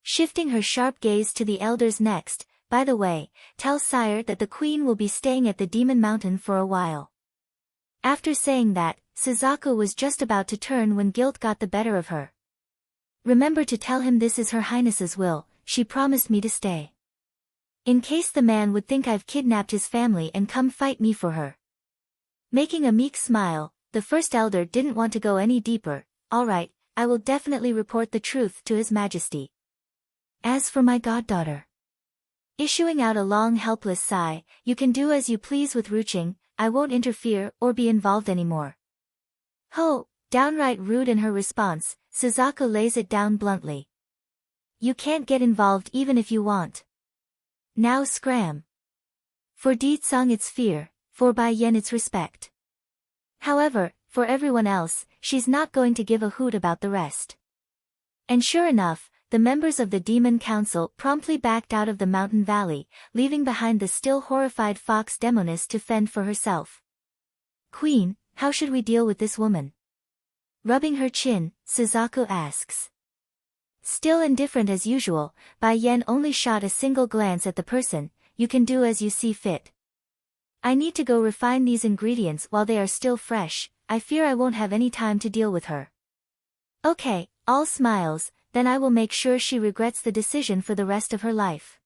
Shifting her sharp gaze to the elders next, by the way, tell sire that the queen will be staying at the Demon Mountain for a while. After saying that, Suzaku was just about to turn when guilt got the better of her. Remember to tell him this is Her Highness's will, she promised me to stay. In case the man would think I've kidnapped his family and come fight me for her. Making a meek smile, the first elder didn't want to go any deeper. All right, I will definitely report the truth to His Majesty. As for my goddaughter. Issuing out a long helpless sigh, you can do as you please with Ruching, I won't interfere or be involved anymore. Ho, downright rude in her response, Suzaku lays it down bluntly. You can't get involved even if you want. Now scram. For Ditsang it's fear, for Bai Yen it's respect. However, for everyone else, she's not going to give a hoot about the rest. And sure enough, the members of the Demon Council promptly backed out of the mountain valley, leaving behind the still horrified fox demoness to fend for herself. Queen, how should we deal with this woman? Rubbing her chin, Suzaku asks. Still indifferent as usual, Bai Yen only shot a single glance at the person. You can do as you see fit. I need to go refine these ingredients while they are still fresh. I fear I won't have any time to deal with her. Okay, all smiles, then I will make sure she regrets the decision for the rest of her life.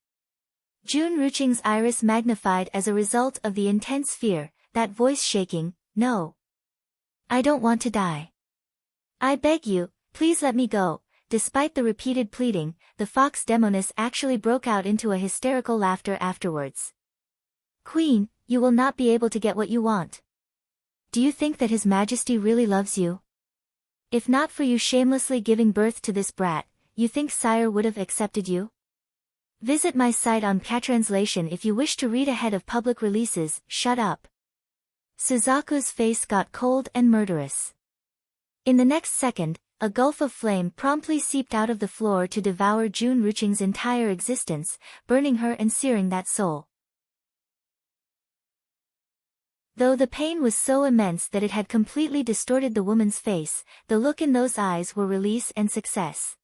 Junruching's iris magnified as a result of the intense fear, that voice shaking. No. I don't want to die. I beg you, please let me go. Despite the repeated pleading, the fox demoness actually broke out into a hysterical laughter afterwards. Queen, you will not be able to get what you want. Do you think that His Majesty really loves you? If not for you shamelessly giving birth to this brat, you think sire would have accepted you? Visit my site on Catranslation if you wish to read ahead of public releases. Shut up. Suzaku's face got cold and murderous. In the next second, a gulf of flame promptly seeped out of the floor to devour Junruching's entire existence, burning her and searing that soul. Though the pain was so immense that it had completely distorted the woman's face, the look in those eyes were release and success.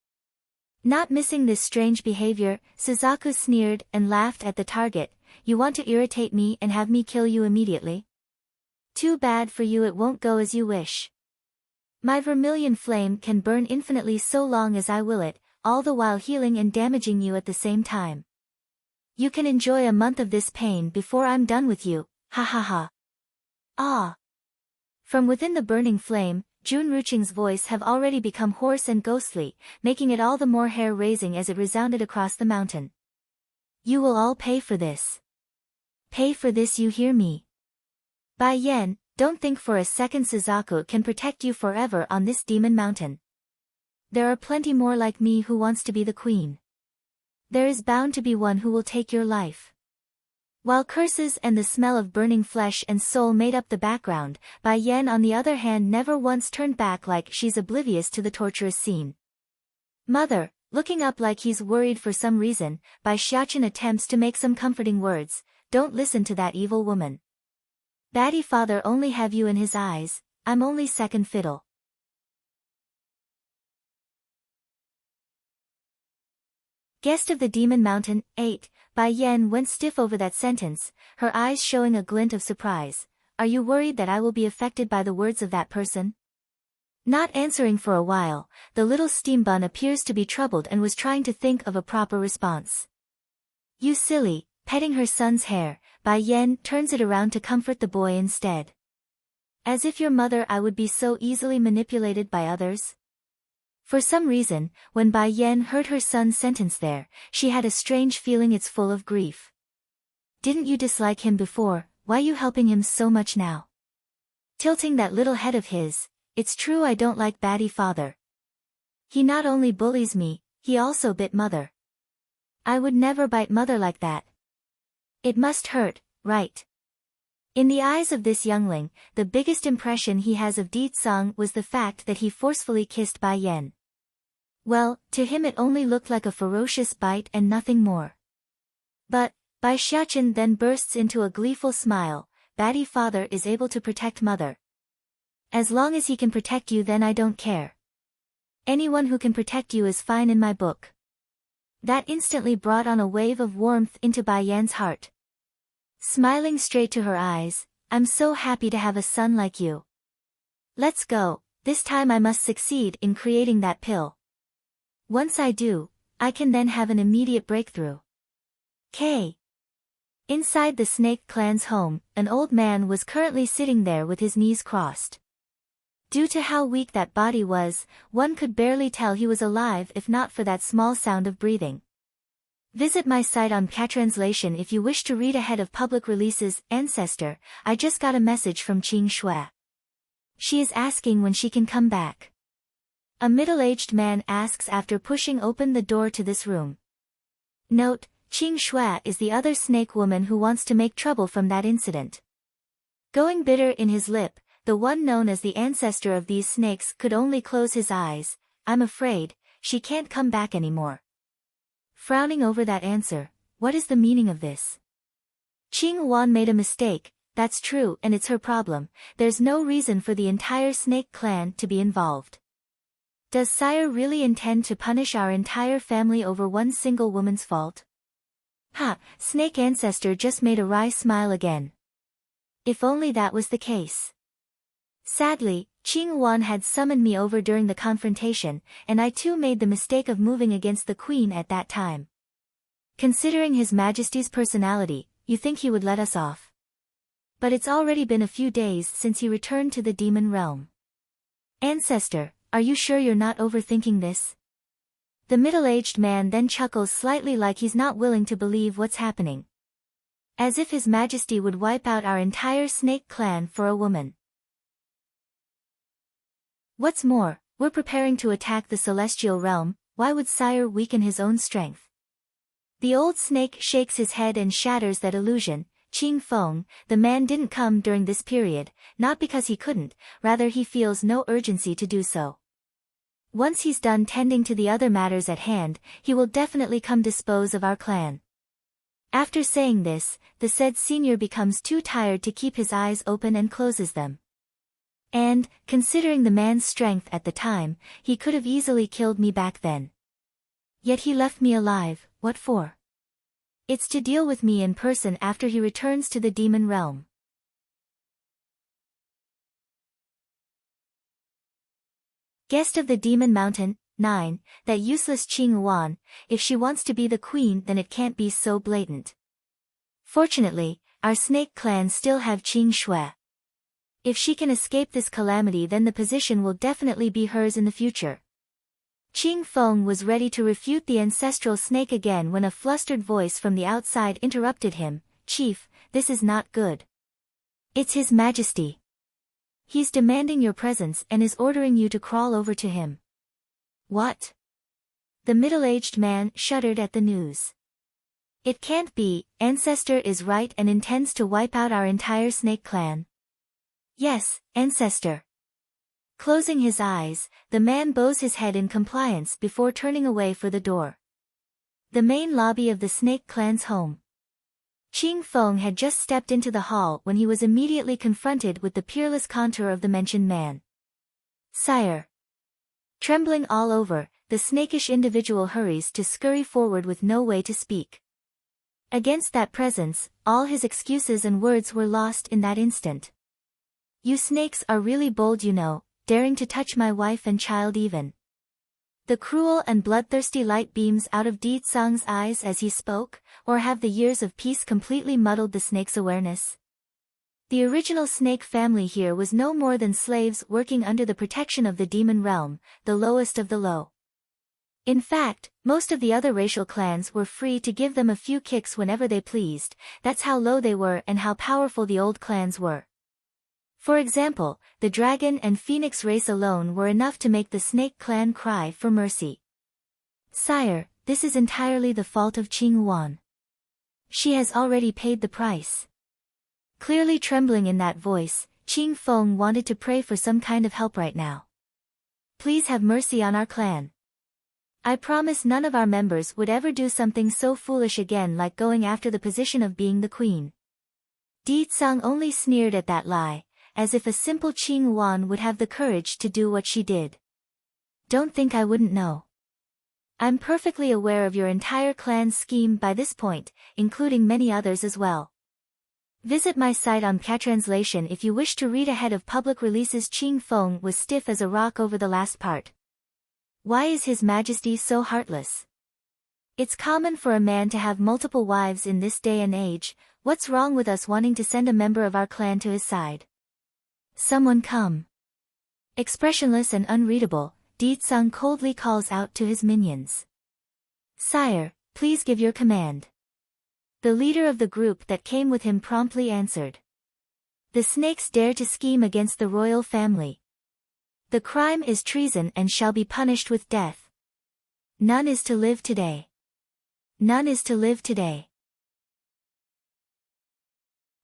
Not missing this strange behavior, Suzaku sneered and laughed at the target. You want to irritate me and have me kill you immediately? Too bad for you, it won't go as you wish. My vermilion flame can burn infinitely so long as I will it, all the while healing and damaging you at the same time. You can enjoy a month of this pain before I'm done with you, ha ha ha. Ah! From within the burning flame, Junruching's voice have already become hoarse and ghostly, making it all the more hair-raising as it resounded across the mountain. You will all pay for this. Pay for this, you hear me? Bai Yen, don't think for a second Suzaku can protect you forever on this demon mountain. There are plenty more like me who wants to be the queen. There is bound to be one who will take your life. While curses and the smell of burning flesh and soul made up the background, Bai Yen on the other hand never once turned back like she's oblivious to the torturous scene. Mother, looking up like he's worried for some reason, Bai Xiaochen attempts to make some comforting words. Don't listen to that evil woman. Baddie father only have you in his eyes, I'm only second fiddle. Guest of the Demon Mountain, 8, Bai Yen went stiff over that sentence, her eyes showing a glint of surprise. Are you worried that I will be affected by the words of that person? Not answering for a while, the little steam bun appears to be troubled and was trying to think of a proper response. You silly, petting her son's hair, Bai Yen turns it around to comfort the boy instead. As if your mother I would be so easily manipulated by others? For some reason, when Bai Yan heard her son's sentence there, she had a strange feeling it's full of grief. Didn't you dislike him before, why you helping him so much now? Tilting that little head of his, it's true I don't like Batty father. He not only bullies me, he also bit mother. I would never bite mother like that. It must hurt, right? In the eyes of this youngling, the biggest impression he has of Ditsang was the fact that he forcefully kissed Bai Yan. Well, to him it only looked like a ferocious bite and nothing more. But, Bai Xiachen then bursts into a gleeful smile, Batty father is able to protect mother. As long as he can protect you then I don't care. Anyone who can protect you is fine in my book. That instantly brought on a wave of warmth into Bai Yan's heart. Smiling straight to her eyes, I'm so happy to have a son like you. Let's go, this time I must succeed in creating that pill. Once I do, I can then have an immediate breakthrough. K. Inside the Snake clan's home, an old man was currently sitting there with his knees crossed. Due to how weak that body was, one could barely tell he was alive if not for that small sound of breathing. Visit my site on Catranslation if you wish to read ahead of public releases. Ancestor, I just got a message from Qing Shui. She is asking when she can come back. A middle-aged man asks after pushing open the door to this room. Note, Qing Shui is the other snake woman who wants to make trouble from that incident. Going bitter in his lip, the one known as the ancestor of these snakes could only close his eyes. I'm afraid, she can't come back anymore. Frowning over that answer, what is the meaning of this? Qing Wan made a mistake, that's true and it's her problem, there's no reason for the entire snake clan to be involved. Does sire really intend to punish our entire family over one single woman's fault? Ha, snake ancestor just made a wry smile again. If only that was the case. Sadly, Qing Wan had summoned me over during the confrontation, and I too made the mistake of moving against the queen at that time. Considering His Majesty's personality, you think he would let us off? But it's already been a few days since he returned to the demon realm. Ancestor, are you sure you're not overthinking this? The middle-aged man then chuckles slightly like he's not willing to believe what's happening. As if His Majesty would wipe out our entire snake clan for a woman. What's more, we're preparing to attack the celestial realm, why would sire weaken his own strength? The old snake shakes his head and shatters that illusion. Qing Feng, the man didn't come during this period, not because he couldn't, rather he feels no urgency to do so. Once he's done tending to the other matters at hand, he will definitely come dispose of our clan. After saying this, the said senior becomes too tired to keep his eyes open and closes them. And, considering the man's strength at the time, he could have easily killed me back then. Yet he left me alive, what for? It's to deal with me in person after he returns to the demon realm. Guest of the Demon Mountain, 9, that useless Qing Wan, if she wants to be the queen then it can't be so blatant. Fortunately, our snake clan still have Qing Shui. If she can escape this calamity then the position will definitely be hers in the future. Qing Feng was ready to refute the ancestral snake again when a flustered voice from the outside interrupted him. Chief, this is not good. It's His Majesty. He's demanding your presence and is ordering you to crawl over to him. What? The middle-aged man shuddered at the news. It can't be, Ancestor is right and intends to wipe out our entire snake clan. Yes, Ancestor. Closing his eyes, the man bows his head in compliance before turning away for the door. The main lobby of the snake clan's home. Qing Feng had just stepped into the hall when he was immediately confronted with the peerless contour of the mentioned man. Sire. Trembling all over, the snakish individual hurries to scurry forward with no way to speak. Against that presence, all his excuses and words were lost in that instant. You snakes are really bold, you know, daring to touch my wife and child even. The cruel and bloodthirsty light beams out of Di Tsang's eyes as he spoke, or have the years of peace completely muddled the snake's awareness? The original snake family here was no more than slaves working under the protection of the demon realm, the lowest of the low. In fact, most of the other racial clans were free to give them a few kicks whenever they pleased. That's how low they were and how powerful the old clans were. For example, the dragon and phoenix race alone were enough to make the snake clan cry for mercy. Sire, this is entirely the fault of Qing Wan. She has already paid the price. Clearly trembling in that voice, Qing Feng wanted to pray for some kind of help right now. Please have mercy on our clan. I promise none of our members would ever do something so foolish again, like going after the position of being the queen. Di Tsang only sneered at that lie, as if a simple Qing Wan would have the courage to do what she did. Don't think I wouldn't know. I'm perfectly aware of your entire clan's scheme by this point, including many others as well. Visit my site on Translation if you wish to read ahead of public releases. Qing Feng was stiff as a rock over the last part. Why is His Majesty so heartless? It's common for a man to have multiple wives in this day and age. What's wrong with us wanting to send a member of our clan to his side? Someone come. Expressionless and unreadable, Di Tsang coldly calls out to his minions. Sire, please give your command. The leader of the group that came with him promptly answered. The snakes dare to scheme against the royal family. The crime is treason and shall be punished with death. None is to live today. None is to live today.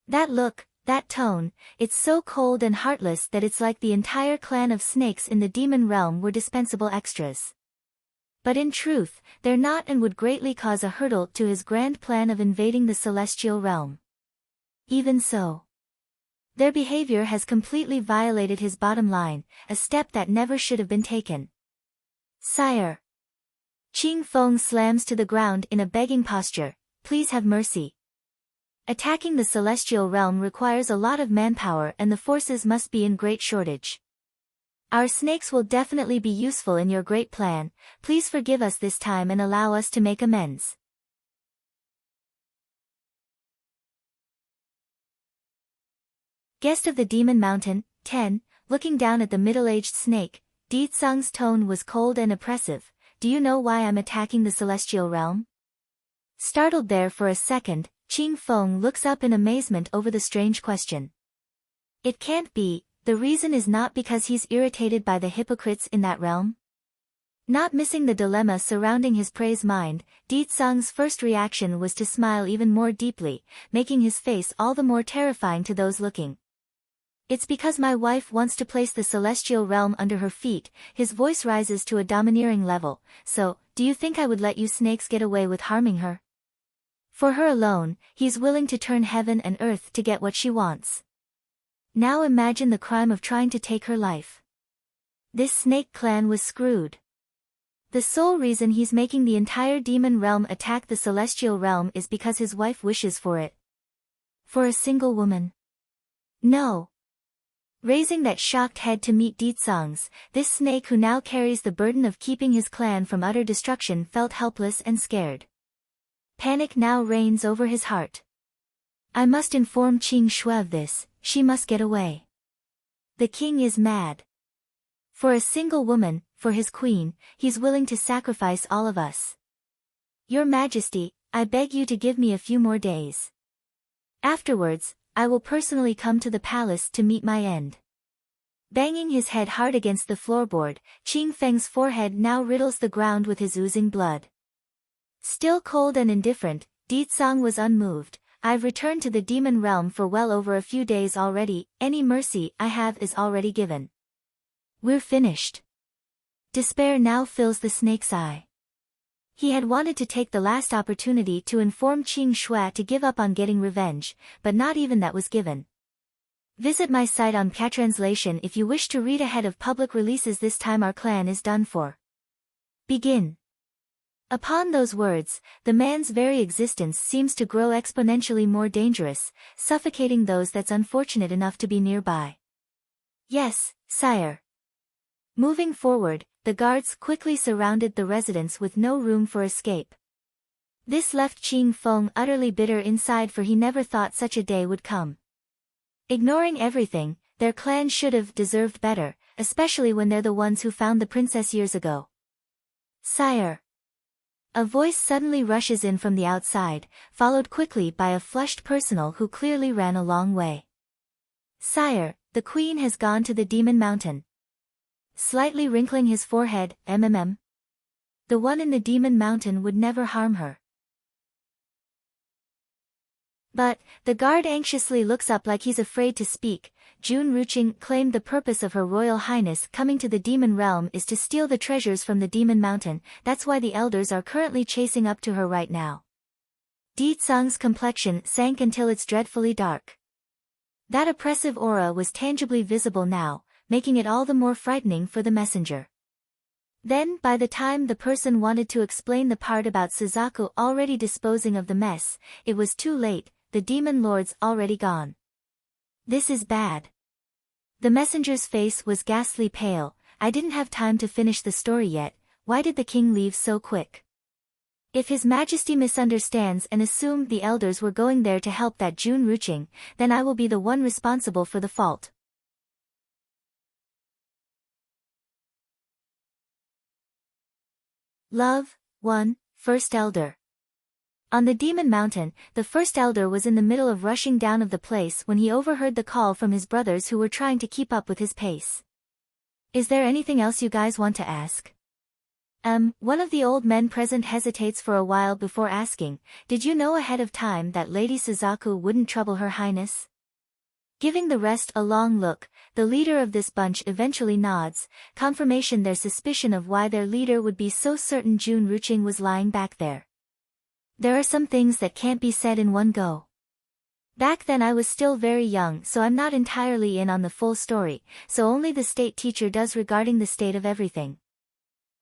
That look, that tone, it's so cold and heartless that it's like the entire clan of snakes in the demon realm were dispensable extras. But in truth, they're not, and would greatly cause a hurdle to his grand plan of invading the celestial realm. Even so, their behavior has completely violated his bottom line, a step that never should have been taken. Sire. Qing Feng slams to the ground in a begging posture, please have mercy. Attacking the celestial realm requires a lot of manpower and the forces must be in great shortage. Our snakes will definitely be useful in your great plan. Please forgive us this time and allow us to make amends. Guest of the Demon Mountain, 10, looking down at the middle-aged snake, Di Tsang's tone was cold and oppressive. Do you know why I'm attacking the celestial realm? Startled there for a second, Qing Feng looks up in amazement over the strange question. It can't be. The reason is not because he's irritated by the hypocrites in that realm? Not missing the dilemma surrounding his prey's mind, Di Tsang's first reaction was to smile even more deeply, making his face all the more terrifying to those looking. It's because my wife wants to place the celestial realm under her feet. His voice rises to a domineering level. So, do you think I would let you snakes get away with harming her? For her alone, he's willing to turn heaven and earth to get what she wants. Now imagine the crime of trying to take her life. This snake clan was screwed. The sole reason he's making the entire demon realm attack the celestial realm is because his wife wishes for it. For a single woman. No. Raising that shocked head to meet Di Tsang's, this snake who now carries the burden of keeping his clan from utter destruction felt helpless and scared. Panic now reigns over his heart. I must inform Qing Shui of this. She must get away. The king is mad. For a single woman, for his queen, he's willing to sacrifice all of us. Your Majesty, I beg you to give me a few more days. Afterwards, I will personally come to the palace to meet my end. Banging his head hard against the floorboard, Qing Feng's forehead now riddles the ground with his oozing blood. Still cold and indifferent, Di Tsang was unmoved. I've returned to the demon realm for well over a few days already. Any mercy I have is already given. We're finished. Despair now fills the snake's eye. He had wanted to take the last opportunity to inform Qing Shui to give up on getting revenge, but not even that was given. Visit my site on Translation if you wish to read ahead of public releases. This time our clan is done for. Begin. Upon those words, the man's very existence seems to grow exponentially more dangerous, suffocating those that's unfortunate enough to be nearby. Yes, sire. Moving forward, the guards quickly surrounded the residence with no room for escape. This left Qing Feng utterly bitter inside, for he never thought such a day would come. Ignoring everything, their clan should have deserved better, especially when they're the ones who found the princess years ago. Sire. A voice suddenly rushes in from the outside, followed quickly by a flushed personal who clearly ran a long way. Sire, the queen has gone to the Demon Mountain. Slightly wrinkling his forehead, The one in the Demon Mountain would never harm her. But, the guard anxiously looks up like he's afraid to speak. Jun Ruching claimed the purpose of Her Royal Highness coming to the Demon Realm is to steal the treasures from the Demon Mountain, that's why the elders are currently chasing up to her right now. Di Tsang's complexion sank until it's dreadfully dark. That oppressive aura was tangibly visible now, making it all the more frightening for the messenger. Then, by the time the person wanted to explain the part about Suzaku already disposing of the mess, it was too late, the demon lord's already gone. This is bad. The messenger's face was ghastly pale. I didn't have time to finish the story yet. Why did the king leave so quick? If His Majesty misunderstands and assumed the elders were going there to help that Jun Ruching, then I will be the one responsible for the fault. Love, 1, First Elder. On the Demon Mountain, the First Elder was in the middle of rushing down of the place when he overheard the call from his brothers who were trying to keep up with his pace. Is there anything else you guys want to ask? One of the old men present hesitates for a while before asking, did you know ahead of time that Lady Suzaku wouldn't trouble Her Highness? Giving the rest a long look, the leader of this bunch eventually nods, confirmation their suspicion of why their leader would be so certain Jun Ruching was lying back there. There are some things that can't be said in one go. Back then I was still very young, so I'm not entirely in on the full story, so only the state teacher does regarding the state of everything.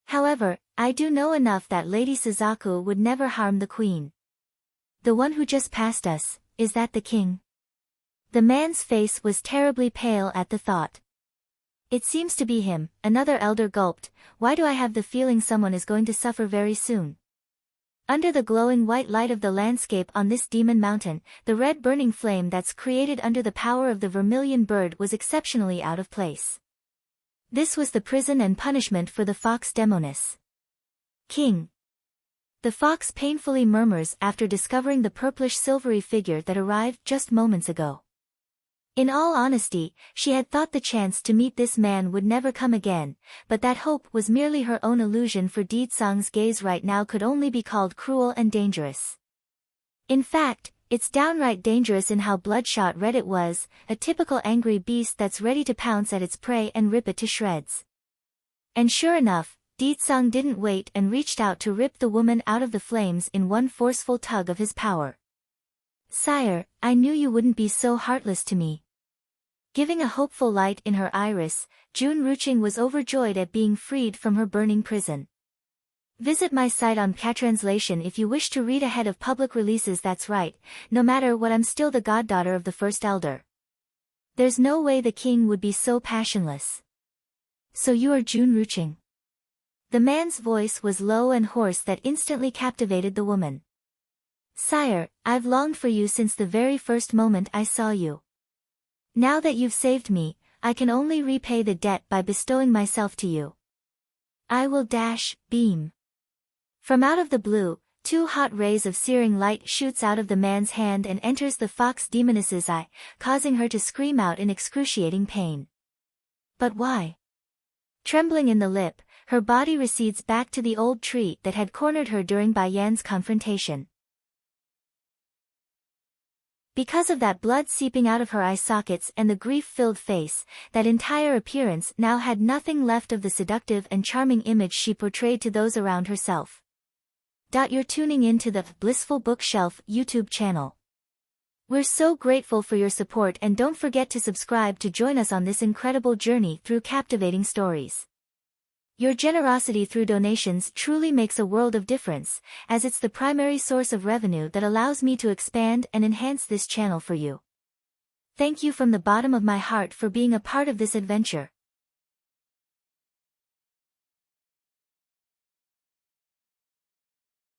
However, I do know enough that Lady Suzaku would never harm the queen. The one who just passed us, is that the king? The man's face was terribly pale at the thought. It seems to be him, another elder gulped. Why do I have the feeling someone is going to suffer very soon? Under the glowing white light of the landscape on this demon mountain, the red burning flame that's created under the power of the vermilion bird was exceptionally out of place. This was the prison and punishment for the fox demoness. King. The fox painfully murmurs after discovering the purplish silvery figure that arrived just moments ago. In all honesty, she had thought the chance to meet this man would never come again, but that hope was merely her own illusion, for Di Tsang's gaze right now could only be called cruel and dangerous. In fact, it's downright dangerous in how bloodshot red it was, a typical angry beast that's ready to pounce at its prey and rip it to shreds. And sure enough, Di Tsang didn't wait and reached out to rip the woman out of the flames in one forceful tug of his power. Sire, I knew you wouldn't be so heartless to me. Giving a hopeful light in her iris, Jun Ruching was overjoyed at being freed from her burning prison. Visit my site on Catranslation if you wish to read ahead of public releases. That's right, no matter what, I'm still the goddaughter of the First Elder. There's no way the king would be so passionless. So you are Jun Ruching? The man's voice was low and hoarse that instantly captivated the woman. Sire, I've longed for you since the very first moment I saw you. Now that you've saved me, I can only repay the debt by bestowing myself to you. I will beam. From out of the blue, 2 hot rays of searing light shoots out of the man's hand and enters the fox demoness's eye, causing her to scream out in excruciating pain. But why? Trembling in the lip, her body recedes back to the old tree that had cornered her during Bai Yan's confrontation. Because of that blood seeping out of her eye sockets and the grief-filled face, that entire appearance now had nothing left of the seductive and charming image she portrayed to those around herself. You're tuning in to the Blissful Bookshelf YouTube channel. We're so grateful for your support, and don't forget to subscribe to join us on this incredible journey through captivating stories. Your generosity through donations truly makes a world of difference, as it's the primary source of revenue that allows me to expand and enhance this channel for you. Thank you from the bottom of my heart for being a part of this adventure.